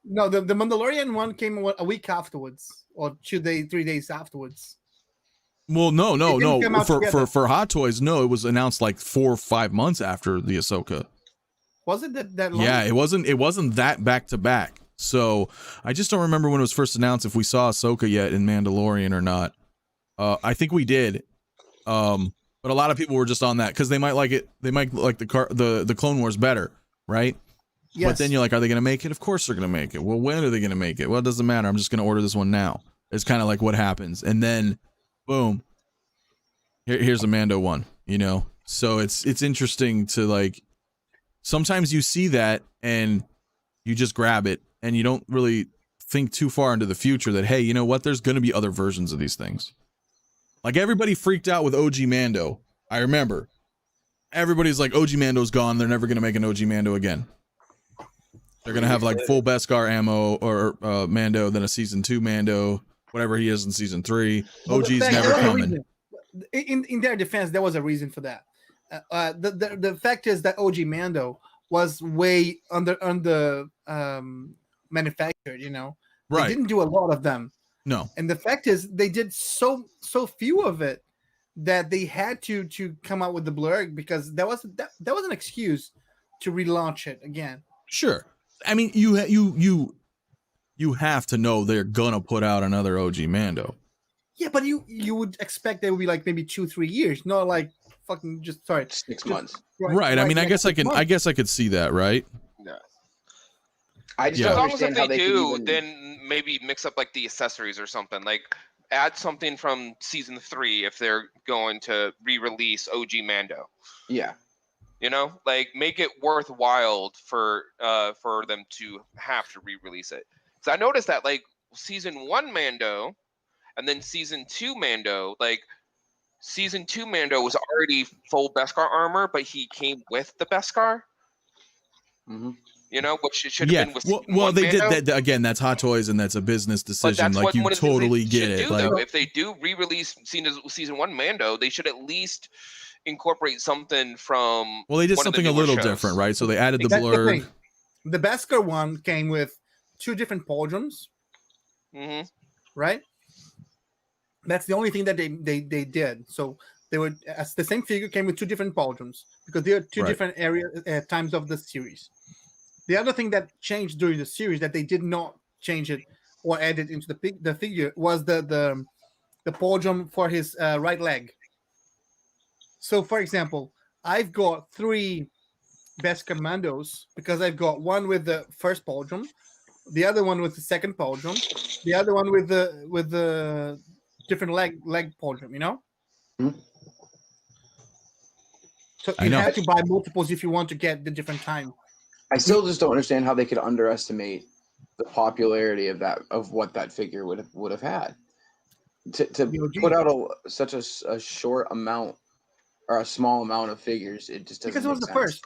No, the Mandalorian one came a week afterwards, or 3 days afterwards. Well, no. For For Hot Toys, no, it was announced like 4 or 5 months after the Ahsoka. Was it that long? Yeah, it wasn't that back to back. So I just don't remember when it was first announced if we saw Ahsoka yet in Mandalorian or not. I think we did. But a lot of people were just on that because they might like it. They might like the Clone Wars better, right? Yes. But then you're like, are they going to make it? Of course they're going to make it. Well, when are they going to make it? Well, it doesn't matter. I'm just going to order this one now. It's kind of like what happens. And then, boom, here's a Mando one, So it's interesting to like, sometimes you see that and you just grab it and you don't really think too far into the future that, hey, you know what? There's going to be other versions of these things. Like everybody freaked out with OG Mando. I remember. Everybody's like, OG Mando's gone. They're never going to make an OG Mando again. They're going to have like full Beskar ammo or Mando, then a season 2 Mando, whatever he is in season 3. OG's never coming. In their defense, there was a reason for that. The fact is that OG Mando was way under manufactured, Right. They didn't do a lot of them. No. And the fact is they did so few of it that they had to come out with the blurg, because that was an excuse to relaunch it again. Sure. I mean, you have to know they're gonna put out another OG Mando. Yeah, but you would expect they would be like maybe 2-3 years, not like fucking 6 months. Right. I mean, I guess I could see that, right? Yeah. I just As don't long as if understand how they they do, could even... then maybe mix up like the accessories or something. Like add something from season 3 if they're going to re-release OG Mando. Yeah. Like make it worthwhile for them to have to re-release it. Because I noticed that like season 1 Mando and then season 2 Mando, like season 2 Mando was already full Beskar armor, but he came with the Beskar. Mm-hmm. Which it should have been with season 1 they Mando. did that again. That's Hot Toys, and that's a business decision. Like you what totally they get should it. do, Like though. If they do re-release season 1 Mando, they should at least incorporate something from. Well, they did one of the something a newer little shows. different, right? So they added the That's the blurg. thing. The Beskar one came with 2 different pauldrons. Mm-hmm. Right? That's the only thing that they did. So they would, as the same figure came with 2 different pauldrons, because they are 2 different times of the series. The other thing that changed during the series that they did not change it or add it into the figure was the pauldron for his right leg. So, for example, I've got 3 Beskar Mandos because I've got one with the first pauldron, the other one with the second pauldron, the other one with the different leg pauldron. Mm-hmm. So you have to buy multiples if you want to get the different time. I still just don't understand how they could underestimate the popularity of what that figure would have had. To put out such a short amount or a small amount of figures, it just doesn't. Because it was make the sense. first.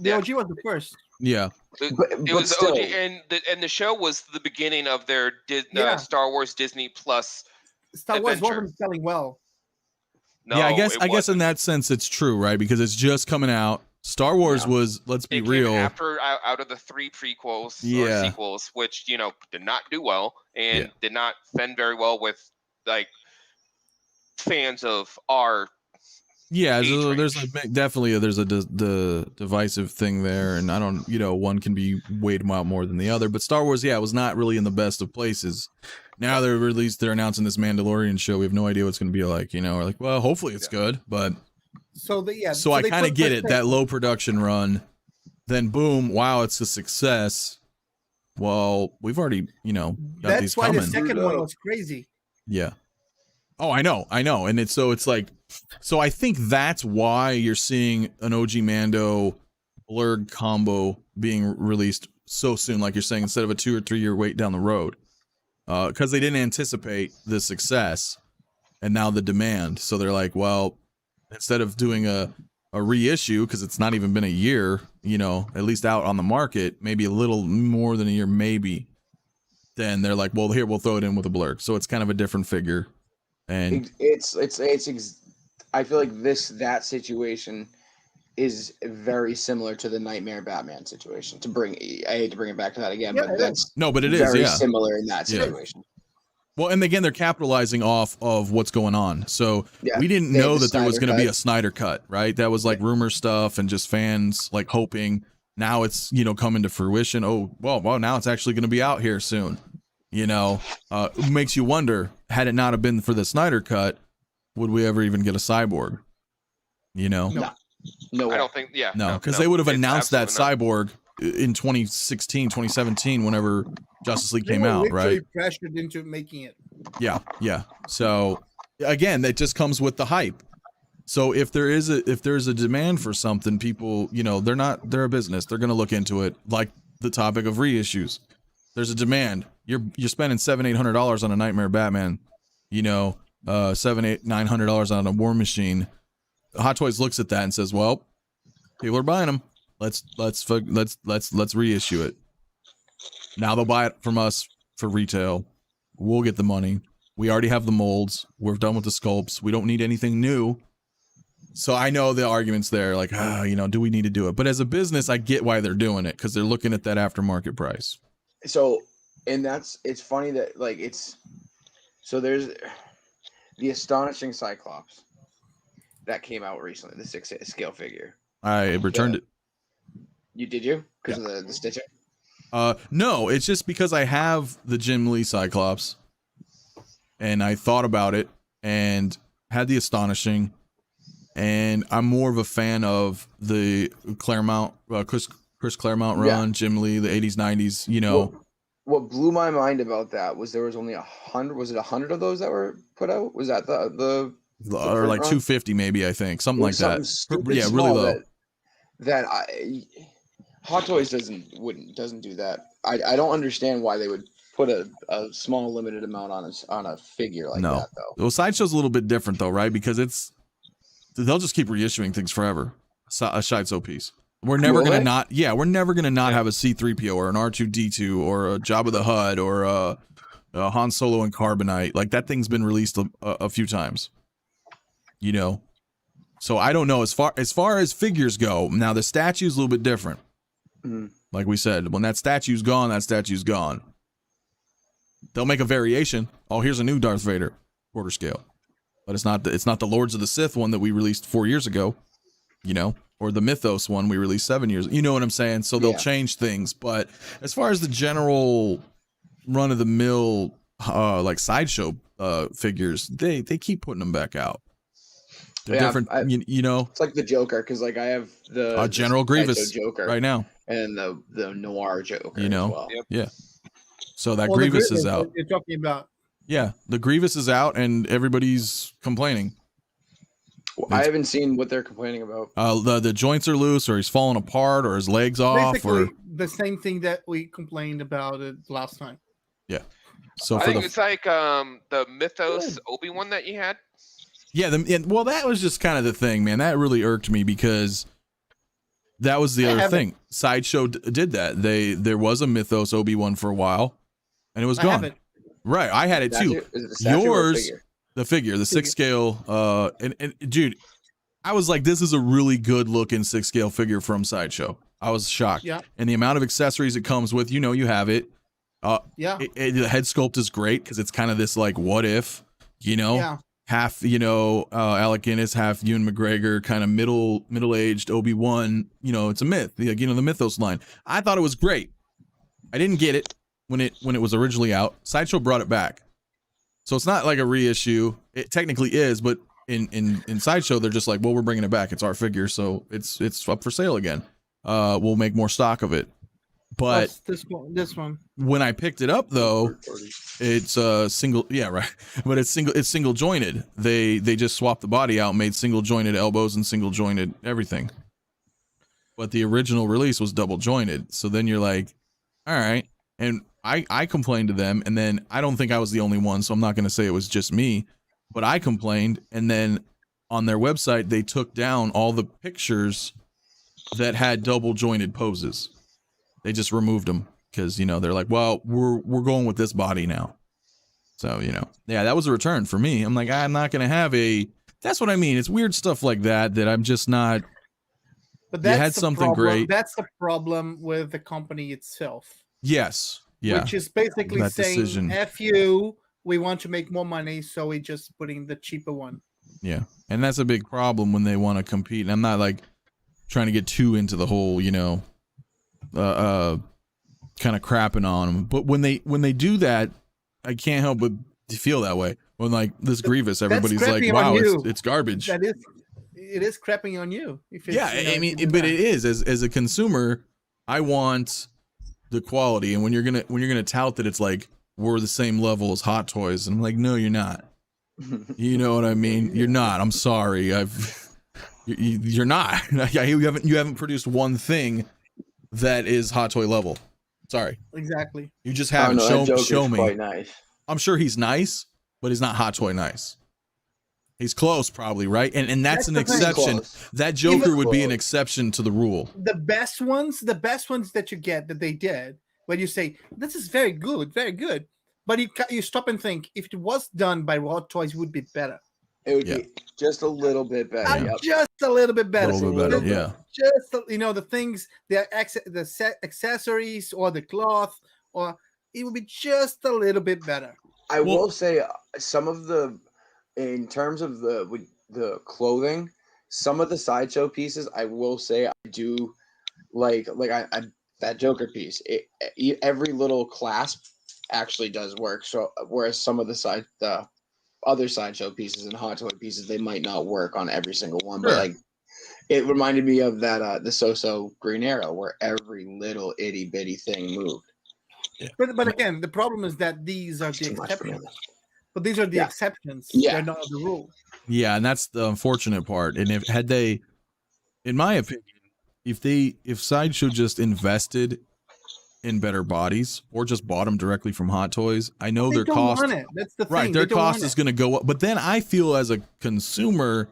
The OG was the first. Yeah. It was still. OG, and the show was the beginning of their Star Wars Disney Plus. Star Wars adventure. wasn't selling well. No, yeah, I guess wasn't. in that sense it's true, right? Because it's just coming out. Star Wars was, let's be It came real. after out of the 3 prequels or sequels, which did not do well and did not fend very well with like fans of our. Yeah, age there's range. definitely there's the divisive thing there, and I don't, one can be weighed out more than the other. But Star Wars, was not really in the best of places. Now they're announcing this Mandalorian show. We have no idea what's going to be like. We're like, well, hopefully it's good, but so I kind of get it. That low production run, then boom, wow, it's a success. Well, we've already, got these coming. That's why the second one was crazy. Yeah. Oh, I know, and it's like. So I think that's why you're seeing an OG Mando blurred combo being released so soon, like you're saying, instead of a 2 or 3 year wait down the road, because they didn't anticipate the success and now the demand. So they're like, well, instead of doing a reissue, because it's not even been a year, at least out on the market, maybe a little more than a year, maybe. Then they're like, well, here, we'll throw it in with a blur. So it's kind of a different figure, and I feel like that situation is very similar to the Nightmare Batman situation. I hate to bring it back to that again, but that's but it is very similar in that situation. Well, and again, they're capitalizing off of what's going on. So we didn't know that there was going to be a Snyder cut, right? That was like rumor stuff and just fans like hoping. Now it's coming to fruition. Oh well, now it's actually going to be out here soon. It makes you wonder, had it not have been for the Snyder cut, would we ever even get a Cyborg? No way. I don't think. Yeah, no, because they would have announced that Cyborg in 2016, 2017, whenever Justice League came out, right? Pressured into making it. Yeah. So again, that just comes with the hype. So if there's a demand for something, people, they're a business. They're going to look into it. Like the topic of reissues. There's a demand. You're spending $700-800 on a Nightmare Batman. $700-900 on a War Machine. Hot Toys looks at that and says, "Well, people are buying them. Let's reissue it. Now they'll buy it from us for retail. We'll get the money. We already have the molds. We're done with the sculpts. We don't need anything new." So I know the arguments there, like, do we need to do it? But as a business, I get why they're doing it, because they're looking at that aftermarket price. So, and it's funny that there's the astonishing Cyclops that came out recently, the 6 scale figure. I returned it. Did you? Because of the stitching? No, it's just because I have the Jim Lee Cyclops, and I thought about it and had the astonishing, and I'm more of a fan of the Claremont, Chris Claremont run, Jim Lee, the 80s, 90s, What blew my mind about that was there was only 100. Was it 100 of those that were put out? Was that the or like 250 maybe? I think something like that. Yeah, really low. That Hot Toys doesn't do that. I don't understand why they would put a small limited amount on a figure like that though. Well, Sideshow's a little bit different though, right? Because they'll just keep reissuing things forever. A Sideshow piece. We're never gonna not have a C-3PO or an R2-D2 or a Jabba the Hutt or a Han Solo and Carbonite. Like, that thing's been released a few times. So I don't know, as far as figures go. Now the statue's a little bit different. Like we said, when that statue's gone, that statue's gone. They'll make a variation. Oh, here's a new Darth Vader quarter scale, but it's not the Lords of the Sith one that we released 4 years ago. Or the Mythos one we released 7 years. You know what I'm saying? So they'll change things. But as far as the general run-of-the-mill like Sideshow figures, they keep putting them back out. They're different, It's like the Joker, because like I have the General Grievous Joker right now. And the Noir Joker as well. Yeah. So that Grievous is out. You're talking about. Yeah, the Grievous is out and everybody's complaining. I haven't seen what they're complaining about. The joints are loose, or he's falling apart, or his legs off, Basically, or the same thing that we complained about it last time. Yeah. So I think it's like the Mythos Obi-Wan that you had. Yeah, well, that was just kind of the thing, man. That really irked me because that was the other thing. Sideshow did that. There was a Mythos Obi-Wan for a while, and it was gone. Right, I had it too. Yours. The figure, the 6 scale, and dude, I was like, this is a really good looking 6-scale figure from Sideshow. I was shocked. Yeah. And the amount of accessories it comes with, you have it. Yeah. The head sculpt is great because it's kind of this like, what if, Yeah. half, Alec Guinness, half Ewan McGregor, kind of middle-aged Obi-Wan, it's a myth, the Mythos line. I thought it was great. I didn't get it when it was originally out. Sideshow brought it back. So it's not like a reissue. It technically is, but in Sideshow, they're just like, well, we're bringing it back. It's our figure, so it's up for sale again. We'll make more stock of it. But this one. When I picked it up, though, it's single. Yeah, right. But it's single jointed. They just swapped the body out, made single jointed elbows and single jointed everything. But the original release was double jointed. So then you're like, all right. And I complained to them, and then I don't think I was the only one, so I'm not going to say it was just me, but I complained, and then on their website they took down all the pictures that had double jointed poses. They just removed them because they're like, well, we're going with this body now. So yeah, that was a return for me. I'm like, I'm not going to have a. That's what I mean. It's weird stuff like that I'm just not. But that's you had something great. That's the problem with the company itself. Yes. Yeah. Which is basically that saying, decision. F you, we want to make more money, so we just putting the cheaper one. Yeah. And that's a big problem when they want to compete. And I'm not like trying to get too into the whole, kind of crapping on them. But when they do that, I can't help but feel that way. When like this Grievous, everybody's like, wow, it's garbage. It is crapping on you. If it's, yeah, I mean, but it is as a consumer, I want the quality, and when you're gonna tout that it's like we're the same level as Hot Toys, and I'm like, no, you're not. You know what I mean? You're not. I'm sorry. You're not. You haven't produced one thing that is Hot Toy level. Sorry. Exactly. You just haven't show me. Quite nice. I'm sure he's nice, but he's not Hot Toy nice. He's close, probably, right? And that's an exception. That Joker would be an exception to the rule. The best ones that you get that they did, when you say this is very good, but you stop and think, if it was done by Hot Toys, it would be better. It would be just a little bit better. Just a little bit better. Yeah. Just the things, the accessories or the cloth, or it would be just a little bit better. I will say some of the. In terms of the clothing, some of the Sideshow pieces, I will say I do like I that Joker piece. Every little clasp actually does work. So whereas some of the other Sideshow pieces and Hot Toy pieces, they might not work on every single one. But like it reminded me of that the So Green Arrow, where every little itty bitty thing moved. Yeah. But again, the problem is that these are the exceptions. But these are the exceptions. Yeah. They're not the rule. Yeah, and that's the unfortunate part. And had they, in my opinion, if Sideshow just invested in better bodies or just bought them directly from Hot Toys, I know their cost. That's the thing. Right, their cost is going to go up. But then I feel as a consumer,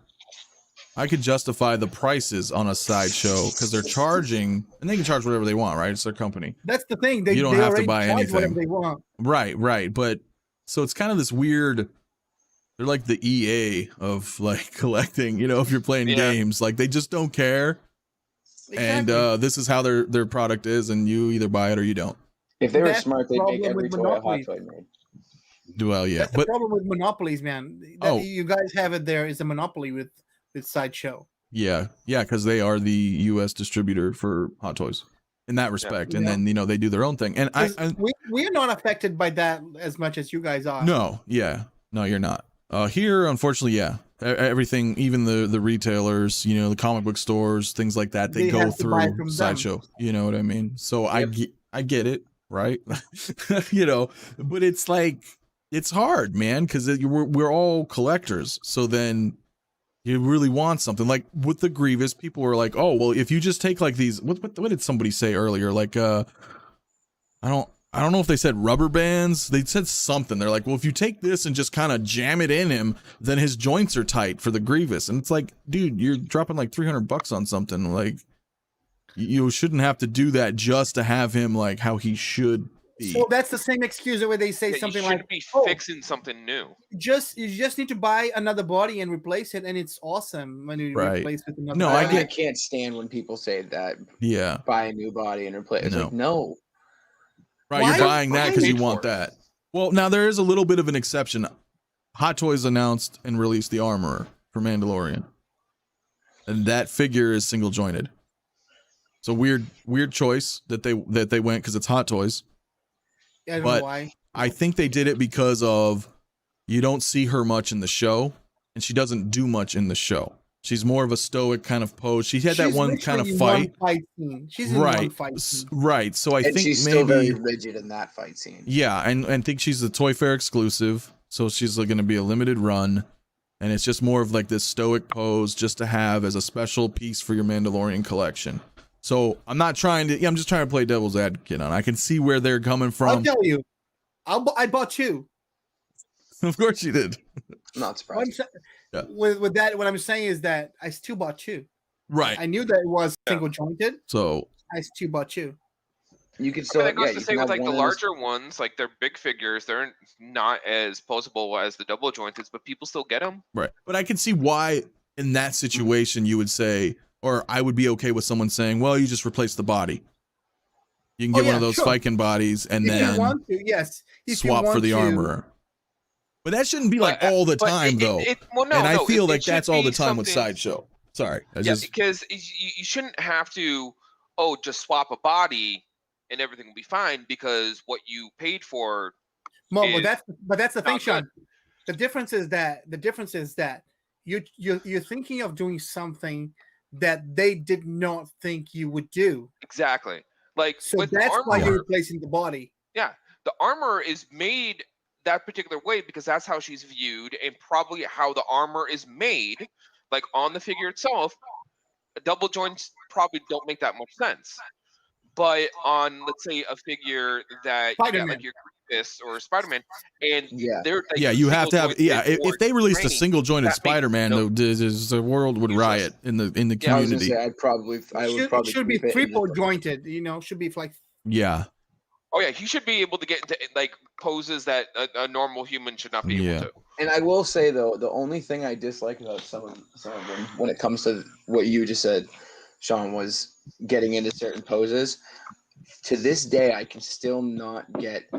I could justify the prices on a Sideshow because they're charging, and they can charge whatever they want, right? It's their company. That's the thing. You don't have to buy anything. They want. Right. But so it's kind of this weird. They're like the EA of like collecting. If you're playing games, like they just don't care. Exactly. And this is how their product is, and you either buy it or you don't. If they were smart, they'd make every toy a Hot Toy made. Well, yeah. That's the problem with monopolies, man. You guys have it there is a monopoly with Sideshow. Yeah, because they are the U.S. distributor for Hot Toys in that respect, and then they do their own thing. And we're not affected by that as much as you guys are. No, you're not. Here, unfortunately, everything, even the retailers, the comic book stores, things like that, they go through Sideshow. You know what I mean? So I get it, right? But it's like it's hard, man, because we're all collectors. So then you really want something like with the Grievous. People were like, "Oh, well, if you just take like these, what did somebody say earlier? Like, I don't know if they said rubber bands. They said something. They're like, well, if you take this and just kind of jam it in him, then his joints are tight for the Grievous. And it's like, dude, you're dropping like $300 on something. Like, you shouldn't have to do that just to have him like how he should So that's the same excuse where they say something you like, should be "Oh, fixing something new." you just need to buy another body and replace it, and it's awesome when you Right. replace with another. No, body. I can't stand when people say that. Yeah. Buy a new body and replace. It's No. like, no. Right, Why? you're buying that because you Paid want for it. that. Well, now there is a little bit of an exception. Hot Toys announced and released the Armorer for Mandalorian, and that figure is single jointed. It's a weird choice that they went because it's Hot Toys. I don't but know why. I think they did it because of you don't see her much in the show, and she doesn't do much in the show. She's more of a stoic kind of pose. She had that one kind of fight. She's in one fight scene. Right. So I think she's maybe still very rigid in that fight scene. Yeah, and think she's a Toy Fair exclusive, so she's going to be a limited run, and it's just more of like this stoic pose just to have as a special piece for your Mandalorian collection. So I'm not trying to. I'm just trying to play devil's advocate on. I can see where they're coming from. I'll tell you, I bought two. Of course you did. Not surprised. Yeah. With that, what I'm saying is that I still bought two. Right. I knew that it was single jointed. So I still bought two. You can still. That goes to you say can with have like the one larger ones, like they're big figures, they're not as posable as the double jointed, but people still get them. right, but I can see why in that situation you would say, or I would be okay with someone saying, "Well, you just replace the body. You can get one of those Viking bodies and if then you want to, yes, if swap you for the want to. Armorer." But that shouldn't be like all the time, though. Well, no, and I no, feel it like should that's all the be time with something- Sideshow. Sorry, because you shouldn't have to, just swap a body and everything will be fine because what you paid for. But that's the thing, not Sean. The difference is that you're thinking of doing something that they did not think you would do. Exactly. Like So with that's why you're Armorer, replacing the body. yeah, the Armorer is made that particular way because that's how she's viewed and probably how the armor is made. Like on the figure itself, double joints probably don't make that much sense. But on, let's say, a figure that you get like your Arctis or Spider-Man, and they're like, you have to have if they released a single jointed Spider-Man, the world would riot in the community. I was gonna say, I would probably should be triple jointed. Should be like Oh yeah, he should be able to get into like poses that a normal human should not be able to. And I will say though, the only thing I dislike about some of them when it comes to what you just said, Sean, was getting into certain poses. To this day, I can still not get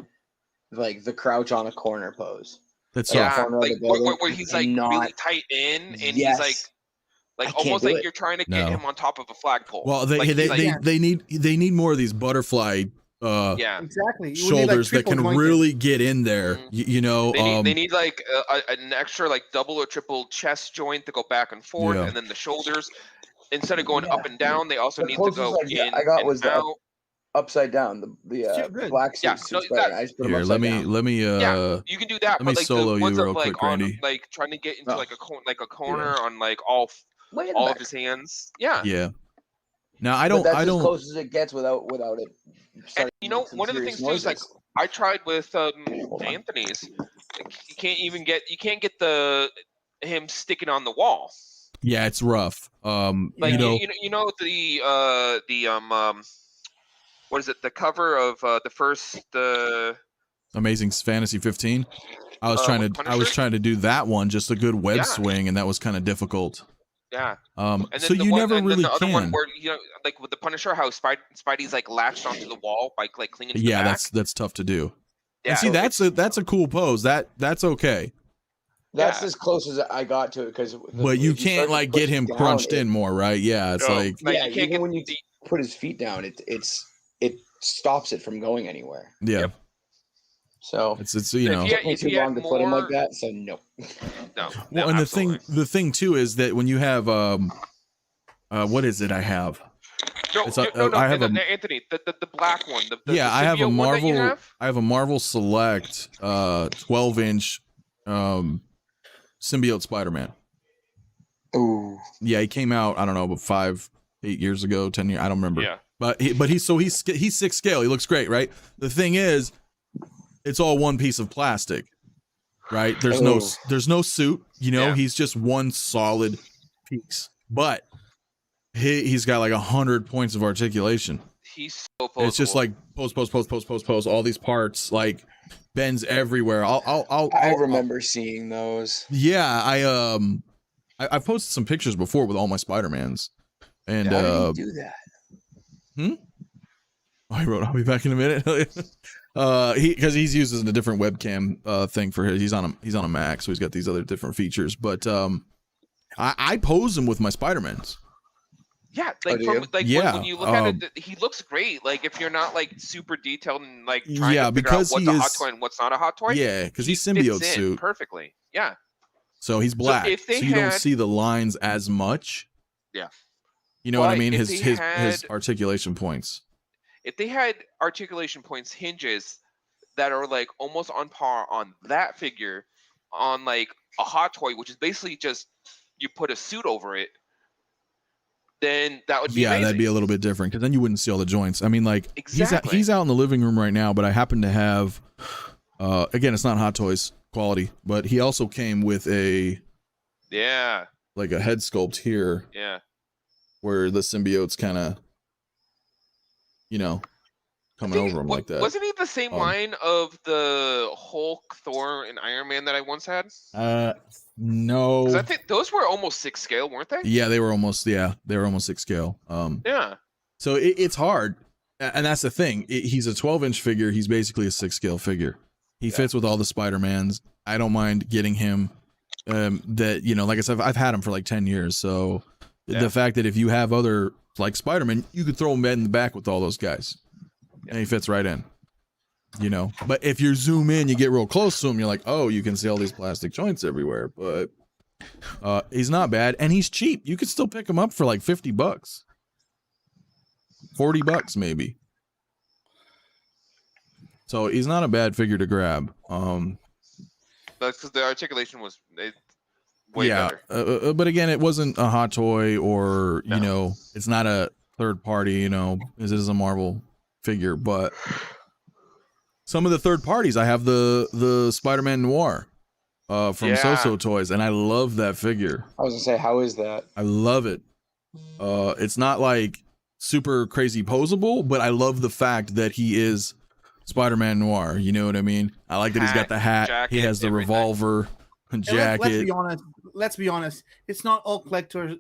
like the crouch on a corner pose. That's like where he's like really tight in, and he's like almost like you're trying to get him on top of a flagpole. Well, they need more of these butterfly. Exactly. Shoulders that can really get in there. Mm-hmm. They need like an extra like double or triple chest joint to go back and forth, and then the shoulders instead of going up and down, they also need to go in. I got and was out. Upside down the black suit. I just put them let me you can do that. Let me solo you real quick, Randy. Like trying to get into like a corner on like all of his hands. Yeah. Now I don't. That's as close as it gets without it. And one of the things too is like I tried with Anthony's. You can't get him sticking on the wall. Yeah, it's rough. Like the what is it? The cover of the first Amazing Fantasy 15. I was trying to do that one, just a good web swing, and that was kind of difficult. Yeah. And so you never really the other can. one where like with the Punisher, how Spidey's like latched onto the wall by like clinging to the back. that's tough to do. Yeah. And see, that's a cool pose. That's okay. That's as close as I got to it because. But you can't like get him crunched in more, right? Yeah, it's like you can't even when you put his feet down, it stops it from going anywhere. Yeah. So it's too long to put him like that. So no. Well, and the thing too is that when you have what is it? I have. I have Anthony, the black one. I have a Marvel. I have a Marvel Select 12-inch symbiote Spider-Man. Ooh. Yeah, he came out. I don't know, about 5-8 years ago, 10 years. I don't remember. Yeah. But he's 6 scale. He looks great, right? The thing is, it's all one piece of plastic, right? There's no suit. He's just one solid piece. But he's got like 100 points of articulation. He's so posable. It's just like post, all these parts, like bends everywhere. I remember seeing those. Yeah, I posted some pictures before with all my Spider-Mans. And How did he do that? I wrote, I'll be back in a minute. Because he's using a different webcam thing for his. He's on a Mac, so he's got these other different features. But I pose him with my Spider-Mans. Yeah, like when you look at it, he looks great. Like if you're not like super detailed and like trying to figure out what's a hot toy and what's not a hot toy. Yeah, because he's symbiote suit perfectly. Yeah. So he's black, so you don't see the lines as much. Yeah. You know what I mean? His articulation points. If they had articulation points hinges that are like almost on par on that figure, on like a hot toy, which is basically just you put a suit over it, then that would be amazing. That'd be a little bit different because then you wouldn't see all the joints. I mean, like exactly. he's out in the living room right now, but I happen to have again, it's not Hot Toys quality, but he also came with a like a head sculpt here. Yeah. Where the symbiote's kind of, you know, coming over him like that. Wasn't he the same line of the Hulk, Thor, and Iron Man that I once had? No. 'Cause I think those were almost 6 scale, weren't they? Yeah, they were almost 6 scale. Yeah. So it's hard, and that's the thing. He's a 12-inch figure. He's basically a 6 scale figure. He fits with all the Spider-Mans. I don't mind getting him. That, you know, like I said, I've had him for like 10 years. So the fact that if you have other like Spider-Man, you could throw him in the back with all those guys, and he fits right in. You know, but if you zoom in, you get real close to him, you're like, oh, you can see all these plastic joints everywhere. But he's not bad, and he's cheap. You could still pick him up for like $50, $40 maybe. So he's not a bad figure to grab. That's because the articulation was way better. But again, it wasn't a hot toy, or you know, it's not a third party. You know, it is a Marvel figure, but. Some of the third parties, I have the Spider-Man Noir from So-So Toys, and I love that figure. I was gonna say, how is that? I love it. It's not like super crazy posable, but I love the fact that he is Spider-Man Noir. You know what I mean? I like that he's got the hat, jacket, he has the revolver, jacket. Let's be honest. It's not all collectors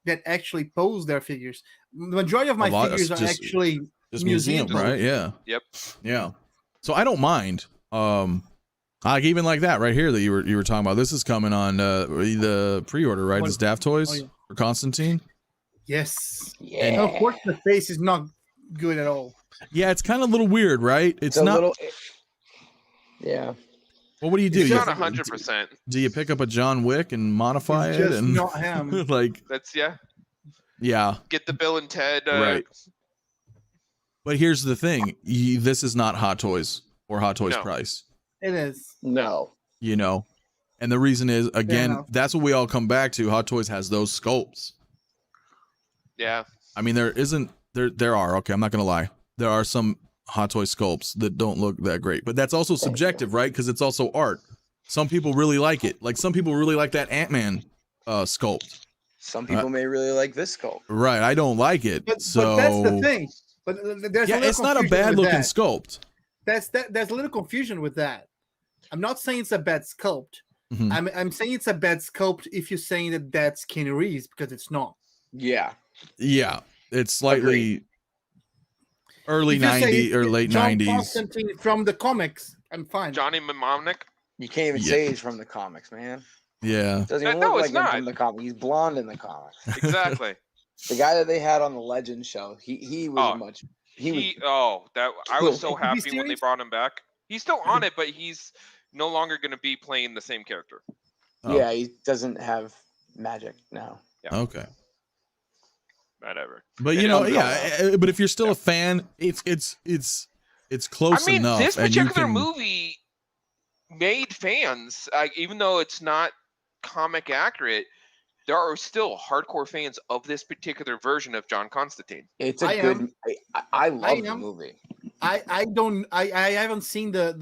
that actually pose their figures. The majority of my figures are actually. Just museum, right? Yeah. Yep. Yeah. So I don't mind. Like even like that right here that you were talking about. This is coming on the pre-order, right? The Staff Toys for Constantine. Yes. Yeah. And of course, the face is not good at all. Yeah, it's kind of a little weird, right? It's not. Yeah. Well, what do you do? It's not 100%. Do you pick up a John Wick and modify it? And not him. Like that's yeah. Get the Bill and Ted. Right. But here's the thing: this is not Hot Toys or Hot Toys price. It is. No. You know, and the reason is, again, that's what we all come back to. Hot Toys has those sculpts. Yeah. I mean, there are. Okay, I'm not gonna lie. There are some Hot Toy sculpts that don't look that great, but that's also subjective, right? Because it's also art. Some people really like it. Like some people really like that Ant-Man sculpt. Some people may really like this sculpt. Right. I don't like it. But that's the thing. But there's it's not a bad looking sculpt. There's a little confusion with that. I'm not saying it's a bad sculpt. Mm-hmm. I'm saying it's a bad sculpt if you're saying that that's Keanu Reeves, because it's not. Yeah. Yeah. It's slightly early 90s or late John 90s. Constantine from the comics, I'm fine. Johnny Mnemonic. You can't even say he's from the comics, man. Yeah. Doesn't even look like him from the comics. He's blonde in the comics. Exactly. The guy that they had on the Legend show, he was I was so happy when they brought him back. He's still on it, but he's no longer going to be playing the same character. Yeah, he doesn't have magic now. Yeah. Okay. Whatever. But you know, but if you're still a fan, it's close enough. This particular movie made fans, even though it's not comic accurate. There are still hardcore fans of this particular version of John Constantine. It's a good. I love the movie. I haven't seen the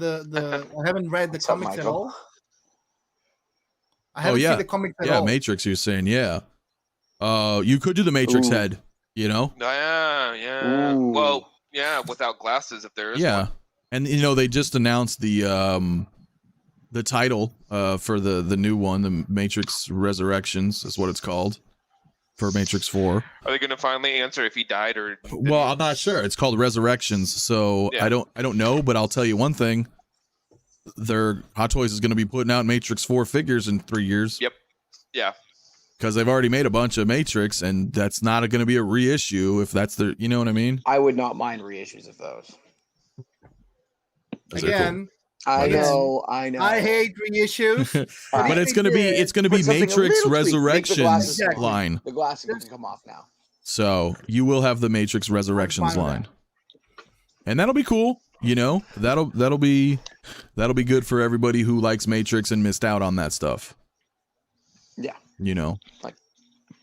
I haven't read the comics at all. I haven't seen the comics at all. Yeah, Matrix. You're saying, yeah. You could do the Matrix head. You know? Yeah. Ooh. Well, yeah, without glasses, if there is Yeah. one. And you know, they just announced the title for the new one, the Matrix Resurrections is what it's called for Matrix 4. Are they going to finally answer if he died or? Well, I'm not sure. It's called Resurrections, so Yeah. I don't know, but I'll tell you one thing. Their Hot Toys is going to be putting out Matrix 4 figures in 3 years. Yep. Yeah. Because they've already made a bunch of Matrix, and that's not going to be a reissue if that's their, you know what I mean? I would not mind reissues of those. 'Cause they're cool. Again, I Again, know. I hate reissues. But it's gonna be Put something a Matrix little tweaked. Make the Resurrections glasses Exactly. line. The glasses can come off now. So you will have the Matrix Resurrections fine with line, and that'll be cool. You know, that'll be good for everybody who likes Matrix and missed out on that stuff. Yeah. You know, Like-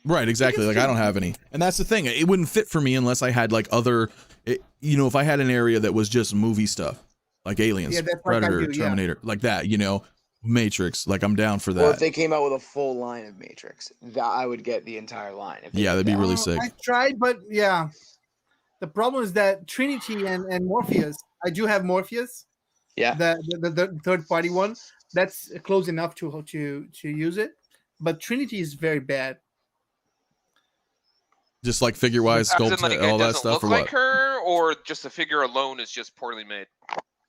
right? Exactly. Like I don't have any, and that's the thing. It wouldn't fit for me unless I had like other, you know, if I had an area that was just movie stuff, like Aliens, Yeah, that's like I Predator, do, yeah. Terminator, like that. You know, Matrix. Like I'm down for Or if that. they came out with a full line of Matrix, that I would get the entire line. If they Yeah, did that'd be that. really sick. I tried, but yeah. The problem is that Trinity and Morpheus, I do have Morpheus, Yeah. the third party one. That's close enough to use it. But Trinity is very bad. Just like figure wise, As in, sculpt, like, all it that doesn't stuff, look or like what? her, or just the figure alone is just poorly made.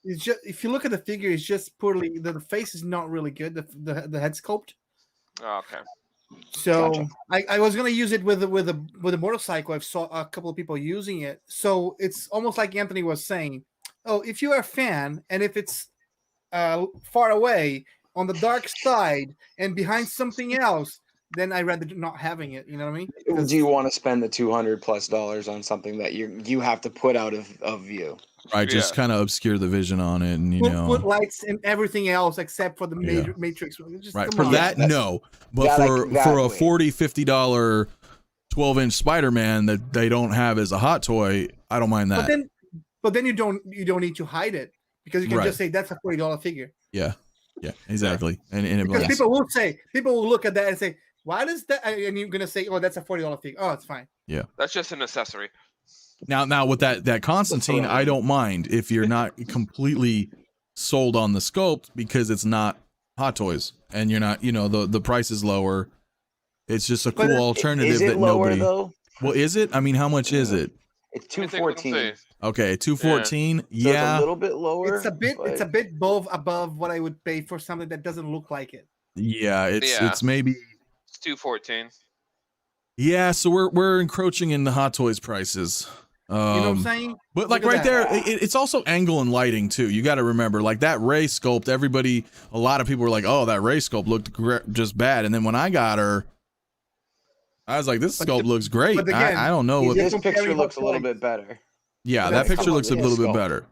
It's just, if you look at the figure, it's just poorly. The face is not really good. The head sculpt. Oh, okay. So Gotcha. I was gonna use it with a motorcycle. I saw a couple of people using it. So it's almost like Anthony was saying. Oh, if you are a fan and if it's far away on the dark side and behind something else, then I'd rather not having it. You know what I mean? 'Cause- Do you want to spend the $200+ on something that you have to put out of view? Right, just Yeah. kind of obscure the vision on it, and you put, know, put lights and everything else except for the Yeah. Matrix one. Just right come for on. that, that- no, but that I for can- that a way. $40-$50 12-inch Spider-Man that they don't have as a hot toy, I don't mind that. But then you don't need to hide it because you can Right. just say that's a $40 figure. yeah, exactly, and it Because blends. people will look at that and say, why does that? And you're gonna say, oh, that's a $40 figure. Oh, it's fine. That's just an accessory. Now with that Constantine, I don't mind if you're not completely sold on the sculpt because it's not Hot Toys and you're not, you know, the price is lower. It's just a But cool alternative Is it that lower nobody. though? Well, is it? I mean, how much is it? It's Let me take a look and 214. see. Okay, 214. So it's Yeah, a little bit lower. It's a bit above what I would pay for something that doesn't look like it. yeah. Yeah. It's maybe. It's 214. Yeah, so we're encroaching into Hot Toys prices. You know what I'm saying? But like Look right at there, that. it's also angle and lighting too. You got to remember, like that Ray sculpt. A lot of people were like, "Oh, that Ray sculpt looked just bad." And then when I got her, I was like, "This But sculpt the- looks great." but again, I don't know what. You're This picture comparing looks a Hot little Toys. bit better. Yeah, but that that's picture come looks on, a yeah, little bit sculpt. better.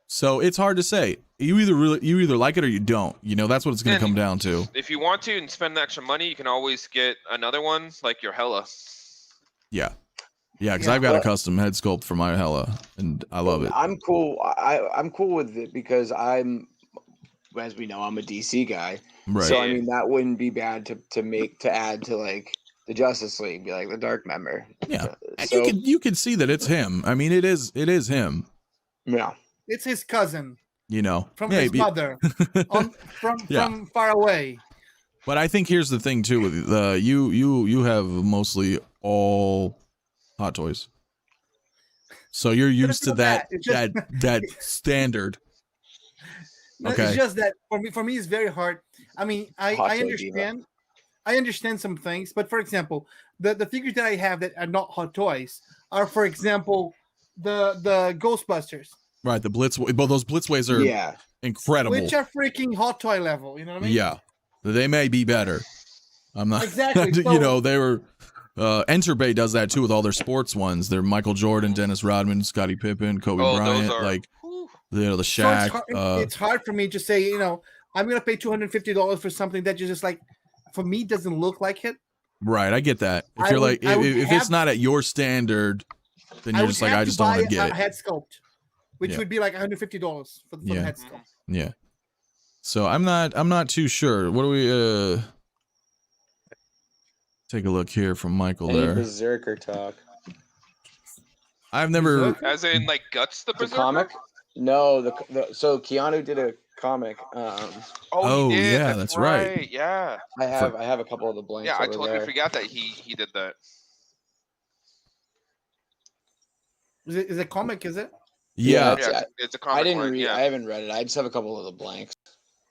So it's hard to say. You either like it or you don't. You know, that's what it's going to And- come down to. If you want to and spend the extra money, you can always get another one like your Hella. Yeah, because Yeah, I've got a but- custom head sculpt for my Hella, and I love it. I'm cool. I'm cool with it because as we know, I'm a DC guy. Right. So I mean, that wouldn't be bad to add to like the Justice League, be like the Dark Member. Yeah. And So you can see that it's him. I mean, it is him. yeah. It's his cousin You know, from his maybe. mother Yeah. from far away. But I think here's the thing too with you have mostly all Hot Toys, so you're used to not that that. It's just- that standard. No, Okay. It's just that for me it's very hard. I mean, Hot I Toy understand. I understand some things, but for example, the figures that I have that are not Hot Toys are, for example, the Ghostbusters, Right, the Blitz. Well, those Blitzways are Yeah. incredible. which are freaking Hot Toy level. You know what I mean? Yeah, they may be better. I'm not Exactly, you so- know, they were. Enter Bay does that too with all their sports ones. They're Michael Jordan, Dennis Rodman, Scottie Pippen, Kobe Oh, Bryant, those are. like Whew. the So Shaq. it's hard for me to say, you know, I'm gonna pay $250 for something that just like, for me, doesn't look like it. Right, I get that. If I you're would- like, I would if it's have- not at your standard, then you're would just like, have I to just don't buy want to get a it. head sculpt, which Yeah. would be like $150 for the Yeah. head sculpt. Yeah. So I'm not too sure. What do we take a look here from Michael Any there. Berserker talk? I've never. As in like Guts the The Berserker? comic? No, so Keanu did a comic. Oh, He did. yeah, that's right. Yeah. I have a couple of the blanks. Yeah, I over totally there. forgot that he did that. Is it comic? Is it? Yeah. Yeah, it's a comic. I didn't line, read. yeah. I haven't read it. I just have a couple of the blanks.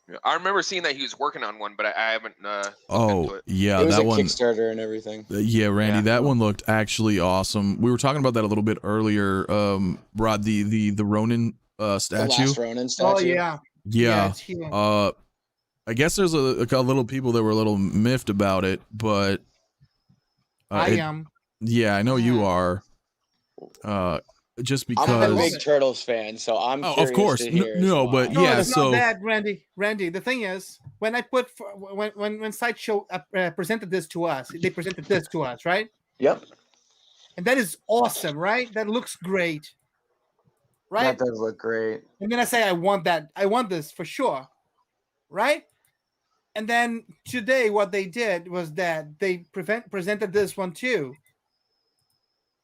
Yeah, I remember seeing that he was working on one, but I haven't. Looked into Oh, it. yeah, It was that a one. Kickstarter and everything. Yeah, Randy, Yeah. that one looked actually awesome. We were talking about that a little bit earlier. Rod, the Ronin The statue. last Ronin statue. Oh yeah. Yeah. It's here. I guess there's a little people that were a little miffed about it, but I am. Yeah, I know you are. Just because. I'm a big Turtles fan, so I'm curious of course, to hear as no, well. but No, yeah. it's So not bad, Randy. The thing is, when I put when Sideshow presented this to us, they presented this to us, right? Yep, And that is awesome, right? That looks great, right? that does look great. And then I say, I want that. I want this for sure, right? And then today, what they did was that they presented this one too.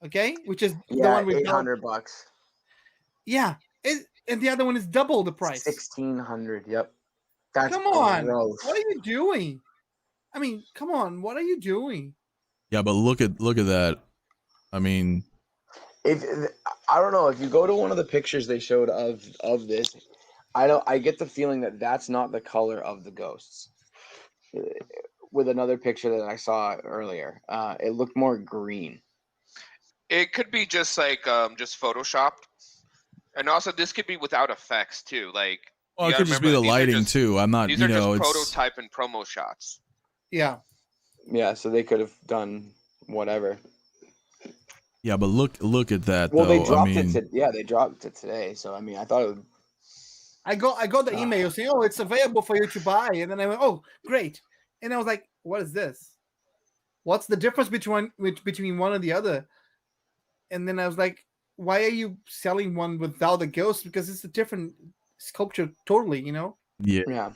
Okay, which is the Yeah, one we $800. Yeah, and the other one is double the price. 1,600. Yep. That's Come on, gross. what are you doing? I mean, come on, what are you doing? yeah, but look at that. I mean, I don't know if you go to one of the pictures they showed of this, I get the feeling that that's not the color of the ghosts. With another picture that I saw earlier, it looked more green. It could be just like just photoshopped, and also this could be without effects too. Like, well, you it gotta could just be remember the that these are lighting just- too. I'm not, These you are know, just it's prototype and promo shots. Yeah, Yeah, so they could have done whatever. yeah, but look at that Well, though. they dropped I mean, it. They dropped it today. So I mean, I thought it would. I got the email saying, "Oh, it's available for you to buy," and then I went, "Oh, great!" And I was like, "What is this? What's the difference between one and the other?" And then I was like, "Why are you selling one without the ghost? Because it's a different sculpture, totally, you know." yeah. Yeah.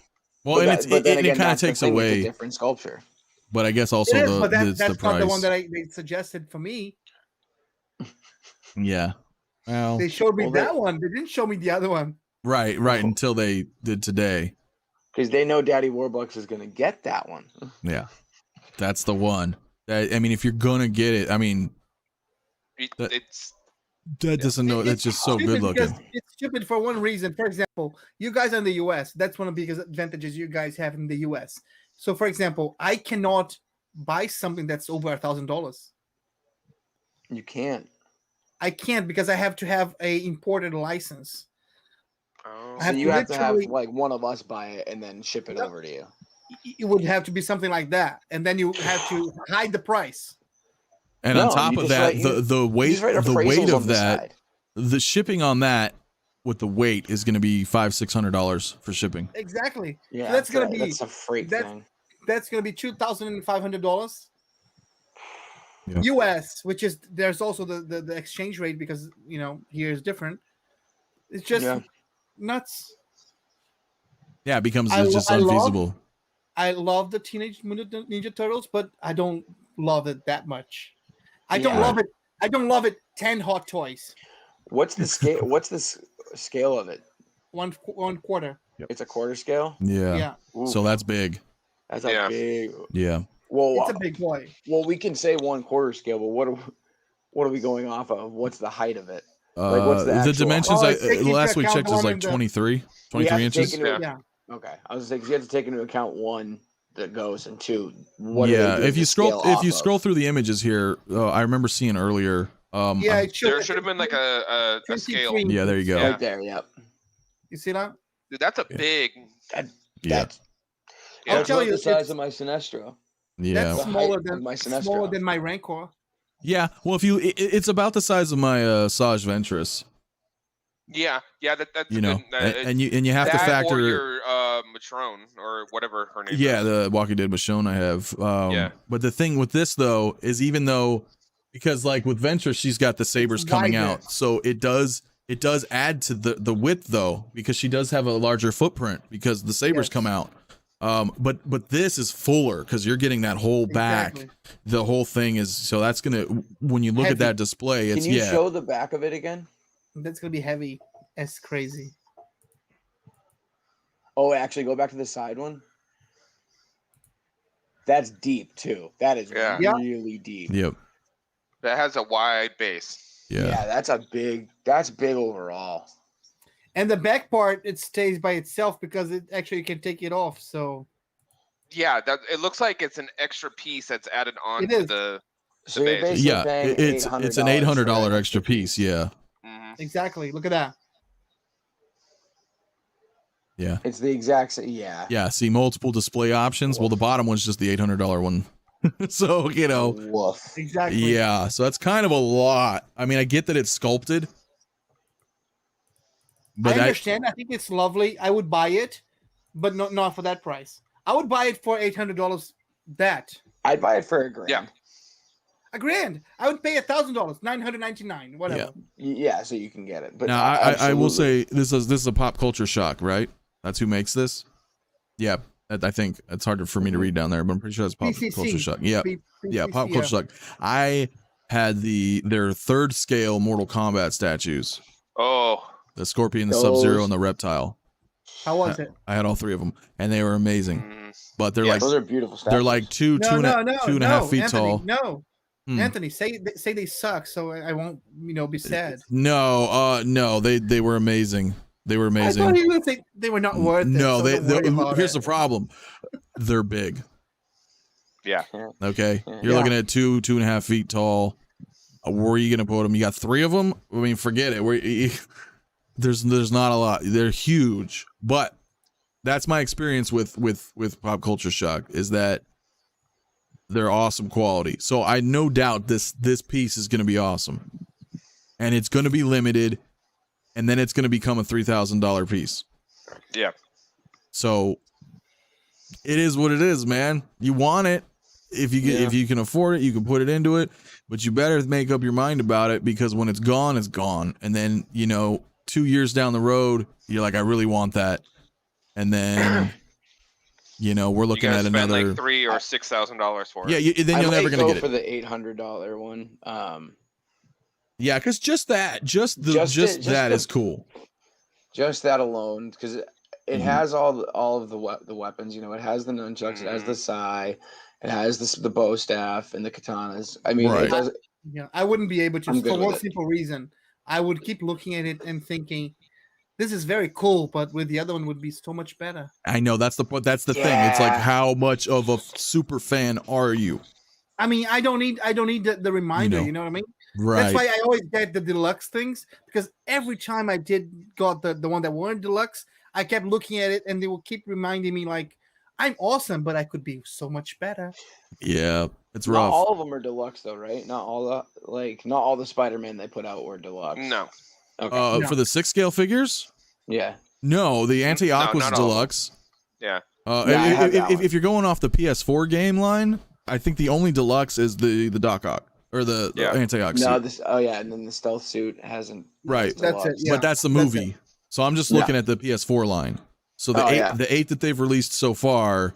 Well, and it kind of that's the takes thing with the away. different sculpture. But I guess also It is, but it's that's the not price. the one that they suggested for me. Yeah. Well, They showed me Well, that one. They didn't show me the other one. right, until they did today. Because they know Daddy Warbucks is going to get that one. Yeah, that's the one. I mean, if you're gonna get it, I mean, That- It's that doesn't know. That's just so good looking. Because it's stupid for one reason. For example, you guys are in the US. That's one of the biggest advantages you guys have in the US. So, for example, I cannot buy something that's over $1,000. You can't. I can't because I have to have a imported license. oh, I So have you to have to have literally- like one of us buy it and then ship it Yep. over to you. It would have to be something like that, and then you have to hide the price. And No, on top you of just that, write- the You weight just write the appraisals weight on of the that, side. the shipping on that with the weight is going to be $500-600 for shipping. Exactly. Yeah, so that's gonna be that's a freight that's- thing. that's gonna be $2,500 Yeah. US, which is there's also the exchange rate because you know here is different. It's just Yeah. nuts. Yeah, it becomes I it's just lo- I love- unfeasible. I love the Teenage Mutant Ninja Turtles, but I don't love it that much. I don't Yeah. love it. I don't love it. 10 Hot Toys, What's the scale? What's the scale of it? one quarter. It's a quarter scale. Yeah. Yeah, Ooh, So that's big. that's a Yeah. big. Yeah. Well, it's a big boy. well, we can say 1/4 scale, but what are we going off of? What's the height of it? Like, what's the The actual- dimensions Oh, I it's taking into last we account checked the was one like in the- 23 You have to take inches. into- Yeah. Okay, I was saying you have to take into account one that goes and two. What are Yeah, they doing if you to scale scroll off of? through the images here, I remember seeing earlier. Yeah, it there should have been like a scale. 23. Yeah, there you go. Yeah. right there. Yep. You see that? Dude, that's a Yeah. big. Yeah. That's, Yeah. I'll tell about you, the size it's- of my Sinestro. Yeah. That's The height smaller of than my Sinestro. my Rancor. Yeah. Well, if you it's about the size of my Sage Ventress, Yeah, that's you a know. good, And you have to that factor or your Matrone or whatever her name yeah, is. the Walking Dead Michonne I have. Yeah. But the thing with this though is even though because like with Ventress she's got the sabers coming wider. out, so it does add to the width though because she does have a larger footprint because the sabers Yes. come out. But this is fuller because you're getting that whole back. Exactly. The whole thing is, so that's gonna, when you look at Heavy. that display, it's Can you show the back of it again? That's gonna be heavy. That's crazy. Oh, actually, go back to the side one. That's deep too. That is Yeah. really deep. Yep. That has a wide base. Yeah. That's big overall. And the back part, it stays by itself because it actually can take it off. So Yeah, that it looks like it's an extra piece that's added on It to is. the So you're base. basically Yeah. paying It's an $800 for that. extra piece. Yeah. Mhm. exactly. Look at that. Yeah. It's the exact same. Yeah. Yeah. See, multiple display options. Well, the bottom one's just the $800 one. So, you know, Woof. Exactly. yeah. So that's kind of a lot. I mean, I get that it's sculpted. But I understand. I think it's lovely. I would buy it, but not for that price. I would buy it for $800. That I'd buy it for $1,000. Yeah. $1,000. I would pay $1,000. $999. Whatever. Yeah, so you can get it. But now, I will absolutely. say this is a Pop Culture Shock, right? That's who makes this. Yeah, I think it's harder for me to read down there, but I'm pretty sure that's Pop PCC. Culture Shock. Yeah, yeah, PCC, Pop Culture Shock. I had their 3rd scale Mortal Kombat statues, Oh, the Scorpion, the Those- Sub-Zero, and the Reptile. How was it? I had all 3 of them, and they were amazing. mm, But they're Yeah, like Those are beautiful statues. they're like two and a half feet Anthony, tall. No, Hmm. Anthony, say they suck, so I won't, be sad. No, they were amazing. They were I amazing. thought you would say they were not worth it. No, so they, don't worry about here's it. the problem. They're big. yeah. Okay, you're Yeah. looking at 2.5 feet tall. Where are you gonna put them? You got 3 of them. I mean, forget it. There's not a lot. They're huge, but that's my experience with Pop Culture Shock is that they're awesome quality. So I no doubt this piece is gonna be awesome, and it's gonna be limited, and then it's gonna become a $3,000 piece. Yeah. So it is what it is, man. You want it. If you can afford it, you can put it into it, but you better make up your mind about it because when it's gone, it's gone. And then, 2 years down the road, you're like, I really want that. And then, we're looking You at gotta spend another like $3,000 or $6,000 for it. Yeah, then you're never might going to go get it. for the $800 one. Yeah, cuz just that is cool. Just that alone, because it Mhm. has all of the weapons. It has the nunchucks, it has the sai, it has the bow staff and the katanas. I mean, Right. it does. Yeah, I wouldn't be able to I'm good for with one it. simple reason. I would keep looking at it and thinking, this is very cool, but with the other one would be so much better. I know that's the thing. It's like Yeah. how much of a super fan are you? I mean, I don't need the reminder, know. you know what I mean? Right. That's why I always get the deluxe things, because every time I got the one that weren't deluxe, I kept looking at it and they will keep reminding me like, I'm awesome, but I could be so much better. Yeah, it's Not rough. all of them are deluxe though, right? Not all the Spider-Man they put out were deluxe. No. Okay. No. For the 6 scale figures? Yeah. No, the Anti-Aqua's not all of them. deluxe. Yeah. Yeah, I have that one. If you're going off the PS4 game line, I think the only deluxe is the Doc Ock or the Yeah. Anti-Ock No, suit. and then the stealth suit hasn't. Right. That's it, yeah. But that's the That's movie. So I'm just looking at the PS4 line. So the Oh, 8 yeah. the 8 that they've released so far.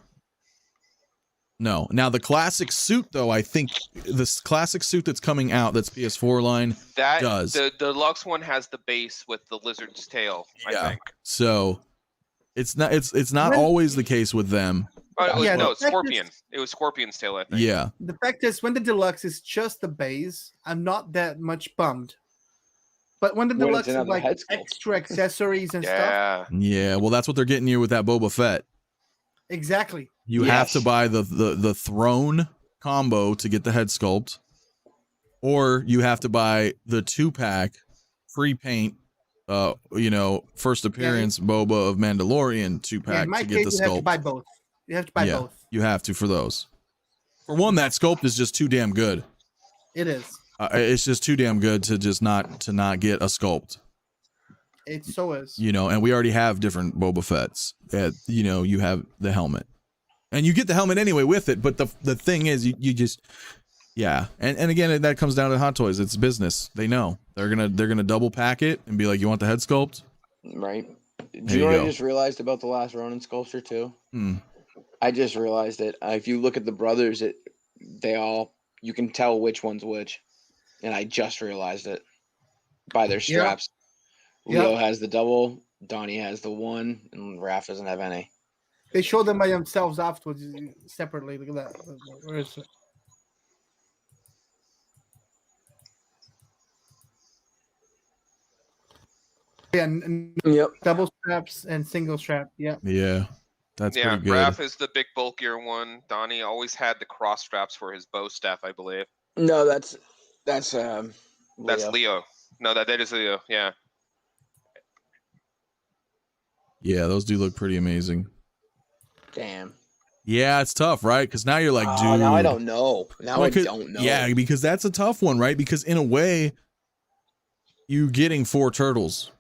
No. Now the classic suit though, I think this classic suit that's coming out that's PS4 line That does. the deluxe one has the base with the lizard's tail, Yeah. I think. So it's not When- always the case with them. Oh, it was, Yeah, no, the fact Scorpion. It was Scorpion's tail, I think. Yeah. The fact is, when the deluxe is just the base, I'm not that much bummed. But when the When deluxe it's is another like head sculpt. extra accessories and stuff, Yeah. Yeah, well that's what they're getting you with that Boba Fett. exactly. You have Yes. to buy the throne combo to get the head sculpt, or you have to buy the 2-pack free paint. First appearance Boba of Mandalorian Yeah, 2-pack in my to get the case, you have to sculpt. buy both. You have to buy Yeah. both. You have to for those. For one, that sculpt is just too damn good. It is. It's just too damn good to just not get a sculpt. It so is. And we already have different Boba Fett's. You have the helmet, and you get the helmet anyway with it. But the thing is, you just, yeah. And again, that comes down to Hot Toys. It's business. They know they're gonna double pack it and be like, you want the head sculpt? Right. Do There you you know what go. I just realized about the last Ronin sculpture too? Hmm. I just realized it. If you look at the brothers, you can tell which one's which, and I just realized it by their straps. Leo has the double, Donnie has the one, and Raph doesn't have any. They showed them by themselves afterwards separately. Look at that. Where is it? Yeah, Yep. double straps and single strap. Yeah. Yeah, that's Yeah, pretty good. Raph is the big bulkier one. Donnie always had the cross straps for his bow staff, I believe. No, that's That's Leo. No, that is Leo. Yeah. Yeah, those do look pretty amazing. Damn. Yeah, it's tough, right? Because now you're like, dude. Oh, now I don't know. Now I don't know. Yeah, because that's a tough one, right? Because in a way, you getting 4 turtles.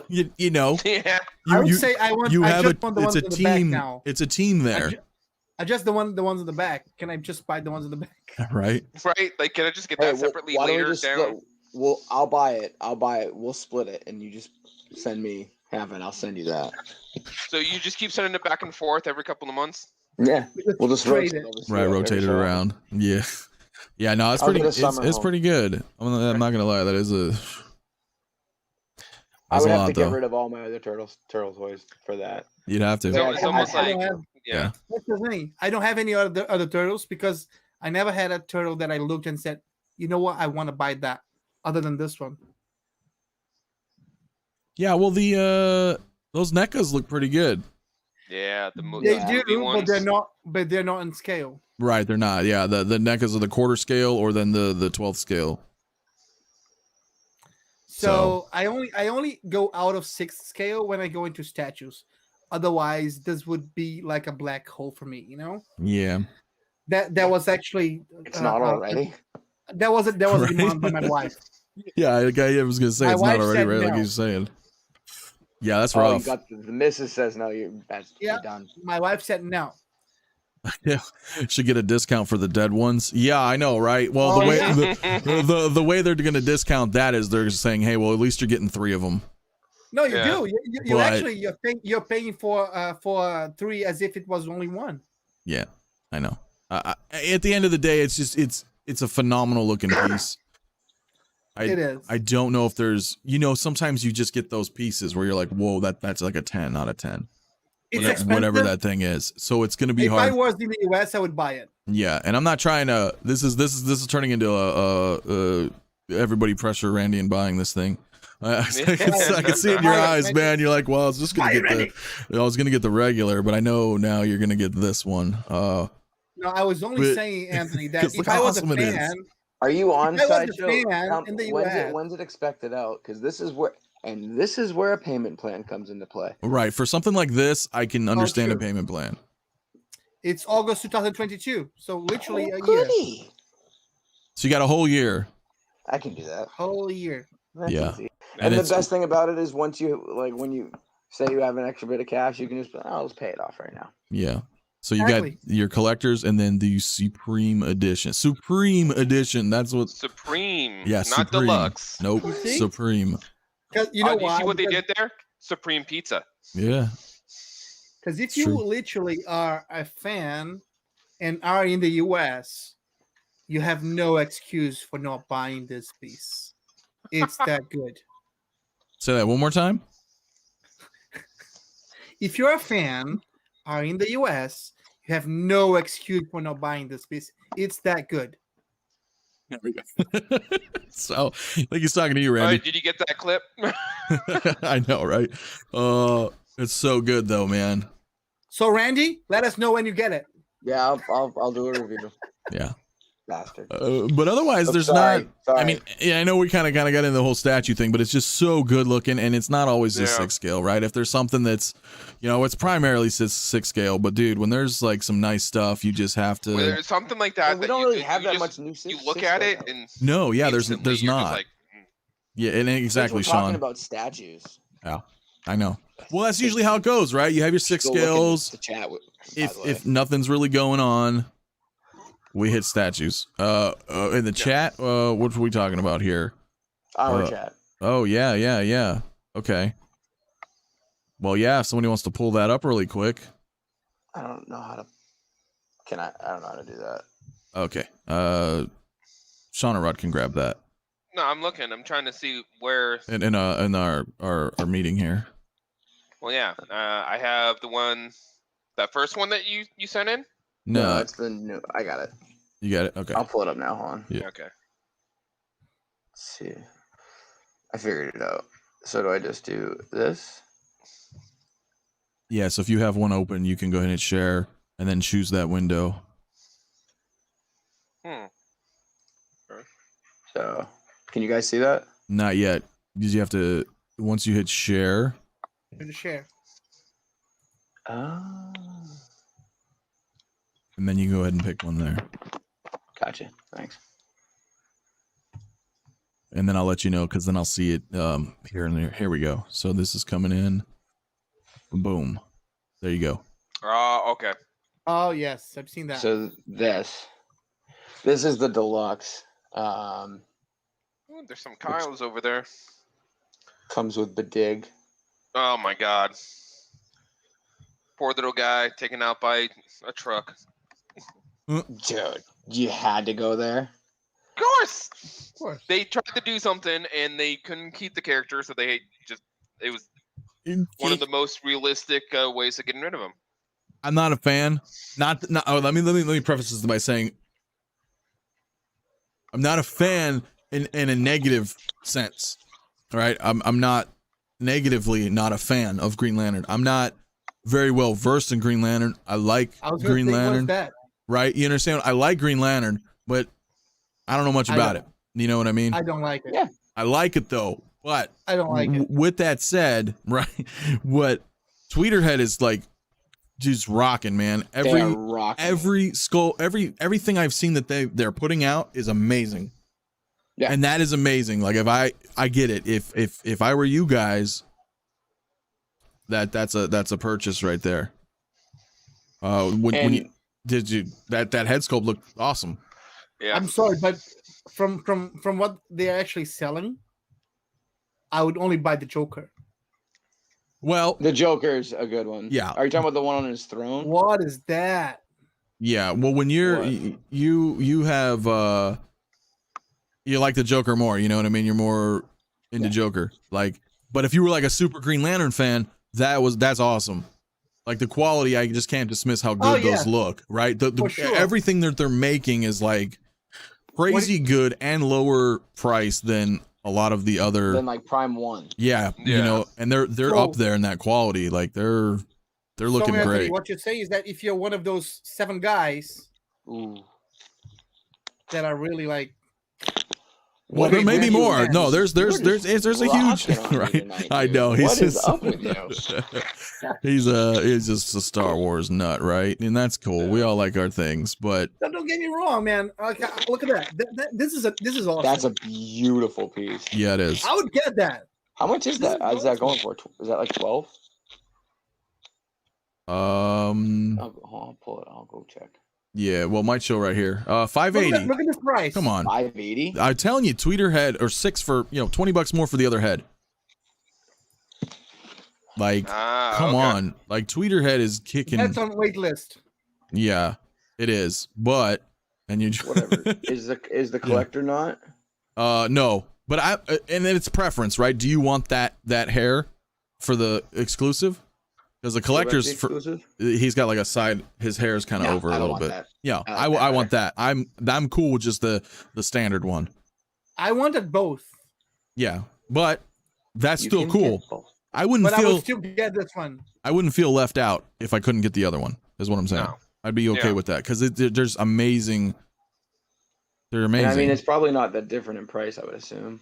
you know. Yeah. I would say I want. You I have just want the ones in the back team. now. It's a team there. I just the ones in the back. Can I just buy the ones in the back? Right. Right. Like, can I just get that separately later down? Well, I'll buy it. We'll split it, and you just send me half, and I'll send you that. So you just keep sending it back and forth every couple of months? Yeah, we'll just trade rotate it. Right, rotate it around. Yeah. Yeah, no, it's I'll pretty. get a summer It's home. pretty good. I'm not gonna lie. That is a. I That's would a have lot, to get though. rid of all my other turtle toys for that. You'd have to. So it's almost I like, don't have, yeah. that's the thing. I don't have any other turtles because I never had a turtle that I looked and said, you know what, I want to buy that, other than this one. Yeah, well, the those NECAs look pretty good. Yeah, the They movie do, ones. but they're not in scale. Right, they're not. Yeah, the NECAs are the quarter scale or then the 12th scale. So I only go out of 6th scale when I go into statues. Otherwise, this would be like a black hole for me. You know. Yeah. That was actually. It's not already. That was a Right? demand by my wife. Yeah, I was gonna say My it's not wife already said right, like no. you're saying. Yeah, that's Oh, rough. you got the missus says no. You're done. My wife said no. Yeah, should get a discount for the dead ones. Yeah, I know, right? Well, Oh, the way yeah. the way they're going to discount that is they're saying, hey, well, at least you're getting 3 of them. No, you Yeah. do. You But- actually you're paying for 3 as if it was only 1. Yeah, I know. At the end of the day, it's just it's a phenomenal looking piece. It is. I don't know if there's, sometimes you just get those pieces where you're like, whoa, that's like a 10 out of 10. It's Whatever expensive. that thing is. So it's going to be If hard. I was in the US, I would buy it. Yeah, and I'm not trying to. This is turning into a everybody pressure Randy and buying this thing. I can see it in your eyes, man. You're like, well, I was just gonna get the regular, but I know now you're gonna get this one. No, I was only saying, Anthony, that 'cause if look I how was a awesome it is. fan, Are you on If I was a Sideshow? fan in the US. When's it expected out? Because this is where a payment plan comes into play. Right, for something like this, I can understand a true. payment plan. it's August 2022, so literally a year, goody. So you got a whole year. I can do that. whole year. That's Yeah. easy. And And the it's- best thing about it is when you say you have an extra bit of cash, you can just I'll just pay it off right now. Yeah. So you Exactly. got your collectors and then the Supreme Edition. Supreme Edition. That's what. Supreme. Yeah, Not Supreme. deluxe. Nope. You see? Supreme. Because you know You why? see what they Because- did there? Supreme Pizza. Yeah. Because if It's you true. literally are a fan and are in the US, you have no excuse for not buying this piece. It's that good. Say that one more time. If you're a fan, are in the US, you have no excuse for not buying this piece. It's that good. There we go. So, I think he's talking to you, All Randy. right, did you get that clip? I know, right? It's so good though, man. So Randy, let us know when you get it. Yeah, I'll do a review. Yeah. Bastard. But otherwise, there's sorry, not. I sorry. mean, yeah, I know we kind of got into the whole statue thing, but it's just so good looking, and it's not always just Yeah. 6 scale, right? If there's something that's, it's primarily 6 scale, but dude, when there's like some nice stuff, you just have to. Well, there's something like that. And we that don't you- really you have that just- much new. You look at it and No, yeah, there's instantly you're just not. like, Yeah, and exactly, We're talking Sean. about statues. I know. Well, that's usually how it goes, right? You have your 6 Still looking scales. to chat with, by If the way. if nothing's really going on, we hit statues. In the chat, what are we talking about here? Our chat. Oh yeah. Okay. Well, yeah. If somebody wants to pull that up really quick, I don't know how to. Can I? I don't know how to do that. Okay. Shauna Rod can grab that. No, I'm looking. I'm trying to see where. In our meeting here. Well, yeah. I have the one, that first one that you sent in. No, it's the new. I got it. You got it. Okay. I'll pull it up now. Hold on. Yeah. Okay. Let's see. I figured it out. So do I just do this? Yeah. So if you have one open, you can go ahead and share, and then choose that window. So, can you guys see that? Not yet, because you have to. Once you hit share. To share. Oh. And then you go ahead and pick one there. Gotcha. Thanks. And then I'll let you know, because then I'll see it here and there. Here we go. So this is coming in. Boom. There you go. Oh, okay. Oh yes, I've seen that. So this is the deluxe. Ooh, there's some Kyles over there. Comes with Bidig. Oh my God. Poor little guy taken out by a truck. Dude, you had to go there. Of course. Of course. They tried to do something and they couldn't keep the character, so it was one of the most realistic ways of getting rid of him. I'm not a fan. Not. Oh, let me preface this by saying I'm not a fan in a negative sense. All right, I'm not negatively not a fan of Green Lantern. I'm not very well versed in Green Lantern. I like Green Lantern. Right? You understand? I like Green Lantern, but I don't know much about it. You know what I mean? I don't like it. Yeah. I like it though, but I don't like it. With that said, right? What Tweeterhead is like, just rocking, man. Everything I've seen that they're putting out is amazing. Yeah, and that is amazing. Like if I get it. If I were you guys, that's a purchase right there. When you that head sculpt looked awesome. Yeah. I'm sorry, but from what they're actually selling, I would only buy the Joker. Well, the Joker's a good one. Yeah. Are you talking about the one on his throne? What is that? Yeah. Well, when you have you like the Joker more, you know what I mean? You're more into Joker. Like, but if you were like a super Green Lantern fan, that's awesome. Like the quality, I just can't dismiss how good those look, right? Sure. Everything that they're making is like crazy good and lower price than a lot of the other than like Prime 1. Yeah, you know, and they're up there in that quality. Like they're looking great. What you say is that if you're one of those 7 guys that are really like, well, there may be more. No, there's a huge right. I know what is up with you? he's just a Star Wars nut, right? And that's cool. We all like our things, but don't get me wrong, man. Look at that. This is awesome. That's a beautiful piece. Yeah, it is. I would get that. How much is that? How's that going for? Is that like 12? I'll pull it. I'll go check. Yeah, well, might show right here. 580. Look at this price. Come on. 580. I'm telling you, Tweeterhead or 6 for $20 more for the other head. Like, come on. Like Tweeterhead is kicking. That's on wait list. Yeah, it is. But whatever is the collector not? No. But and then it's preference, right? Do you want that hair for the exclusive? Because the collector's he's got like a side, his hair is kind of over a little bit. That. Yeah, I want that. I'm cool with just the standard one. I wanted both. Yeah, but that's still cool. I wouldn't I would still get this one. I wouldn't feel left out if I couldn't get the other one. Is what I'm saying. No. I'd be okay with that because there's amazing. They're amazing. And I mean, it's probably not that different in price. I would assume.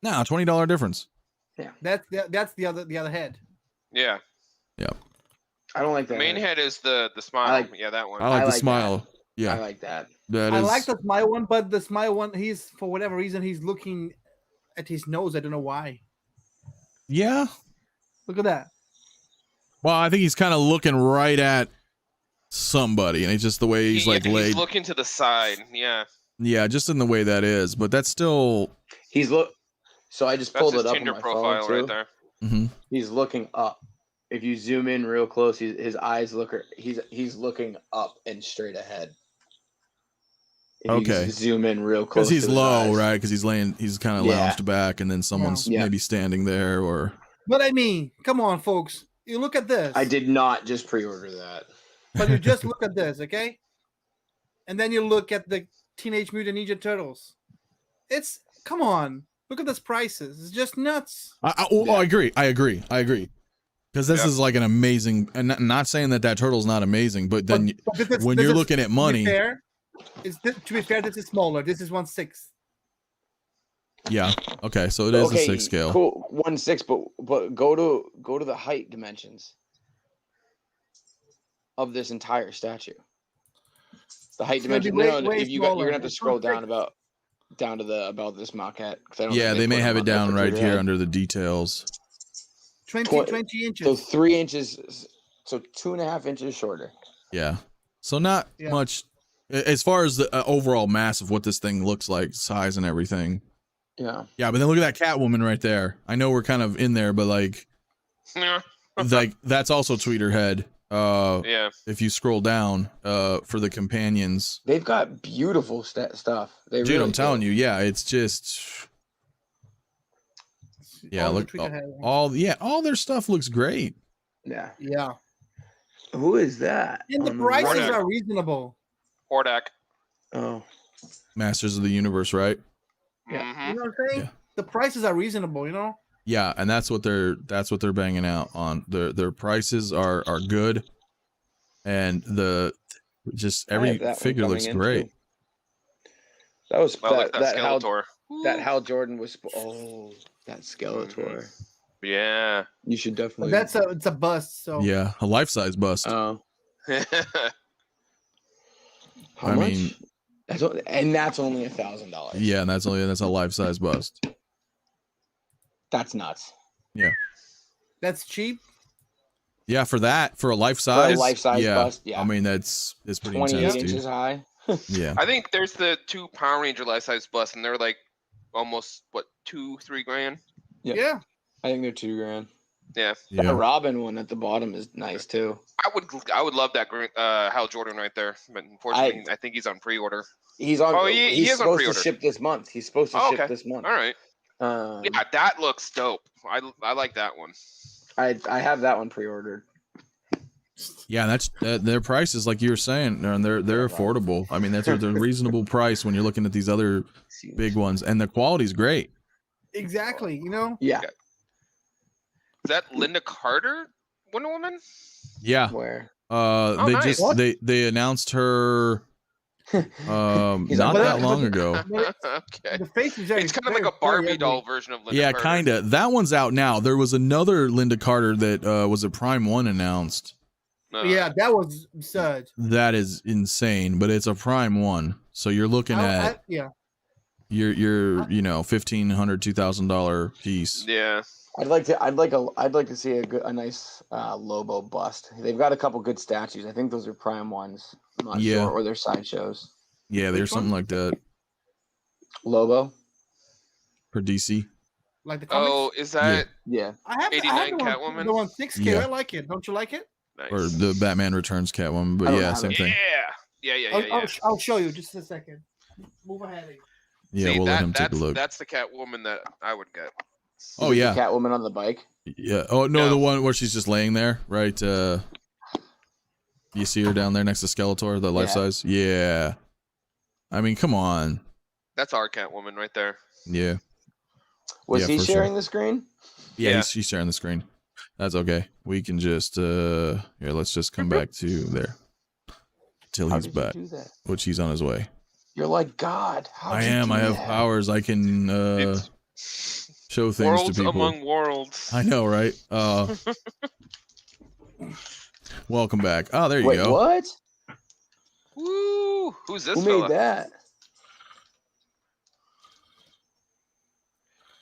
No, $20 difference. Yeah, that's the other head. Yeah. Yeah. I don't like that. The main head is the smile. That one. I like the smile. That. Yeah. I like that. I like the smile one, but the smile one, he's for whatever reason he's looking at his nose. I don't know why. Yeah. Look at that. Well, I think he's kind of looking right at somebody, and it's just the way he's laid. He's looking to the side. Yeah. Yeah, just in the way that is, but that's still. So I just pulled it up on my profile phone too. right there. Mm-hmm. He's looking up. if you zoom in real close, his eyes he's looking up and straight ahead. If Okay. you zoom in real close, Because he's to his low, eyes. right? Because he's kind of Yeah. lounged back, and then someone's Yeah. maybe standing there, or. But I mean, come on, folks. You look at this. I did not just pre-order that. But you just look at this, okay? And then you look at the Teenage Mutant Ninja Turtles. Come on. Look at these prices. It's just nuts. I agree. Because this is like an amazing, and not saying that turtle's not amazing, but then when you're looking at money. To be fair, this is smaller. This is 1/6. Yeah. Okay. So it is a 6 scale. Cool. 1/6, but go to the height dimensions of this entire statue. The height dimension. You're gonna have to scroll down about down to the about this maquette. Yeah, they may have it down right here under the details. 20 inches. So 3 inches. So 2.5 inches shorter. Yeah. So not much as far as the overall mass of what this thing looks like, size and everything. Yeah. Yeah, but then look at that Catwoman right there. I know we're kind of in there, but like that's also Tweeterhead. Yeah. If you scroll down, for the companions, they've got beautiful stuff. Dude, really I'm telling you, yeah, it's just. Yeah, look, all their stuff looks great. Yeah. Yeah. Who is that? And the prices are reasonable. Hordak. Oh. Masters of the Universe, right? Yeah. Mm-hmm. You know what I'm saying? Yeah. The prices are reasonable, you know? Yeah, and that's what they're banging out on. Their prices are good, and every figure looks great. Too. That was that Skeletor. That Hal Jordan was. Oh, that Skeletor. Mm-hmm. Yeah, you should definitely. Well, it's a bust. So yeah, a life-size bust. Oh. How I much? mean, that's only $1,000. Yeah, and that's a life-size bust. That's nuts. Yeah. That's cheap. Yeah, for a life-size. Yeah. Bust. Yeah. I mean, it's pretty 28 intense, inches dude. high. Yeah. I think there's the 2 Power Ranger life-size busts, and they're like almost $2-3 grand. Yeah. I think they're $2 grand. Yeah. The Robin one at the bottom is nice too. I would love that Hal Jordan right there, but unfortunately, I think he's on pre-order. He's on. Oh, he's is on supposed pre-order. to ship this month. He's supposed to ship this month. All right. Yeah, that looks dope. I like that one. I have that one pre-ordered. Yeah, that's their prices, like you were saying, and they're affordable. I mean, that's a reasonable price when you're looking at these other big ones, and the quality's great. Exactly. You know. Yeah. Is that Linda Carter, Wonder Woman? Where? Yeah. They nice. they announced her not that long ago. Okay. The face is it's kind of like a Barbie doll version of Linda Yeah, Carter. kind of. That one's out now. There was another Linda Carter that was a Prime 1 announced. Yeah, that was absurd. That is insane, but it's a Prime 1. So you're looking at your $1,500, $2,000 piece. Yeah. I'd like to see a nice Lobo bust. They've got a couple good statues. I think those are Prime ones. I'm not sure, or they're sideshows. Yeah, there's something like that. Lobo For DC. Like the comics? Oh, is that? Yeah. I have 89 Catwoman? The 1/6 scale. Yeah. I like it. Don't you like it? Nice. Or the Batman Returns Catwoman, but yeah, same thing. Yeah. I'll show you just a second. Move ahead. Yeah, we'll let him take a look. That's the Catwoman that I would get. Oh yeah, Catwoman on the bike. Yeah. Oh no, the one where she's just laying there, right? You see her down there next to Skeletor, the life size. Yeah. I mean, come on. That's our Catwoman right there. Yeah. Was he sharing the screen? Yeah, he's sharing the screen. That's okay. We can just here. Let's just come back to there till he's back, which he's on his way. You're like God. I am. I have powers. I can show things worlds to people. Among worlds. I know, right? Welcome back. Oh, there you Wait, go. What? Woo! Who's this? Who made that?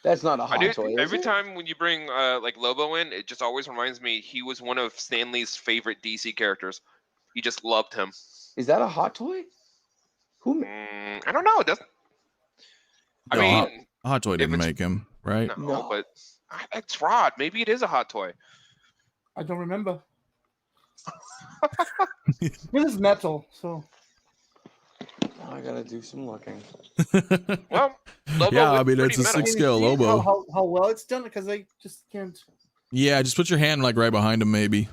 That's not a hot toy. Every time when you bring like Lobo in, it just always reminds me he was one of Stan Lee's favorite DC characters. He just loved him. Is that a hot toy? Who? I don't know. It doesn't. I mean, Hot Toy didn't make him, right? No, but it's Rod. Maybe it is a hot toy. I don't remember. This is metal, so. I gotta do some looking. Well, Lobo Yeah, is I mean, pretty it's a metal. 6-scale See Lobo. How well it's done, because I just can't. Yeah, just put your hand like right behind him, maybe.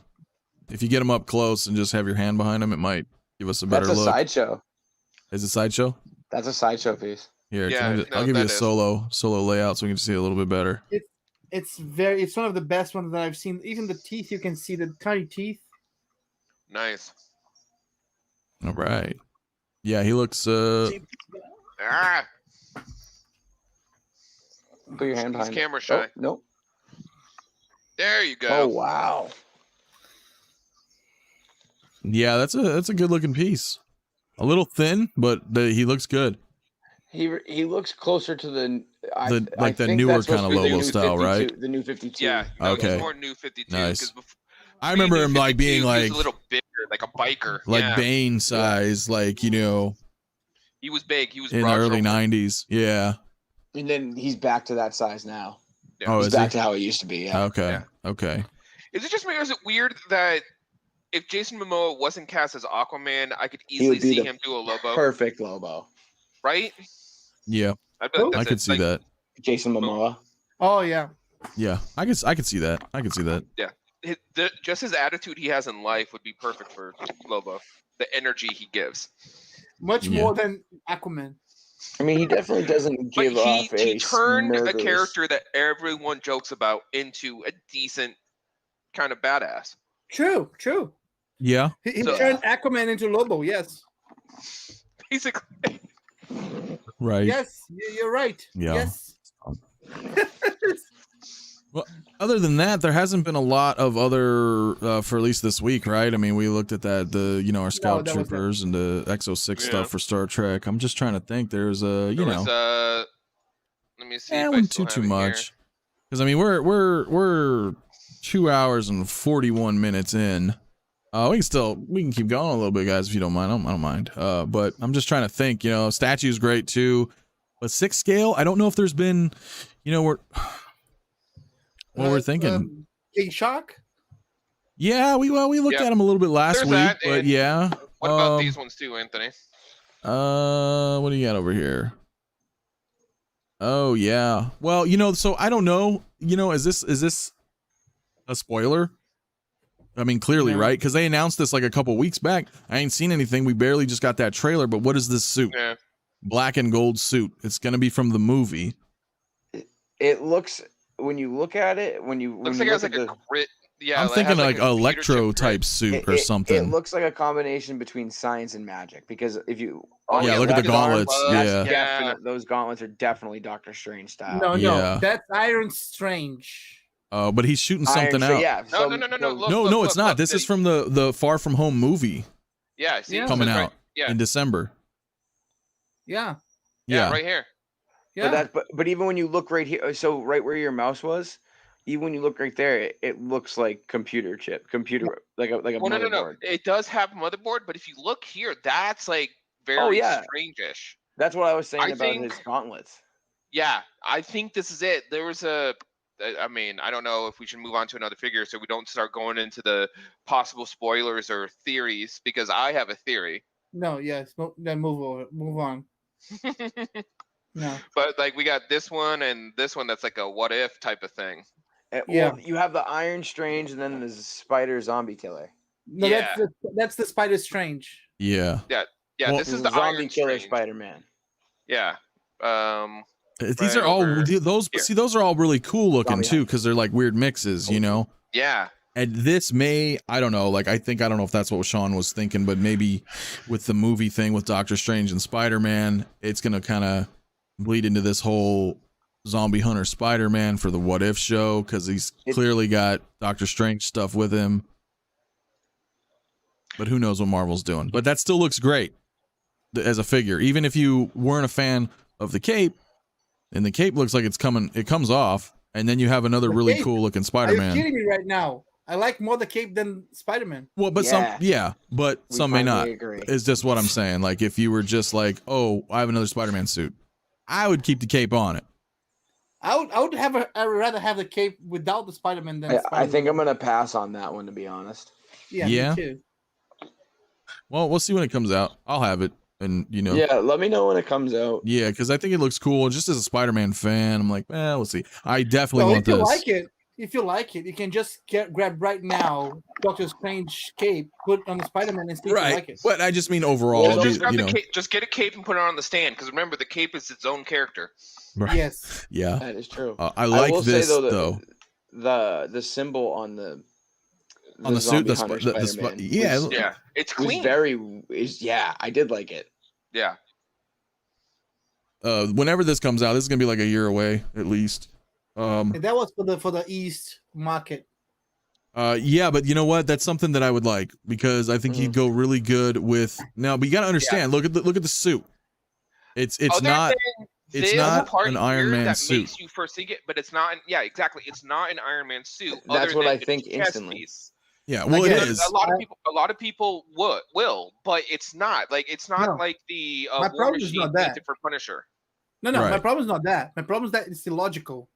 If you get him up close and just have your hand behind him, it might give us a better That's a look. sideshow. Is it sideshow? That's a sideshow piece. Here, Yeah, no, I'll give you a that is. solo layout so we can see it a little bit better. It's one of the best ones that I've seen. Even the teeth, you can see the tiny teeth. Nice. All right. Yeah, he looks. Ah, Put your hand he's behind. camera it. shy. Oh, nope. There you go. Oh wow. Yeah, that's a good looking piece. A little thin, but he looks good. He looks closer to the Like the think newer that's supposed kinda to be the Lobo new style, 52 right? The new 52. Yeah. No, Okay. He's more new 52. Nice. 'Cause I remember him like being he was like a little bigger, like a biker. like yeah. Bane size, like He was big. He was in the broad early shouldered. '90s. Yeah. And then he's back to that size now. Yeah. Oh, He's is back he? to how it used to be. Yeah. Okay. Yeah. Okay. Is it just me, or is it weird that if Jason Momoa wasn't cast as Aquaman, I could He would easily be see the him do a Lobo, Perfect Lobo. right? Yeah, I feel like Who? that's I could it. see Like, that. Jason Momoa. Oh yeah. Yeah, I could see that. I could see that. just his attitude he has in life would be perfect for Lobo. The energy he gives. Much Yeah. more than Aquaman. I mean, he definitely doesn't But give off a he turned a murderous- character that everyone jokes about into a decent kind of badass. True. Yeah. He So- turned Aquaman into Lobo. Yes. Basically. Right. Yes, you're right. Yeah. Yes. Other than that, there hasn't been a lot of other for at least this week, right? I mean, we looked at that our Scout that was it. Troopers and the Exo-6 Yeah. stuff for Star Trek. I'm just trying to think. There's There was, let me see. If I wasn't still too have it much. Because I mean, we're 2 hours and 41 minutes in. We can keep going a little bit, guys, if you don't mind. I don't mind. But I'm just trying to think. Statue's great too, but 6 scale. I don't know if there's been, we're thinking. King Shark. Yeah, we looked Yep. at them a little bit last There's week, that, but and yeah. What about these ones too, Anthony? What do you got over here? Oh yeah. Well, so I don't know. Is this a spoiler? I mean, clearly, No. right? Because they announced this like a couple weeks back. I ain't seen anything. We barely just got that trailer. But what is this suit? Yeah. Black and gold suit. It's gonna be from the movie. It looks when you look at it, Looks like it has like a grit. Yeah, I'm it thinking has, like a computer electro chip type grit. suit or It something. looks like a combination between science and magic because if you Oh, yeah, look at the his arm, gauntlets. that's Yeah. definite- those gauntlets are definitely Doctor Strange style. No, Yeah. that's Iron Strange. But he's shooting Iron something Stra- out. Yeah. No, no. Look, No, look, it's look, not. look, This is they- from the Far From Home movie Yeah, see, it coming says out right- yeah, in December. Yeah. yeah, right here. Yeah. But even when you look right here, so right where your mouse was, even when you look right there, it looks like computer like a Oh, no. motherboard. It does have motherboard, but if you look here, that's like very yeah. strange-ish. That's what I was saying I about think- his gauntlets. Yeah, I think this is it. There was I mean, I don't know if we should move on to another figure so we don't start going into the possible spoilers or theories because I have a theory. No. Yes. Then move on. No. But like we got this one and this one that's like a what if type of thing. Yeah. Well, you have the Iron Strange and then the Spider Zombie Killer. No, Yeah. that's the Spider Strange. Yeah. Yeah, Well, this is the Zombie Iron Killer Strange. Spider-Man. Yeah. These Right are all over those. here. See, those are all really cool looking Zombie too Hunt. because they're like weird mixes, Yeah. And this I don't know. Like I don't know if that's what Sean was thinking, but maybe with the movie thing with Doctor Strange and Spider-Man, it's gonna kind of bleed into this whole Zombie Hunter Spider-Man for the What If show because he's clearly got Doctor Strange stuff with him. But who knows what Marvel's doing? But that still looks great as a figure, even if you weren't a fan of the cape. And the cape looks like it comes off, and then you have another The really cape? cool looking Are you Spider-Man. kidding me right now? I like more the cape than Spider-Man. Well, but We some may not. finally agree. It's just what I'm saying. Like if you were just like, oh, I have another Spider-Man suit, I would keep the cape on it. I would rather have the cape without the Spider-Man than I Spider-Man. think I'm gonna pass on that one, to be honest. Yeah. Me too. Well, we'll see when it comes out. I'll have it, and you know. Yeah, let me know when it comes out. Yeah, because I think it looks cool. Just as a Spider-Man fan, I'm like, well, let's see. I definitely want if you this. if you like it, you can just grab right now Doctor Strange cape, put on the Spider-Man, and see if you like it. But I just mean overall, Well, just, you know. just get a cape and put it on the stand, because remember, the cape is its own character. Right. Yes. Yeah. That is true. I like this say, though. The symbol on the suit, yeah, it's clean. I did like it. Yeah. Whenever this comes out, this is gonna be like a year away at least. And that was for the East market. Yeah, but you know what? That's something that I would like, because I think he'd go really good with. Now, but you gotta understand. Look at the suit. It's not an Iron Man suit. Makes you first think it, but it's not. Yeah, exactly. It's not an Iron Man suit. That's what I think instantly. Piece. Yeah, well, it is. A lot of people will, but it's not. Like, it's not like the War Machine painted for Punisher. No, my problem is not that. My problem is that it's illogical.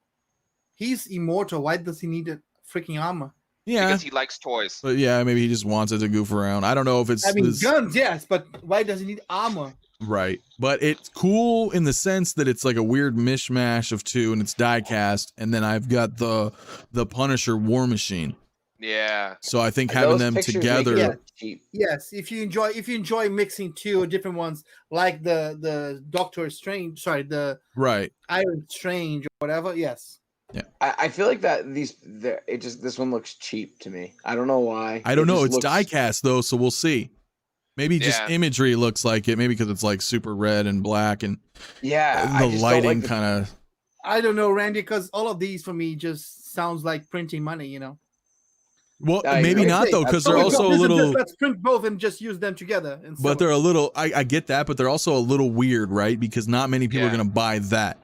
He's immortal. Why does he need a freaking armor? Yeah, because he likes toys. But yeah, maybe he just wants it to goof around. I don't know if it's. I mean, guns, yes, but why does he need armor? Right, but it's cool in the sense that it's like a weird mishmash of two, and it's die cast, and then I've got the Punisher War Machine. Yeah. So I think having them together. Yes, if you enjoy mixing two different ones, like the Doctor Strange, the Iron Strange or whatever. Yes. Yeah. I feel like this one looks cheap to me. I don't know why. I don't know. It's die cast though, so we'll see. Maybe just imagery looks like it. Maybe because it's like super red and black, and the lighting kind of. I don't know, Randy, because all of these for me just sounds like printing money, you know. Well, maybe not though, because they're also a little. Let's print both and just use them together. But they're a little. I get that, but they're also a little weird, right? Because not many people are gonna buy that,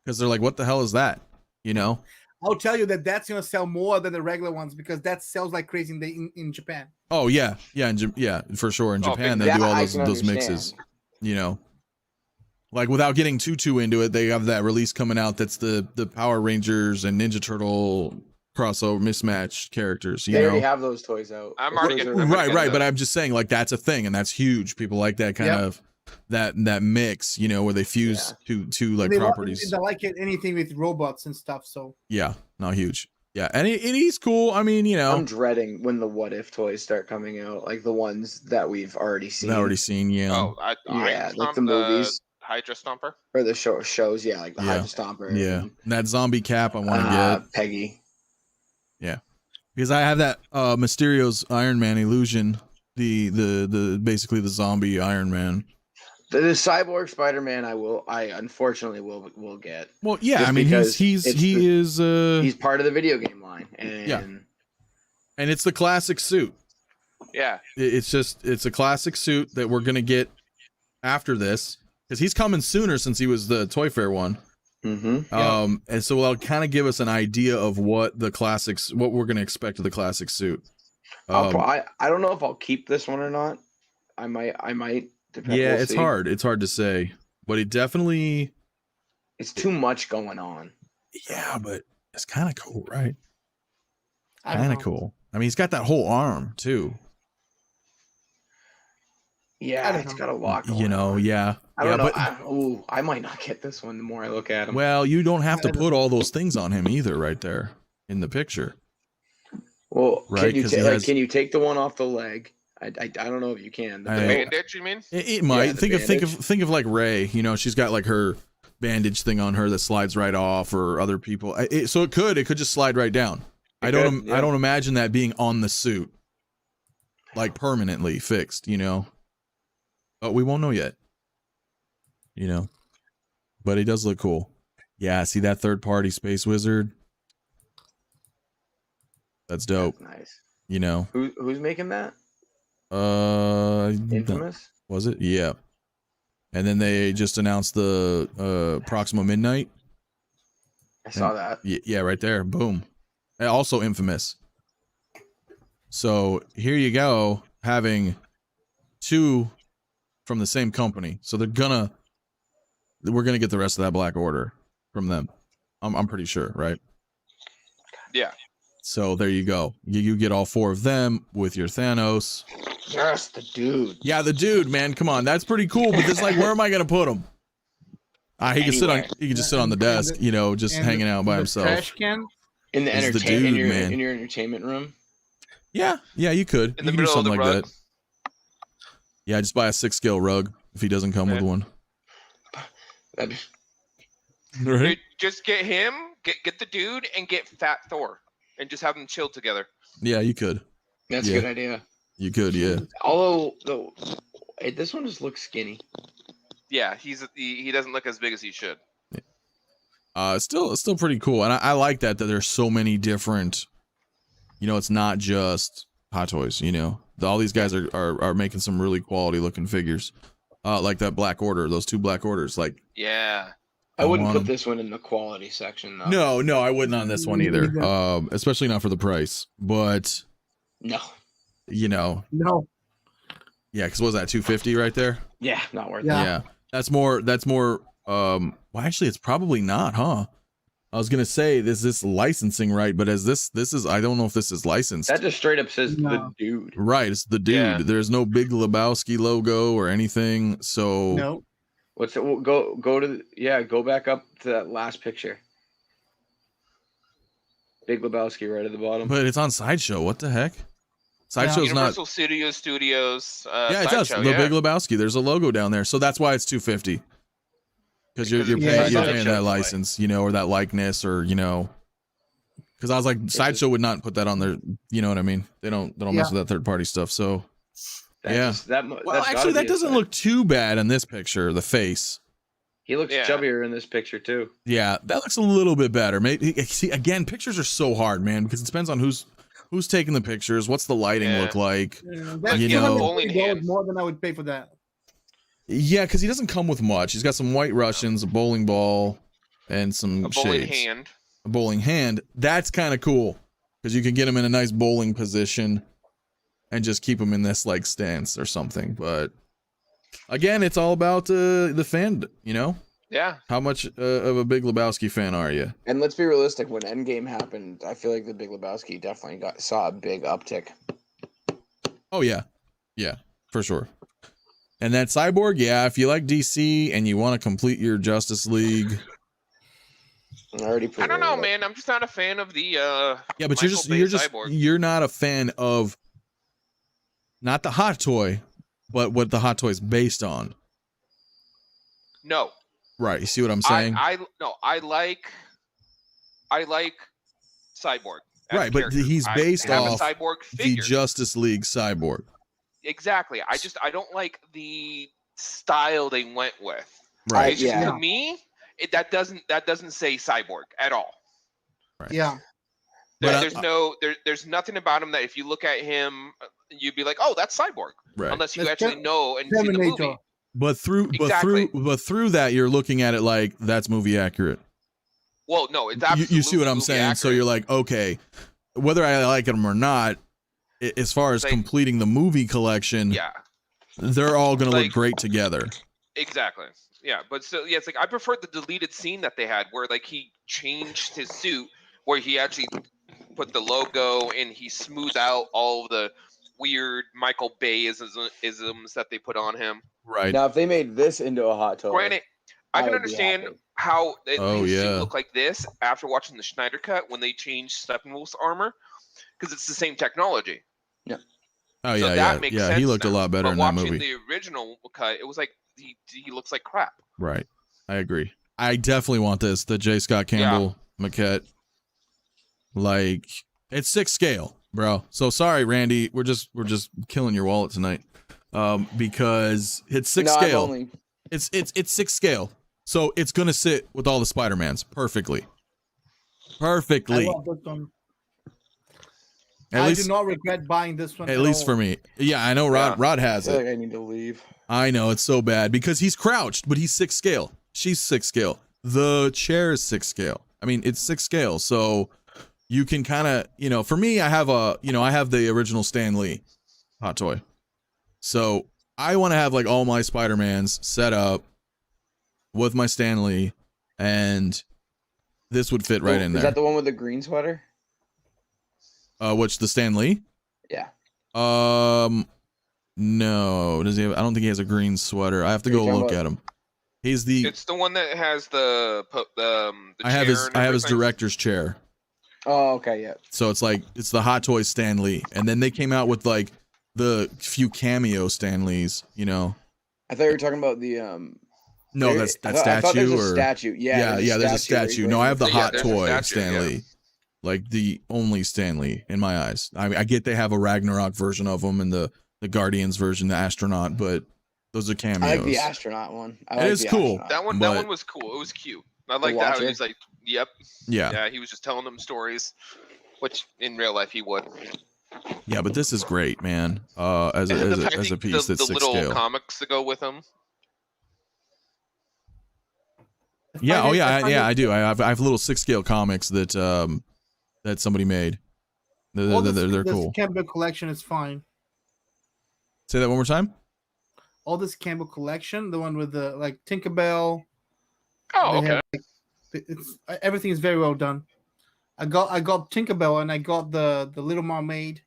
because they're like, "What the hell is that?" You know. I'll tell you that's gonna sell more than the regular ones, because that sells like crazy in Japan. Oh yeah, for sure. In Japan, they do all those mixes. You know, like without getting too into it, they have that release coming out that's the Power Rangers and Ninja Turtle crossover mismatched characters. They already have those toys out. I'm already getting right. But I'm just saying, like, that's a thing, and that's huge. People like that kind of that mix, you know, where they fuse two like properties. They like anything with robots and stuff. So yeah, not huge. Yeah, and he's cool. I mean, you know, I'm dreading when the What If toys start coming out, like the ones that we've already seen. Yeah. Oh, like the movies. Hydra Stomper or the shows. Yeah, like the Hydra Stomper. Yeah, and that zombie cap I want to get. Peggy. Yeah, because I have that Mysterio's Iron Man illusion, the basically the zombie Iron Man. The Cyborg Spider-Man I unfortunately will get. Well, yeah, I mean he's part of the video game line, and it's the classic suit. Yeah, it's a classic suit that we're gonna get after this, because he's coming sooner since he was the Toy Fair one. Mm-hmm. And so that'll kind of give us an idea of what we're gonna expect of the classic suit. I don't know if I'll keep this one or not. I might. Yeah, it's hard. It's hard to say, but it's too much going on. Yeah, but it's kind of cool, right? Kind of cool. I mean, he's got that whole arm too. Yeah, it's got a lot going on. Yeah. I don't know. But I might not get this one the more I look at him. Well, you don't have to put all those things on him either, right there in the picture. Well, right? Can you take the one off the leg? I don't know if you can. The bandage, you mean? It might. Think of like Ray. You know, she's got like her bandage thing on her that slides right off, or other people. So it could just slide right down. I don't imagine that being on the suit, like permanently fixed. You know, but we won't know yet. You know, but he does look cool. Yeah, see that third-party Space Wizard? That's dope. That's nice. You know, who's making that? Infamous? Was it? Yeah. And then they just announced the Proxima Midnight. I saw that. Yeah, right there. Boom. And also Infamous. So here you go, having two from the same company. So we're gonna get the rest of that Black Order from them. I'm pretty sure, right? Yeah. So there you go. You get all 4 of them with your Thanos. Yes, the dude. Yeah, the dude, man. Come on, that's pretty cool. But this, like, where am I gonna put him? He can sit on. He can just sit on the desk, you know, just hanging out by himself. Trash can. In the He's the entertainment, dude, man. in your entertainment room. Yeah, you could. In You the can do middle of the something like rug. that. Yeah, just buy a 6-scale rug if he doesn't come with one. That'd Right? Dude, just get him, get the dude, and get Fat Thor, and just have them chill together. Yeah, you could. That's Yeah. a good idea. You could, yeah. Although, this one just looks skinny. Yeah, he doesn't look as big as he should. It's still pretty cool, and I like that there's so many different. You know, it's not just Hot Toys. You know, all these guys are making some really quality looking figures, like that Black Order, those 2 Black Orders. Like, Yeah. I wouldn't want put 'em. this one in the quality section though. no, I wouldn't on this one either. Especially not for the price. But No. you know, No. yeah, because what was that 250 right there? Yeah, not worth it. Yeah. Yeah, that's more. Well, actually, it's probably not, huh? I was gonna say this licensing right, but as this is, I don't know if this is licensed. That just straight up says the No. dude. Right, it's the dude. Yeah. There's no Big Lebowski logo or anything. So No. What's it? Go go back up to that last picture. Big Lebowski right at the bottom. but it's on Sideshow. What the heck? Sideshow's not. Universal Studios. Yeah, it does. The Sideshow, yeah. Big Lebowski. There's a logo down there, so that's why it's 250. Because you're Because it's paying Sideshow that display. license, you know, or that likeness, or you know. Because I was like, Sideshow would not put that on their. You know what I mean? They don't mess with that third party stuff. So yeah. Well, well, actually, that doesn't look too bad in this picture. The face. He looks Yeah. chubbier in this picture too. Yeah, that looks a little bit better. Maybe see again, pictures are so hard, man, because it depends on who's taking the pictures, what's the lighting Yeah. look like. Yeah, Like, you know- bowling hands. more than I would pay for that. Yeah, because he doesn't come with much. He's got some White Russians, a bowling ball, and some A bowling shades. hand. A bowling hand. That's kind of cool because you can get him in a nice bowling position and just keep him in this like stance or something. But again, it's all about the fan. You know, Yeah. how much of a Big Lebowski fan are you? And let's be realistic. When Endgame happened, I feel like the Big Lebowski definitely saw a big uptick. Oh yeah, for sure. And that Cyborg, yeah, if you like DC and you want to complete your Justice League, I already. I don't know, pre-ordered it. man. I'm just not a fan of the. yeah, but Michael you're Bay Cyborg. you're not a fan of not the hot toy, but what the hot toy is based on. No. Right? You see what I'm saying? I like Cyborg. as a Right, but character. he's based I have off a Cyborg the figure. Justice League Cyborg. Exactly. I don't like the style they went with. Right. It's just, Yeah. to me, that doesn't say Cyborg at all. Yeah. There's nothing about him that if you look at him, you'd be like, oh, that's Cyborg. Right. Unless you That's actually know and see the Terminator. movie. But through Exactly. through that, you're looking at it like that's movie accurate. Well, no, it's You absolutely see what I'm movie saying? So accurate. you're like, okay, whether I like them or not, as far as Like- completing the movie collection, Yeah. they're all gonna Like- look great together. Exactly. Yeah, but so yeah, it's like I prefer the deleted scene that they had where like he changed his suit, where he actually put the logo and he smoothed out all of the weird Michael Bay isms that they put on him. Right. Now, if they made this into a hot toy, Granted, I can would be understand happy. how Oh, his yeah. suit looked like this after watching the Schneider cut when they changed Steppenwolf's armor, because it's the same technology. Oh So yeah, that yeah, makes yeah. sense He looked a now. lot better But in that watching movie. the original cut, it was like he looks like crap. Right. I agree. I definitely want this. The J. Scott Campbell maquette. Like it's 6 scale, bro. So sorry, Randy. We're just killing your wallet tonight. Because it's 6 No, I'm scale. only- It's 6 scale. So it's gonna sit with all the Spider-Mans perfectly. I Perfectly. love this one. At I least do not regret buying this one. at least for me. Yeah, I know Rod Yeah. I has feel it. like I need to leave. I know it's so bad because he's crouched, but he's 6 scale. She's 6 scale. The chair is 6 scale. I mean, it's 6 scale. So you can kind of, for me, I have the original Stan Lee hot toy. So I want to have like all my Spider-Mans set up with my Stan Lee, and this would fit right in Is there. that the one with the green sweater? Which the Stan Lee? Yeah. No. Does he have, I don't think he has a green sweater. I have to go look at him. He's the. It's the one that has the I have his. chair and I have his everything. director's chair. Oh, okay, yeah. So it's like it's the Hot Toys Stan Lee, and then they came out with like the few cameo Stan Lees. You know. I thought you were talking about the No, that's that I thought statue there's a or statue. Yeah, there's a statue. No, I have the Yeah, Hot there's a Toy statue, Stan yeah. Lee, like the only Stan Lee in my eyes. I mean, I get they have a Ragnarok version of him and the Guardians version, the astronaut, but those are cameos. I like the astronaut one. It is cool. That one But- was cool. It was cute. I like that. How Watcher? he's like, yep, Yeah, yeah. He was just telling them stories, which in real life he would. yeah, but this is great, man. As a, And as the- a, I as a think piece the that's 6 little scale. comics to go with him. Yeah, oh yeah, find it- I do. I have little 6 scale comics that that somebody made. all They're this cool. Campbell collection is fine. Say that one more time. All this Campbell collection, the one with the like Tinkerbell. Oh, they okay. have, like, it's everything is very well done. I got Tinkerbell and I got the Little Mermaid.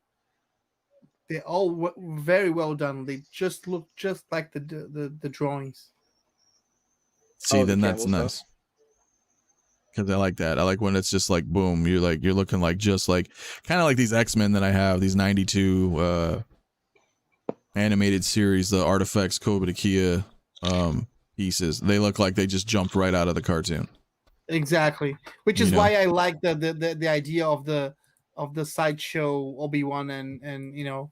They're all very well done. They just look just like the drawings. See, the then that's Campbell nice. stuff. Because I like that. I like when it's just like boom. You're looking like just like kind of like these X-Men that I have. These 92 animated series, the Artifacts Kobayashi pieces. They look like they just jumped right out of the cartoon. Exactly, which You is know? why I like the idea of the sideshow Obi-Wan and you know.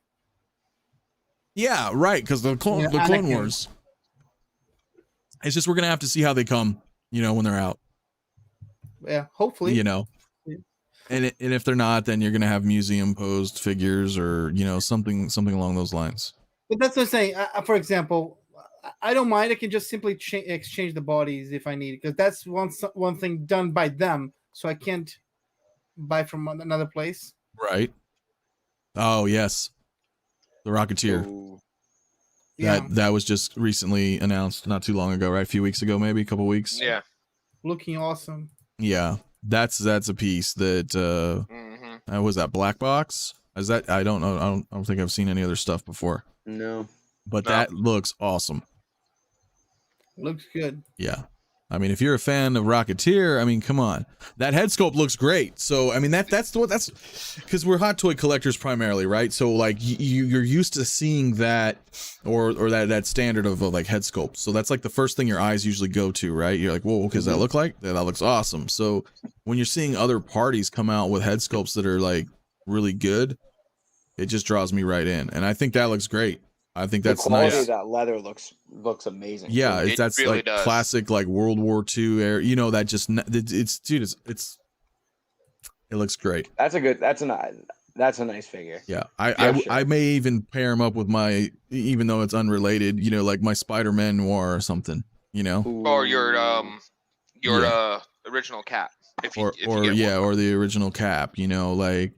Yeah, right. Because the Clone Anakin. Wars. It's just we're gonna have to see how they come. You know, when they're out. Yeah, hopefully. You know. Yeah. And if they're not, then you're gonna have museum posed figures or something along those lines. But that's what I'm saying. For example, I don't mind. I can just simply exchange the bodies if I need, because that's one thing done by them. So I can't buy from another place. Right. Oh yes, the Rocketeer. Ooh. Yeah, That was just recently announced, not too long ago, right? A few weeks ago, maybe a couple weeks. Yeah. looking awesome. Yeah, that's a piece that Mm-hmm. was that Black Box. Is that I don't know. I don't think I've seen any other stuff before. No. But No. that looks awesome. Looks good. Yeah. I mean, if you're a fan of Rocketeer, I mean, come on, that head sculpt looks great. So, I mean, that's because we're hot toy collectors primarily, right? So, like, you're used to seeing that or that standard of like head sculpt. So that's like the first thing your eyes usually go to, right? You're like, whoa, what does that look like? That looks awesome. So when you're seeing other parties come out with head sculpts that are like really good, it just draws me right in, and I think that looks great. I think that's the quality nice. of that leather looks amazing. Yeah, too. It that's really like does. classic, like World War II era. You know, that just it's dude, it looks great. That's a nice figure. Yeah, Yeah, sure. I may even pair him up with my, even though it's unrelated. You know, like my Spider-Man Noir or something. You know, Or your Yeah. original cat. If you, or if you get yeah, one. or the original Cap. You know, like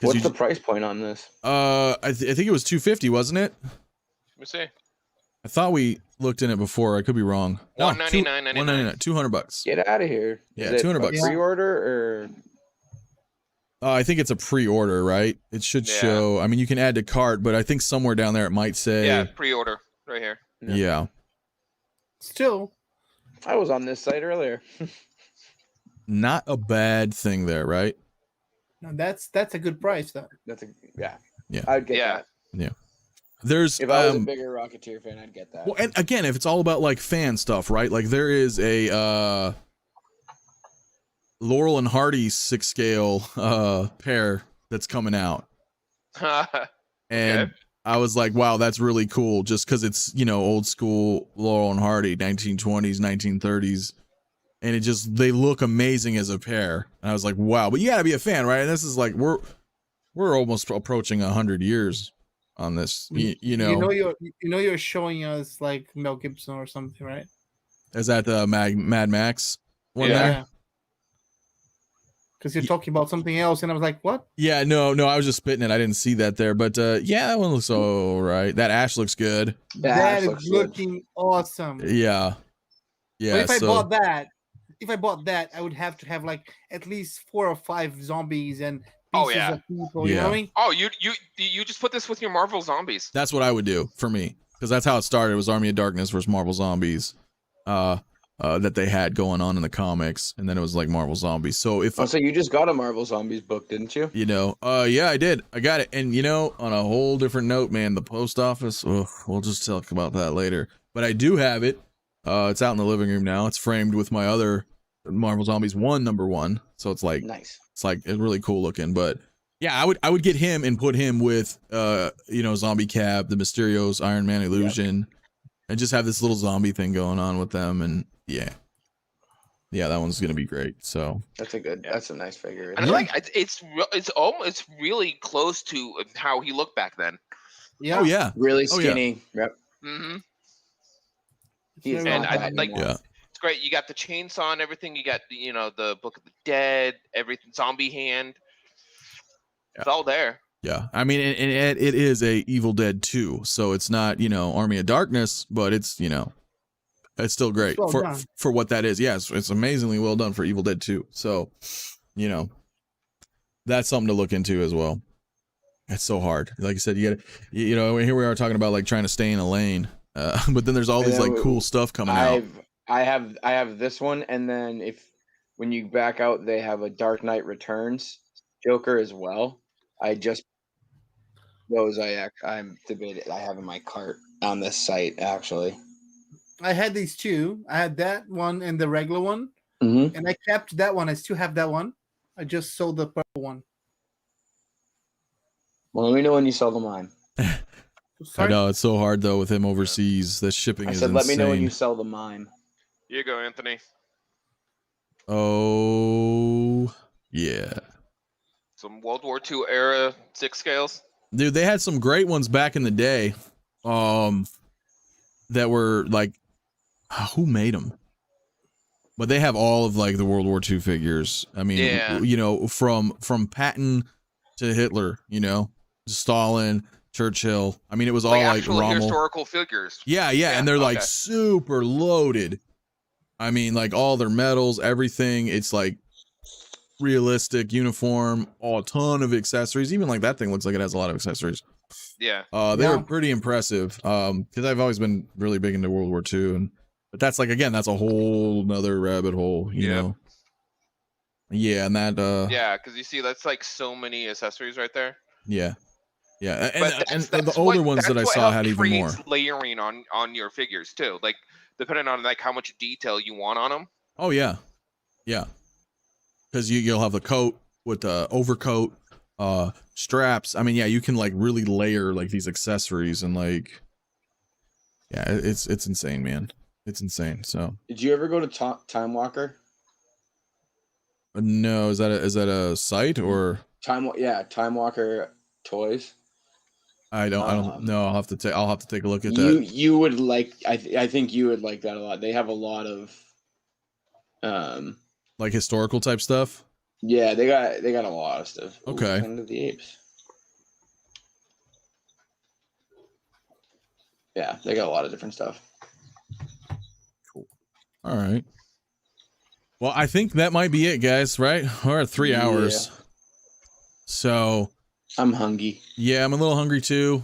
'cause What's you the price point on this? I think it was $250, wasn't it? Let me see. I thought we looked in it before. I could be wrong. No, $199.99. $199, $200. Get out of here. Yeah, Is it $200 a bucks. Pre-order or I think it's a pre-order, right? It should Yeah. show. I mean, you can add to cart, but I think somewhere down there it might say. Yeah, pre-order right here. Yeah. Still, I was on this site earlier. Not a bad thing there, right? no, that's a good price though. Yeah. Yeah. I'd get Yeah. that. There's If I was a bigger Rocketeer fan, I'd get that. well, and again, if it's all about like fan stuff, right? Like there is a Laurel and Hardy 6 scale pair that's coming out. And Okay. I was like, wow, that's really cool, just because it's, you know, old school Laurel and Hardy, 1920s, 1930s. And it just, they look amazing as a pair. And I was like, wow, but you gotta be a fan, right? And this is like, we're almost approaching 100 years on this. You know, you're showing us like Mel Gibson or something, right? is that the Mad Max one Yeah. there? Because you're talking about something else, and I was like, "What?" Yeah, no, I was just spitting it. I didn't see that there, but yeah, that one looks all right. That Ash looks good. Yeah, That Ash is looks good. looking awesome. Yeah, But if I bought that, if I bought that, I would have to have like at least 4 or 5 zombies and Oh, pieces yeah. of people. You know what I mean? Oh, you just put this with your Marvel Zombies. That's what I would do for me, because that's how it started. It was Army of Darkness versus Marvel Zombies, that they had going on in the comics, and then it was like Marvel Zombies. So if So you just got a Marvel Zombies book, didn't you? you know, yeah, I did. I got it. And you know, on a whole different note, man, the post office. Ugh, we'll just talk about that later. But I do have it. It's out in the living room now. It's framed with my other Marvel Zombies 1 #1. So it's like Nice. it's really cool looking. But yeah, I would get him and put him with you know, Zombie Cap, the Mysterios, Iron Man Illusion, and just have this little zombie thing going on with them. And yeah, that one's gonna be great. So That's a nice figure. And I like it's really close to how he looked back then. Yeah. oh yeah, Really Oh, yeah. skinny. Yep. Mm-hmm. He is And not I bad like- anymore. yeah. It's great. You got the chainsaw and everything. You got the Book of the Dead, everything, Zombie Hand. It's all there. Yeah, I mean, and it is a Evil Dead 2, so it's not, you know, Army of Darkness, but it's, you know, it's still great Well done. for what that is. Yes, it's amazingly well done for Evil Dead 2. So, you know, that's something to look into as well. It's so hard. Like I said, you got to, you know, here we are talking about like trying to stay in a lane, but then there's all And these then like cool stuff coming out. I have this one, and then when you back out, they have a Dark Knight Returns Joker as well. I'm debated. I have in my cart on this site actually. I had these 2. I had that one and the regular one, Mm-hmm. and I kept that one. I still have that one. I just sold the purple one. Well, let me know when you sell the mine. I Sorry? know it's so hard though with him overseas. The shipping I is said, insane. let me know when you sell the mine. Here you go, Anthony. Oh yeah. Some World War II era 6 scales. Dude, they had some great ones back in the day. That were like, who made them? But they have all of like the World War II figures. I mean, Yeah. you know, from Patton to Hitler, you know, Stalin, Churchill. I mean, it was all like actual Rommel. historical figures. Yeah, and they're like super loaded. I mean, like all their medals, everything. It's like realistic uniform, a ton of accessories. Even like that thing looks like it has a lot of accessories. Yeah. They were pretty impressive. Because I've always been really big into World War II, but that's like, again, that's a whole nother rabbit hole, you know. Yeah, and that Yeah, because you see, that's like so many accessories right there. yeah. And But the older ones that I saw had even more. Layering on your figures too, like depending on like how much detail you want on them. Oh yeah. Because you'll have the coat with the overcoat, straps. I mean, yeah, you can like really layer like these accessories and like, yeah, it's insane, man. It's insane. So Did you ever go to Time Walker? no, is that a site or Time Walker Toys. I don't know. I'll have to take a look at that. You would like. I think you would like that a lot. They have a lot of. Like historical type stuff. Yeah, they got a lot of stuff. Okay. Planet of the Apes. Yeah, they got a lot of different stuff. All right. Well, I think that might be it, guys. Right? We're at 3 hours. So. I'm hungry. Yeah, I'm a little hungry too.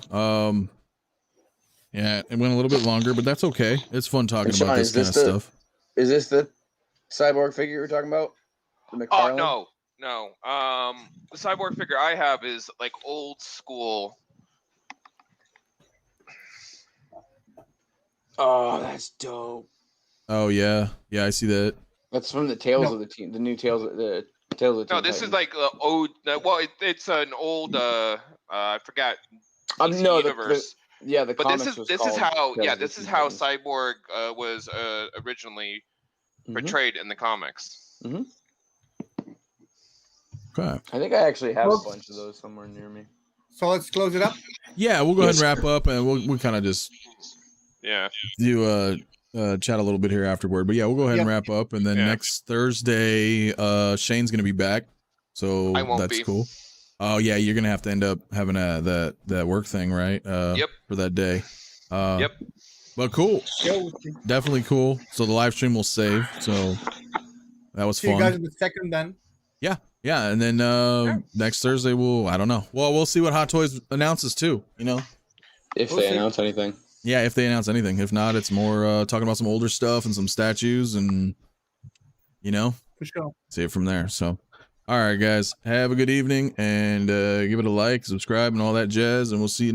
Yeah, it went a little bit longer, but that's okay. It's fun talking about this kind of stuff. Is this the cyborg figure you were talking about? The Oh McFarlane? no. The cyborg figure I have is like old school. Oh, that's dope. Oh yeah, I see that. That's from the Tales of the Team. The new Tales of the Tales of the No, Teen this is Titans. like old. Well, it's an old. I forgot. No, DC the universe. the But comics this was is called how Tales of the this is Teen how Titans. Cyborg was originally Mhm. portrayed in the comics. Okay. I think I actually have Well- a bunch of those somewhere near me. So let's close it up. Yeah, we'll go ahead and wrap up, and we'll kind of just Yeah. do chat a little bit here afterward. But yeah, we'll go ahead and wrap up, and then Yeah. next Thursday, Shane's gonna be back, so I won't that's be. cool. Oh yeah, you're gonna have to end up having that work thing, right? Yep. For that day. Yep. But cool. Definitely cool. So the live stream will save. So that was See fun. you guys in the second then. Yeah, and then next Thursday I don't know. Well, we'll see what Hot Toys announces too. You know, If We'll they see. announce anything. yeah, if they announce anything. If not, it's more talking about some older stuff and some statues, and you know, For sure. see it from there. So, all right, guys, have a good evening, and give it a like, subscribe, and all that jazz, and we'll see you.